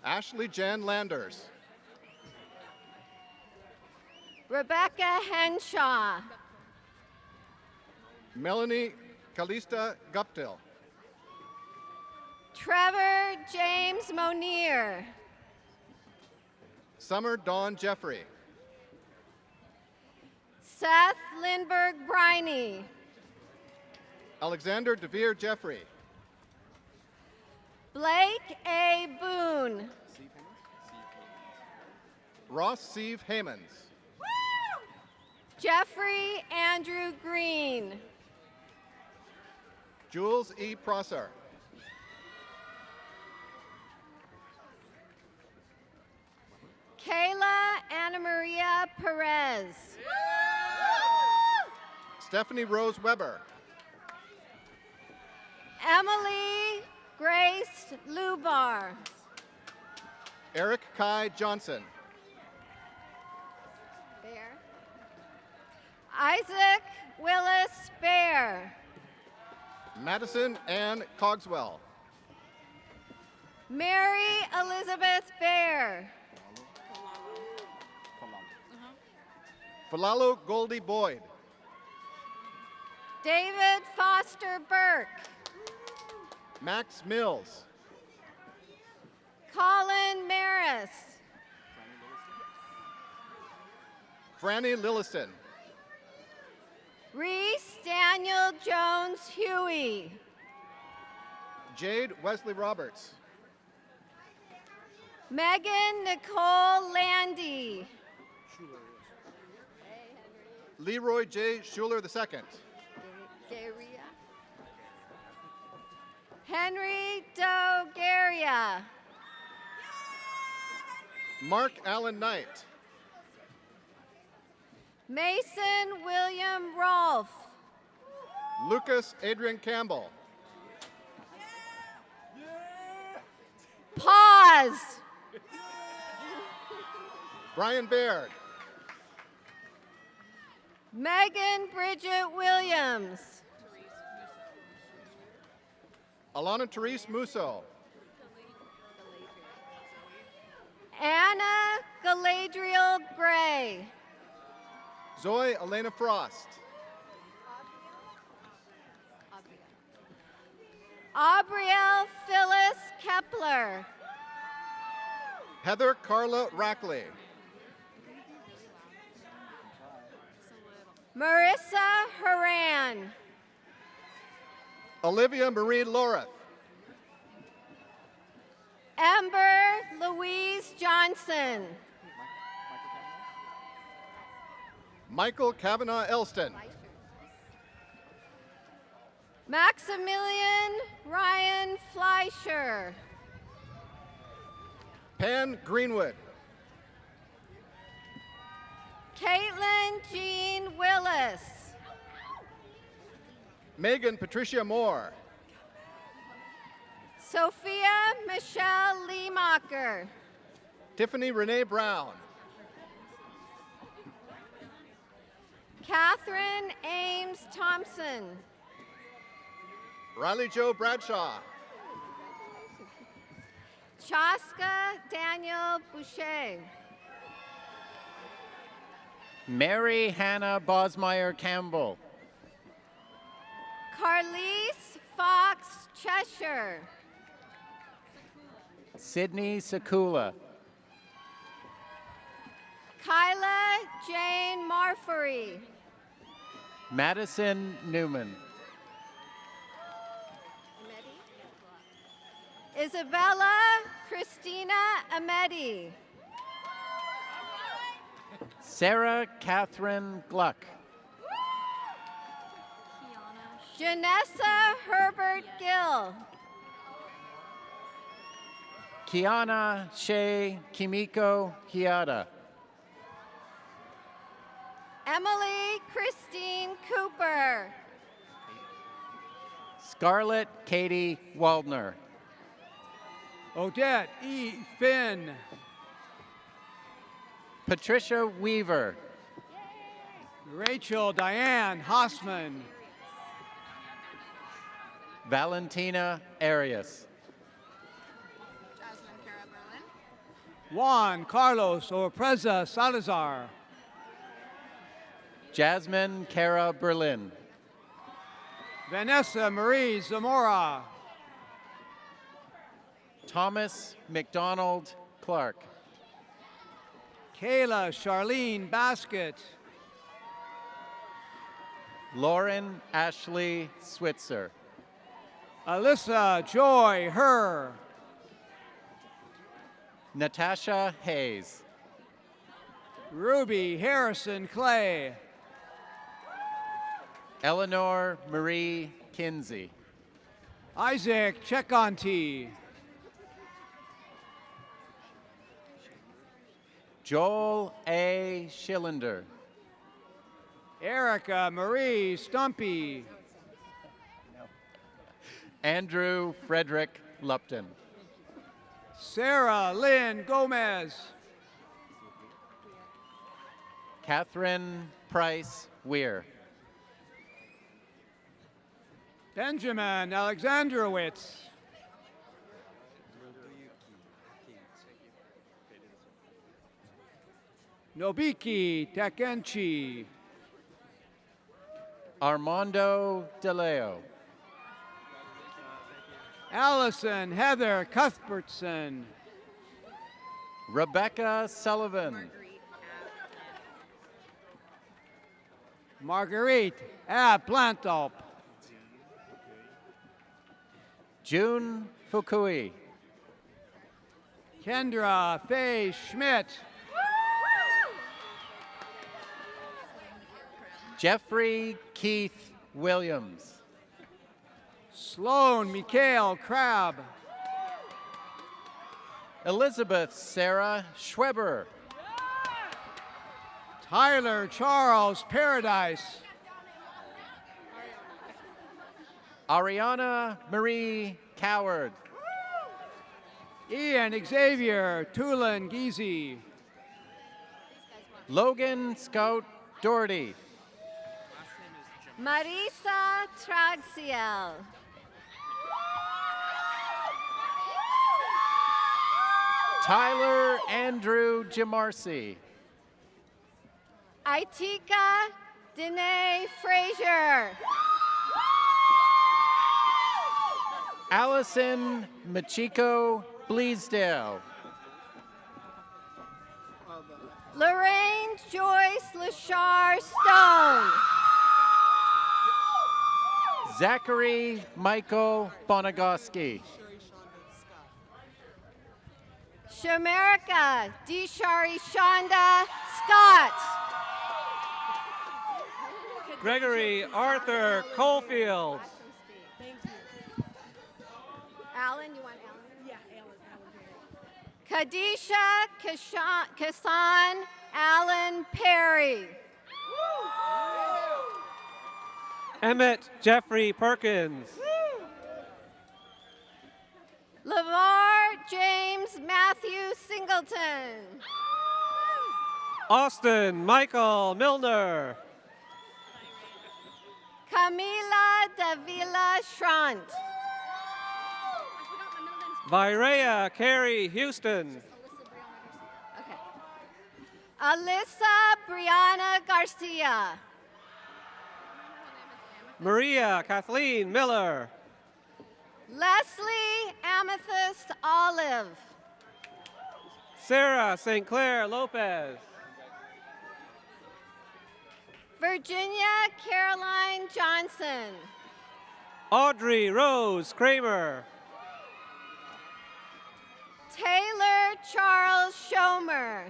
Ashley Jan Landers. Rebecca Henshaw. Melanie Kalista Guptill. Trevor James Monier. Summer Dawn Jeffrey. Seth Lindbergh Briney. Alexander DeVere Jeffrey. Blake A. Boone. Ross Steve Hamons. Jeffrey Andrew Green. Jules E. Prosser. Kayla Anna Maria Perez. Stephanie Rose Weber. Emily Grace Lubar. Eric Kai Johnson. Bear. Isaac Willis Bear. Madison Ann Cogswell. Mary Elizabeth Bear. Falalo Goldie Boyd. David Foster Burke. Max Mills. Colin Maris. Franny Lilliston. Reese Daniel Jones Huey. Jade Wesley Roberts. Megan Nicole Landy. Leroy J. Schuler II. Henry Doe Garia. Mark Allen Knight. Mason William Rolfe. Lucas Adrian Campbell. Pause. Brian Baird. Megan Bridget Williams. Alana Therese Musso. Anna Galadriel Gray. Zoe Elena Frost. Aubrielle Phyllis Kepler. Heather Carla Rackley. Marissa Haran. Olivia Marie Loreth. Amber Louise Johnson. Michael Kavanaugh Elston. Maximilian Ryan Fleischer. Pan Greenwood. Caitlin Jean Willis. Megan Patricia Moore. Sophia Michelle Leemacher. Tiffany Renee Brown. Catherine Ames Thompson. Riley Joe Bradshaw. Chaska Daniel Boucher. Mary Hannah Bosmeyer Campbell. Carlise Fox Cheshire. Sydney Sakula. Kyla Jane Marfrey. Madison Newman. Isabella Christina Ameti. Sarah Catherine Gluck. Janessa Herbert Gill. Kiana Shea Kimiko Hiata. Emily Christine Cooper. Scarlett Katie Waldner. Odette E. Finn. Patricia Weaver. Rachel Diane Hossman. Valentina Arias. Juan Carlos Opreza Salazar. Jasmine Cara Berlin. Vanessa Marie Zamora. Thomas McDonald Clark. Kayla Charlene Basket. Lauren Ashley Switzer. Alyssa Joy Herr. Natasha Hayes. Ruby Harrison Clay. Eleanor Marie Kinsey. Isaac Chekonti. Joel A. Schillender. Erica Marie Stumpy. Andrew Frederick Lupton. Sarah Lynn Gomez. Catherine Price Weir. Benjamin Alexandrowitz. Nobiki Takenchi. Armando DeLeo. Allison Heather Cuthbertson. Rebecca Sullivan. Marguerite Plantalp. June Fukui. Kendra Faye Schmidt. Jeffrey Keith Williams. Sloan Mikhail Crab. Elizabeth Sarah Schweber. Tyler Charles Paradise. Ariana Marie Coward. Ian Xavier Tulin Gizi. Logan Scout Doherty. Marisa Traxiel. Tyler Andrew Jamarcy. Itika Dene Frazier. Allison Machiko Bleasdale. Lorraine Joyce Lashar Stone. Zachary Michael Bonagoski. Shamarika Dishari Shonda Scott. Gregory Arthur Coalfield. Alan, you want Alan? Yeah, Alan. Kadisha Kasan Allen Perry. Emmett Jeffrey Perkins. LeVar James Matthew Singleton. Austin Michael Milner. Camila Davila Schrant. Virea Carey Houston. Okay. Alyssa Brianna Garcia. Maria Kathleen Miller. Leslie Amethyst Olive. Sarah St. Clair Lopez. Virginia Caroline Johnson. Audrey Rose Kramer. Taylor Charles Schomer.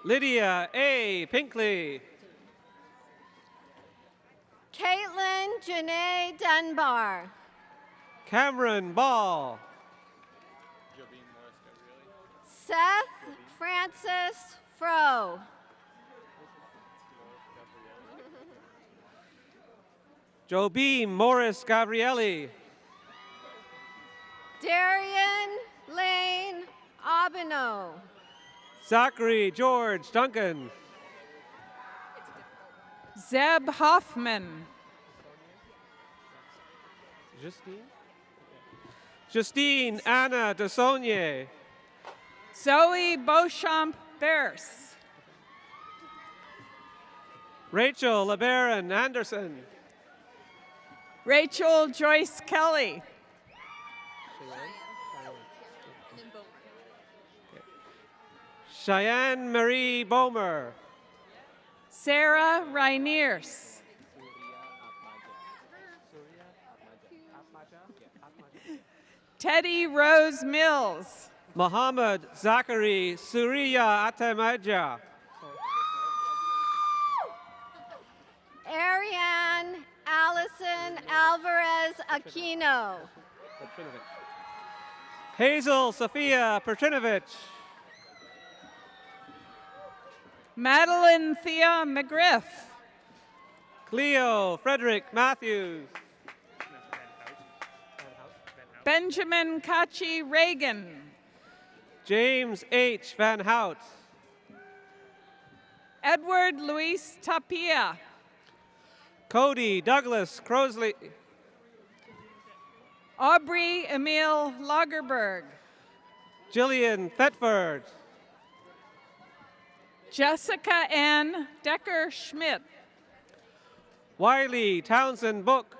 Lydia A. Pinkley. Caitlin Janae Dunbar. Cameron Ball. Seth Francis Froh. Jobim Morris Gabrielli. Darian Lane Abino. Zachary George Duncan. Zeb Hoffman. Justine Anna DeSaulnier. Zoe Beauchamp Bears. Rachel LeBaron Anderson. Rachel Joyce Kelly. Cheyenne Marie Bomer. Sarah Rainiers. Teddy Rose Mills. Muhammad Zachary Suriya Atemaja. Ariane Allison Alvarez Aquino. Hazel Sophia Petrinovich. Madeline Thea McGriff. Cleo Frederick Matthews. Benjamin Kachi Reagan. James H. Van Hout. Edward Luis Tapia. Cody Douglas Crosley. Aubrey Emile Lagerberg. Jillian Thetford. Jessica Ann Decker Schmidt. Wiley Townsend Book.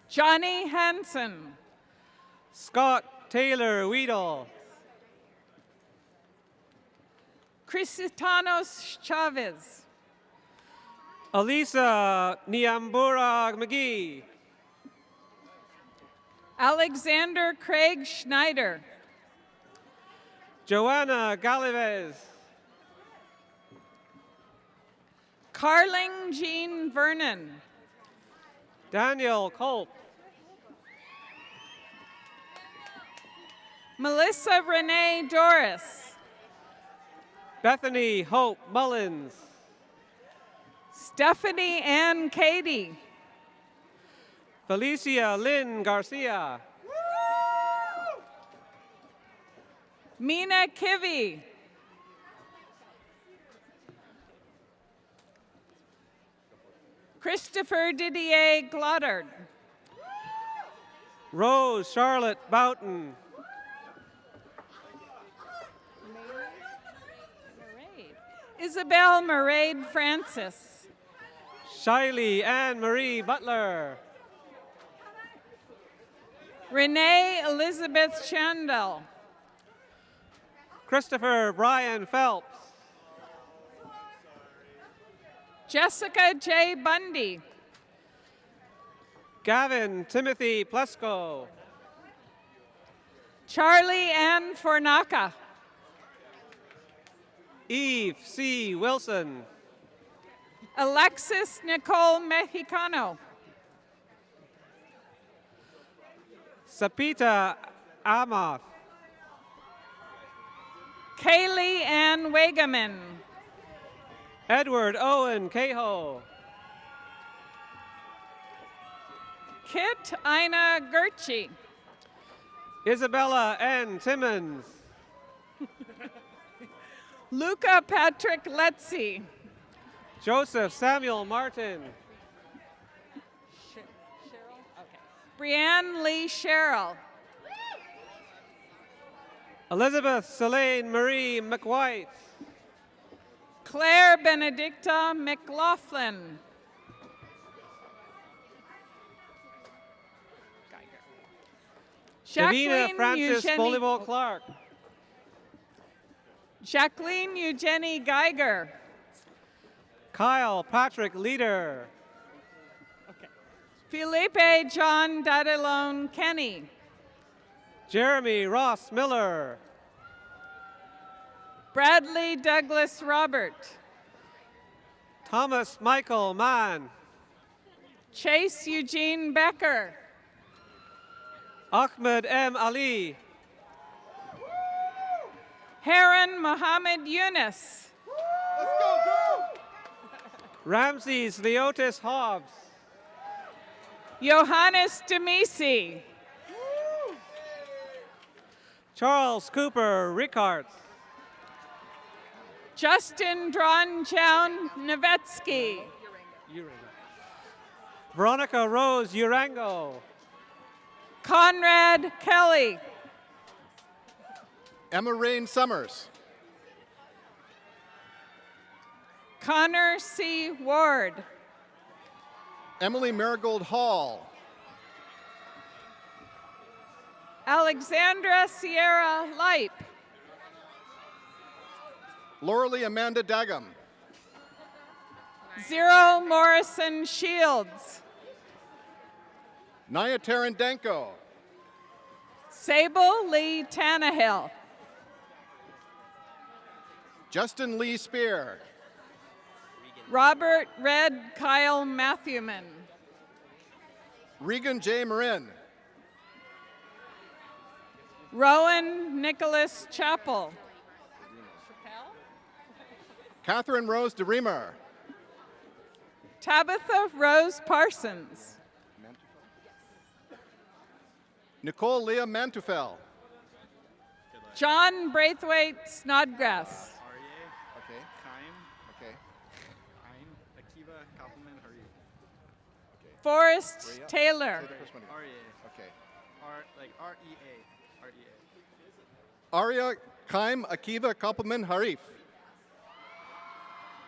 Johnny Hansen. Scott Taylor Weedle. Crisitanos Chavez. Elisa Niambura McGee. Alexander Craig Schneider. Joanna Galives. Carling Jean Vernon. Daniel Culp. Melissa Renee Doris. Bethany Hope Mullins. Stephanie Ann Cady. Felicia Lynn Garcia. Mina Kivy. Christopher Didier Gloddard. Rose Charlotte Boughton. Isabel Maraid Francis. Shiley Ann Marie Butler. Renee Elizabeth Chandel. Christopher Brian Phelps. Jessica J. Bundy. Gavin Timothy Plesko. Charlie Ann Fornaca. Eve C. Wilson. Alexis Nicole Mexicano. Sapita Amoth. Kaylee Ann Wagaman. Edward Owen Cahill. Kit Ina Gertchi. Isabella N. Timmons. Luca Patrick Letzi. Joseph Samuel Martin. Brianne Lee Sherrill. Elizabeth Selene Marie McWhite. Claire Benedicta McLaughlin. Davina Francis Bolivol Clark. Jacqueline Eugenie Geiger. Kyle Patrick Leader. Felipe John Dadalone Kenny. Jeremy Ross Miller. Bradley Douglas Robert. Thomas Michael Mann. Chase Eugene Becker. Ahmed M. Ali. Heron Mohammed Yunus. Ramses Leotis Hobbs. Johannes Demisi. Charles Cooper Rickards. Justin Dronjown Nevetsky. Veronica Rose Urango. Conrad Kelly. Emma Rain Summers. Connor C. Ward. Emily Marigold Hall. Alexandra Sierra Lipe. Lauralee Amanda Dagum. Zero Morrison Shields. Naya Tarandenko. Sable Lee Tannehill. Justin Lee Spear. Robert Red Kyle Matthewman. Regan J. Marin. Rowan Nicholas Chappell. Catherine Rose DeReamer. Tabitha Rose Parsons. Nicole Leah Mantufel. John Braithwaite Snodgrass. Okay. Okay. Akiva Koppelman Harif. Forrest Taylor. Say the first one again. Okay. R-E-A. Aria Kaim Akiva Koppelman Harif.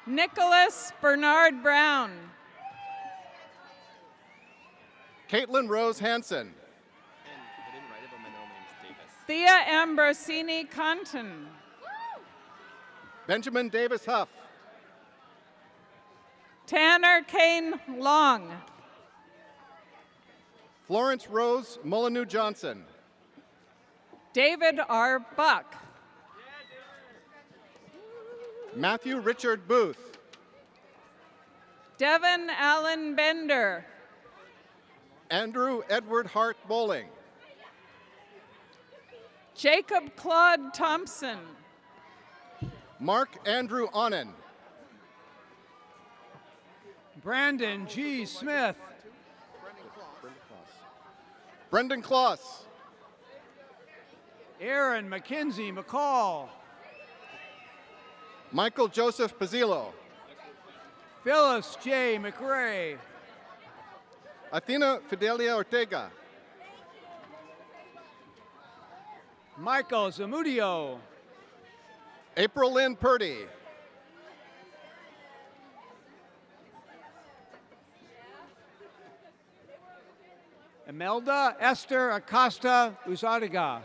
Nicholas Bernard Brown. Caitlin Rose Hansen. Thea Ambrosini Conton. Benjamin Davis Huff. Tanner Kane Long. Florence Rose Molyneux Johnson. David R. Buck. Matthew Richard Booth. Devin Allen Bender. Andrew Edward Hart Bowling. Jacob Claude Thompson. Mark Andrew Onnen. Brandon G. Smith. Brendan Kloss. Aaron McKenzie McCall. Michael Joseph Pazillo. Phyllis J. McRae. Athena Fidelia Ortega. Michael Zamudio. April Lynn Purdy. Imelda Esther Acosta Uzarriga.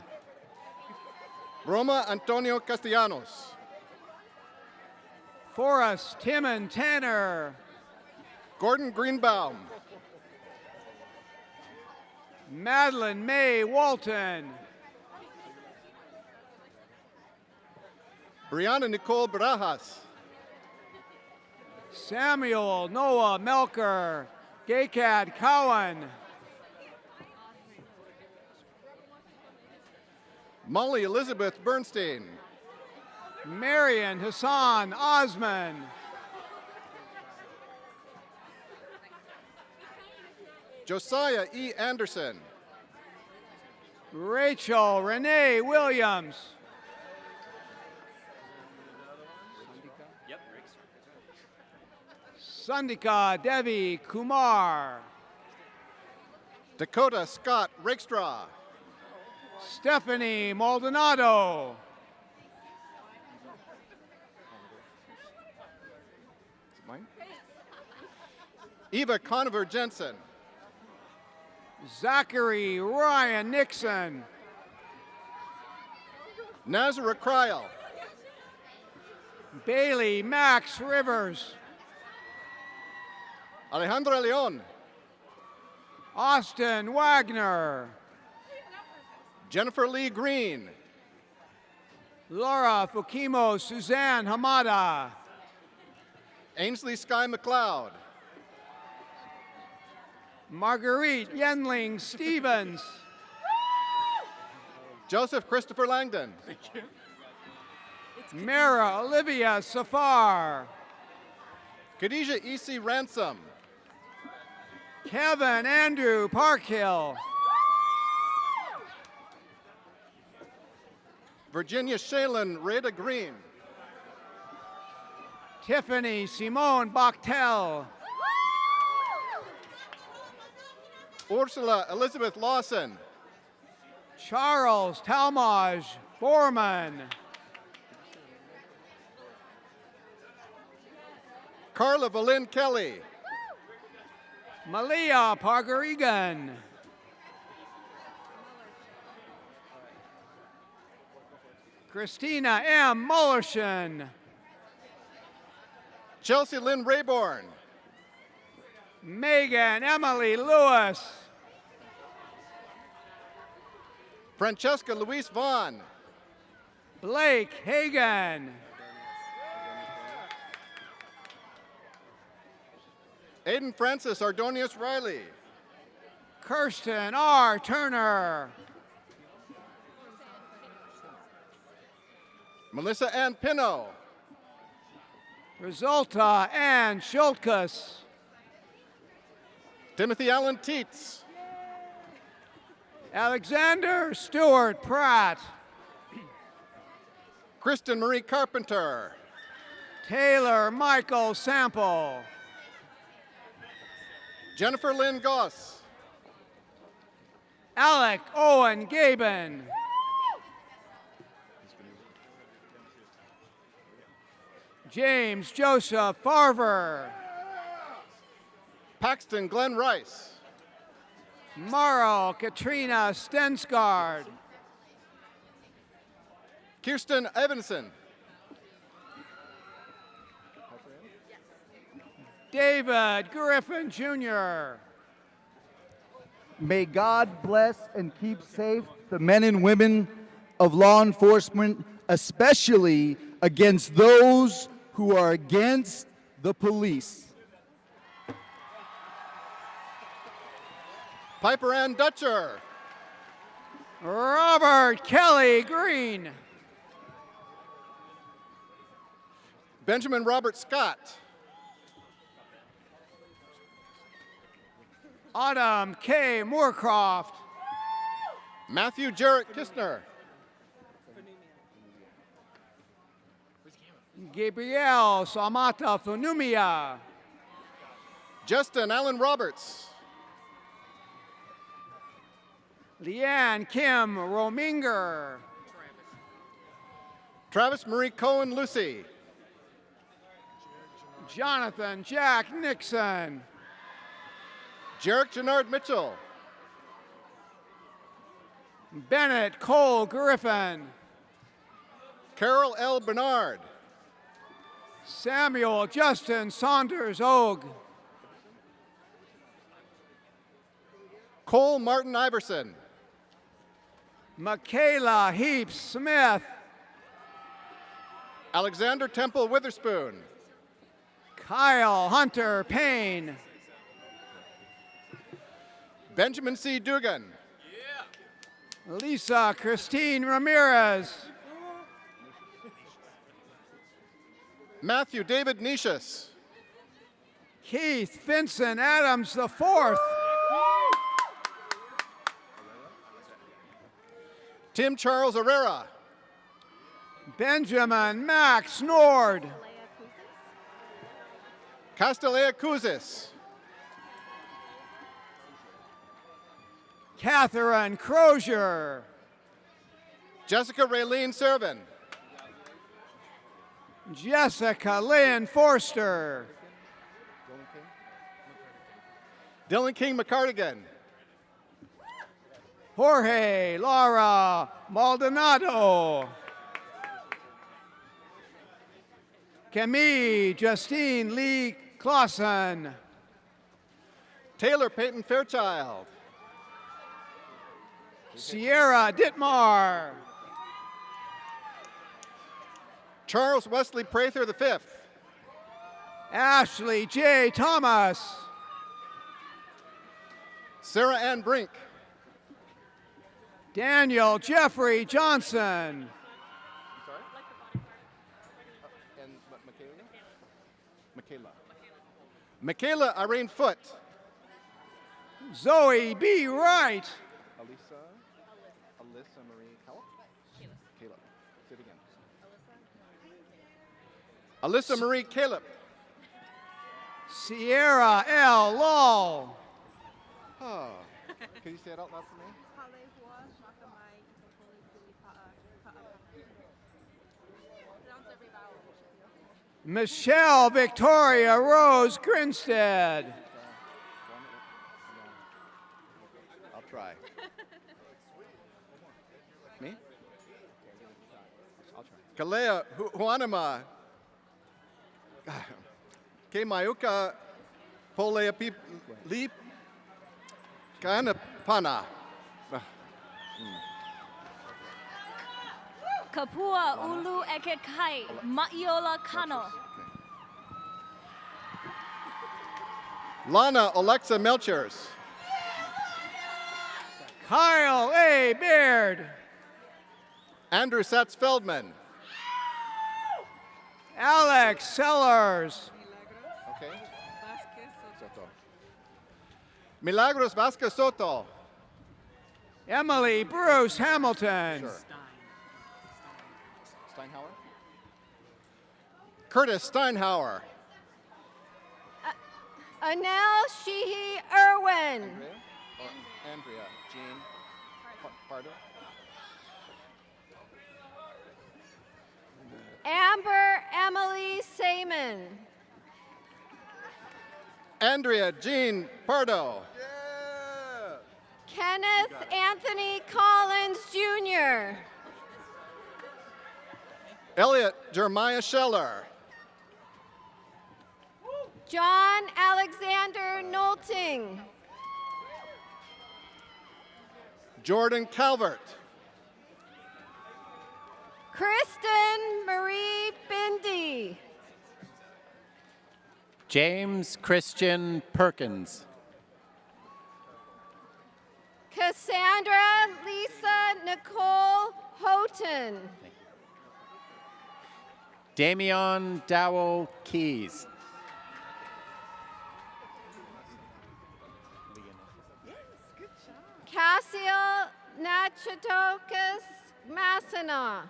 Roma Antonio Castellanos. Forrest Timon Tanner. Gordon Greenbaum. Madeline May Walton. Brianna Nicole Barajas. Samuel Noah Melker. Gaycad Cowan. Molly Elizabeth Bernstein. Marion Hassan Osman. Josiah E. Anderson. Rachel Renee Williams. Sandika Devi Kumar. Dakota Scott Rakestraw. Stephanie Maldonado. Mine? Eva Conover Jensen. Zachary Ryan Nixon. Nazareth Kryl. Bailey Max Rivers. Alejandra Leon. Austin Wagner. Jennifer Lee Green. Laura Fukimo Suzanne Hamada. Ainsley Sky McLeod. Marguerite Yenling Stevens. Joseph Christopher Langdon. Mara Olivia Safar. Khadijah E.C. Ransom. Kevin Andrew Parkhill. Virginia Shaylin Rada Green. Tiffany Simone Bachtel. Ursula Elizabeth Lawson. Charles Talmage Foreman. Carla Valyn Kelly. Malia Pargarigan. Christina M. Mullerson. Chelsea Lynn Rayborn. Megan Emily Lewis. Francesca Louise Vaughn. Blake Hagan. Aiden Francis Ardonius Riley. Kirsten R. Turner. Melissa Ann Pino. Resulta Ann Schultkus. Timothy Allen Teets. Alexander Stewart Pratt. Kristen Marie Carpenter. Taylor Michael Sample. Jennifer Lynn Goss. Alec Owen Gaben. James Joseph Farver. Paxton Glenn Rice. Maro Katrina Stensgaard. Kirsten Evanson. David Griffin Jr. May God bless and keep safe the men and women of law enforcement, especially against those who are against the police. Piper Ann Dutcher. Robert Kelly Green. Benjamin Robert Scott. Autumn K. Moorcroft. Matthew Jarrett Kistner. Gabriel Samata Funumia. Justin Allen Roberts. Leanne Kim Rominger. Travis Marie Cohen Lucy. Jonathan Jack Nixon. Jarek Jannard Mitchell. Bennett Cole Griffin. Carol L. Bernard. Samuel Justin Saunders Og. Cole Martin Iverson. Michaela Heaps Smith. Alexander Temple Witherspoon. Kyle Hunter Payne. Benjamin C. Dugan. Lisa Christine Ramirez. Matthew David Nicias. Keith Vincent Adams IV. Tim Charles Herrera. Benjamin Max Nord. Castellea Kuzis. Catherine Crozier. Jessica Raylene Servin. Jessica Lynn Forster. Dylan King McCartigan. Jorge Lara Maldonado. Camille Justine Lee Clausen. Taylor Peyton Fairchild. Sierra Dittmar. Charles Wesley Prather V. Ashley J. Thomas. Sarah Ann Brink. Daniel Jeffrey Johnson. And Michaela Irene Foote. Zoe B. Wright. Alyssa Marie Caleb. Caleb. Say it again. Alyssa Marie Caleb. Sierra L. Law. Oh. Can you say it out loud for me? Michelle Victoria Rose Grinstead. I'll try. Me? I'll try. Kalea Huanama. Kemaiuka Polea Lip Kanapana. Kapua Ulu Ekekai Maiola Kano. Lana Alexa Melchers. Kyle A. Baird. Andrew Satz Feldman. Alex Sellers. Okay. Soto. Milagros Vasquez Soto. Emily Bruce Hamilton. Sure. Steinhauer. Curtis Steinhauer. Anel Sheehy Irwin. Andrea Jean Pardo. Amber Emily Saman. Andrea Jean Pardo. Kenneth Anthony Collins Jr. Elliot Jeremiah Scheller. John Alexander Nolting. Jordan Calvert. Kristen Marie Bindi. James Christian Perkins. Cassandra Lisa Nicole Houghton. Damian Dowell Keys. Cassiel Nachitokus Massena.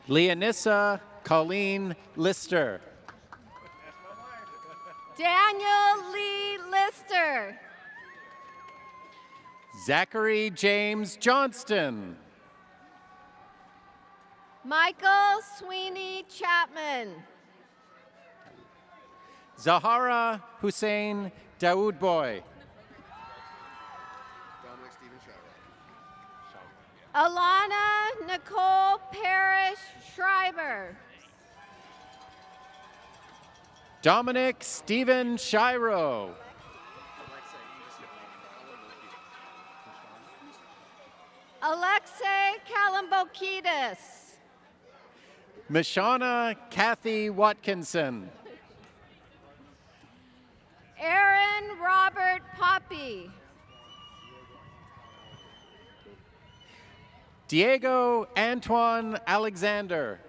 Leonissa Colleen Lister. Daniel Lee Lister. Zachary James Johnston. Michael Sweeney Chapman. Zahara Hussein Daoud Boy. Dominic Stephen Shiro. Alana Nicole Parrish Schreiber. Dominic Stephen Shiro. Alexei Kalambokidis. Mishana Kathy Watkinson. Aaron Robert Poppy. Diego Antoine Alexander.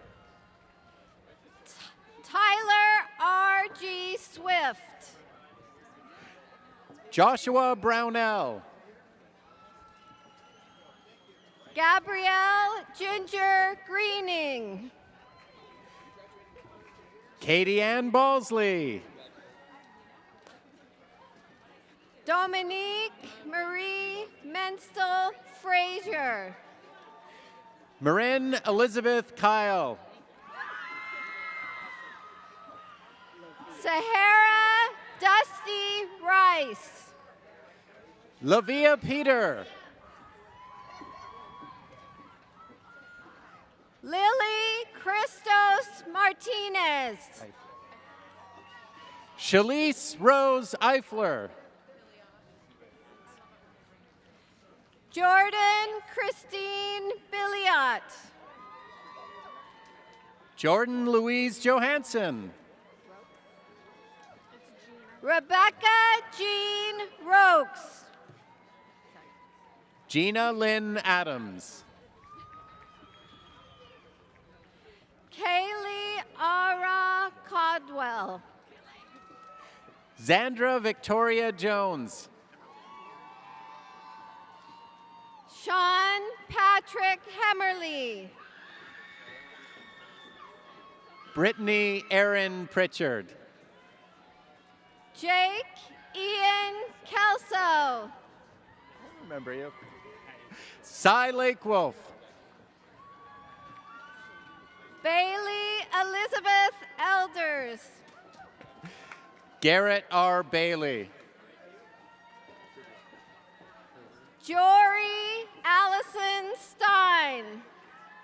Tyler R.G. Swift. Joshua Brownell. Gabrielle Ginger Greening. Katie Ann Balsley. Dominique Marie Menstel Frazier. Marin Elizabeth Kyle. Sahara Dusty Rice. Lavia Peter. Lily Christos Martinez. Shalise Rose Eifler. Jordan Christine Billiot. Jordan Louise Johansson. Rebecca Jean Rokes. Gina Lynn Adams. Kaylee Ara Codwell. Zandra Victoria Jones. Sean Patrick Hemmerly. Brittany Erin Pritchard. Jake Ian Kelso. Remember you. Cy Lake Wolf. Bailey Elizabeth Elders. Garrett R. Bailey. Jory Allison Stein.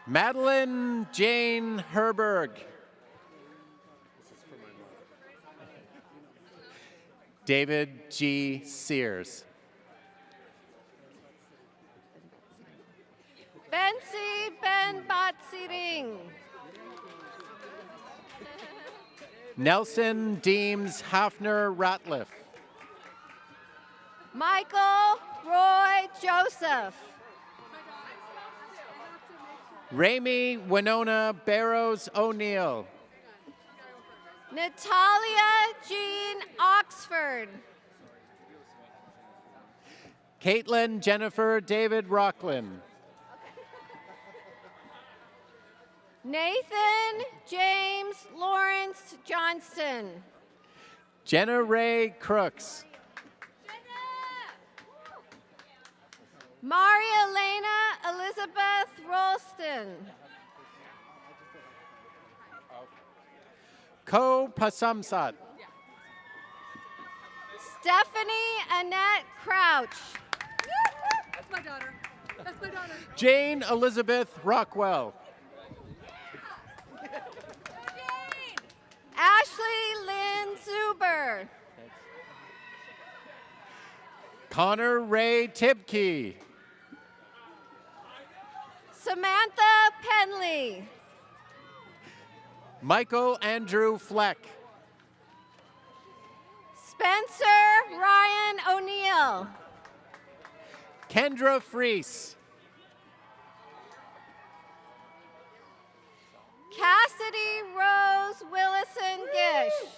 Madeline Jane Herberg. David G. Sears. Bensi Ben Batsiring. Nelson Deems Hafner Ratliff. Michael Roy Joseph. Rami Winona Barrows O'Neill. Natalia Jean Oxford. Caitlin Jennifer David Rockland. Nathan James Lawrence Johnston. Jenna Ray Crooks. Maria Elena Elizabeth Rolston. Ko Pasamsat. Stephanie Annette Crouch. That's my daughter. That's my daughter. Jane Elizabeth Rockwell. Ashley Lynn Zuber. Connor Ray Tibke. Samantha Penley. Michael Andrew Fleck. Spencer Ryan O'Neill. Kendra Freese. Cassidy Rose Willison Gish.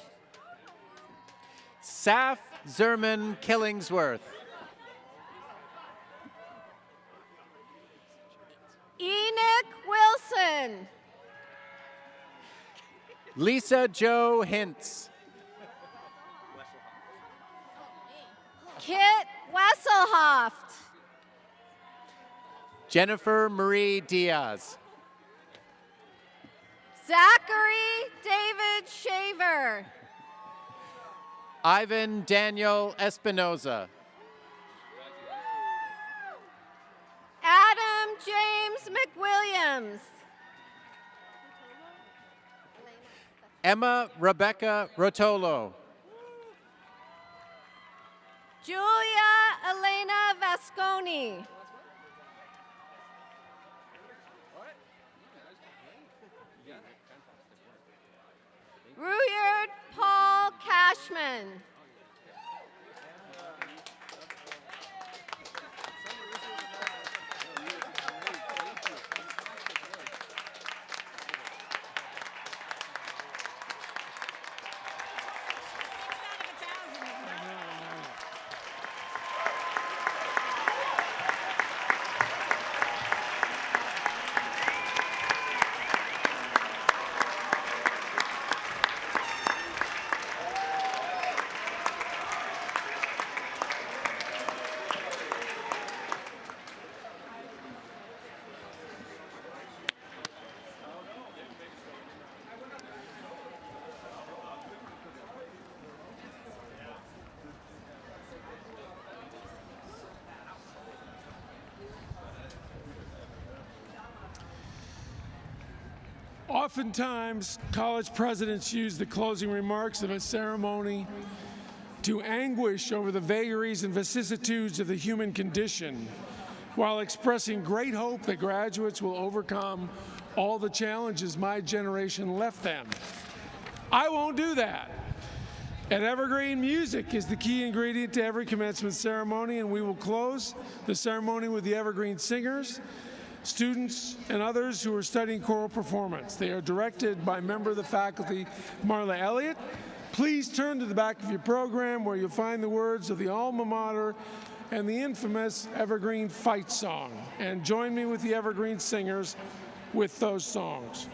Saf Zerman Killingsworth. Enoch Wilson. Lisa Jo Hintz. Kit Wesselhoft. Jennifer Marie Diaz. Zachary David Shaver. Ivan Daniel Espinoza. Williams. Emma Rebecca Rotolo. Julia Elena Vasconi. Rudyard Paul Cashman. Oftentimes, college presidents use the closing remarks of a ceremony to anguish over the vagaries and vicissitudes of the human condition, while expressing great hope that graduates will overcome all the challenges my generation left them. I won't do that. At Evergreen, music is the key ingredient to every commencement ceremony, and we will close the ceremony with the Evergreen Singers, students and others who are studying choral performance. They are directed by member of the faculty, Marla Elliott. Please turn to the back of your program where you'll find the words of the alma mater and the infamous Evergreen fight song. And join me with the Evergreen Singers with those songs.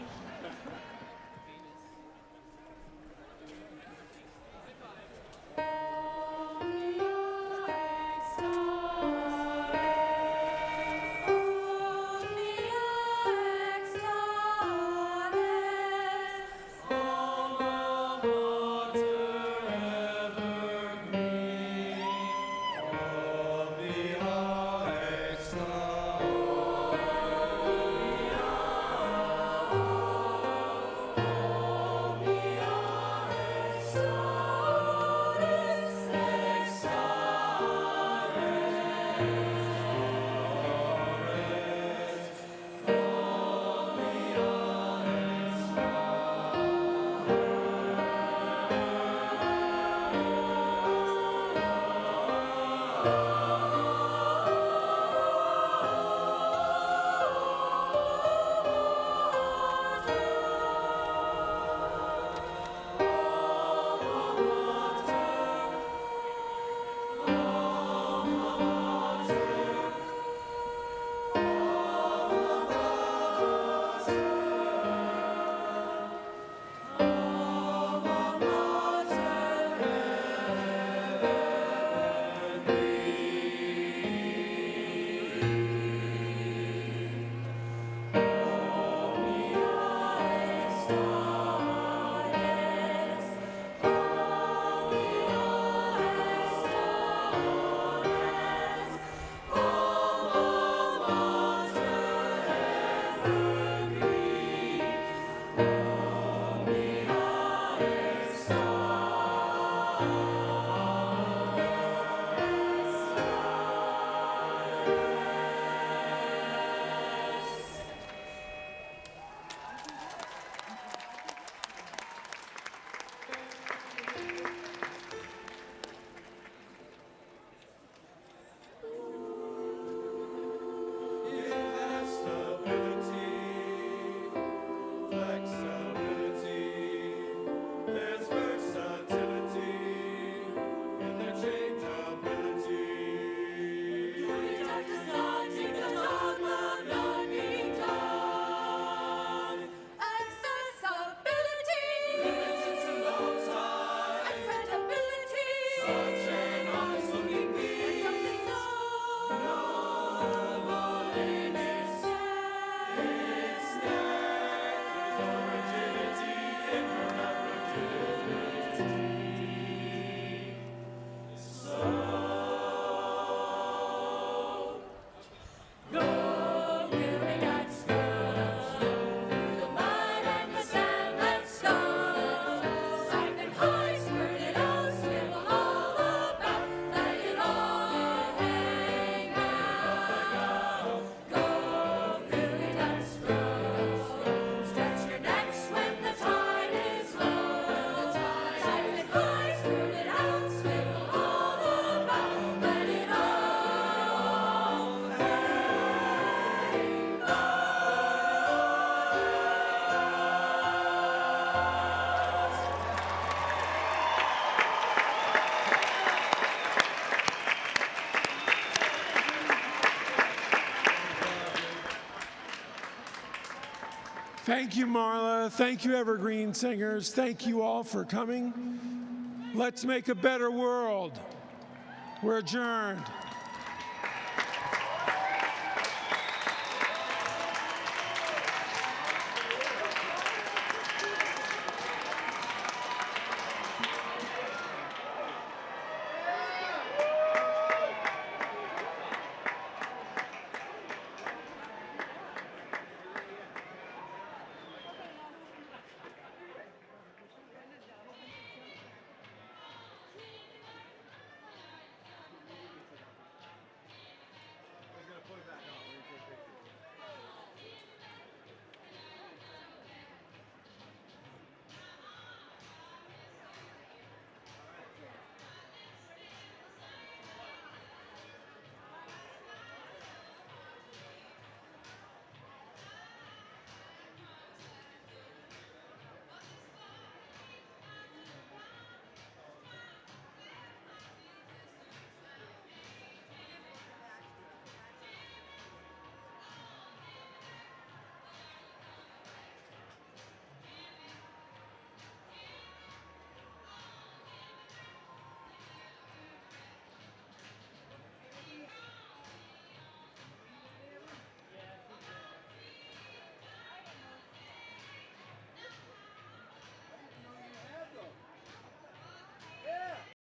Oh Thank you, Marla. Thank you, Evergreen Singers. Thank you all for coming. Let's make a better world. We're adjourned.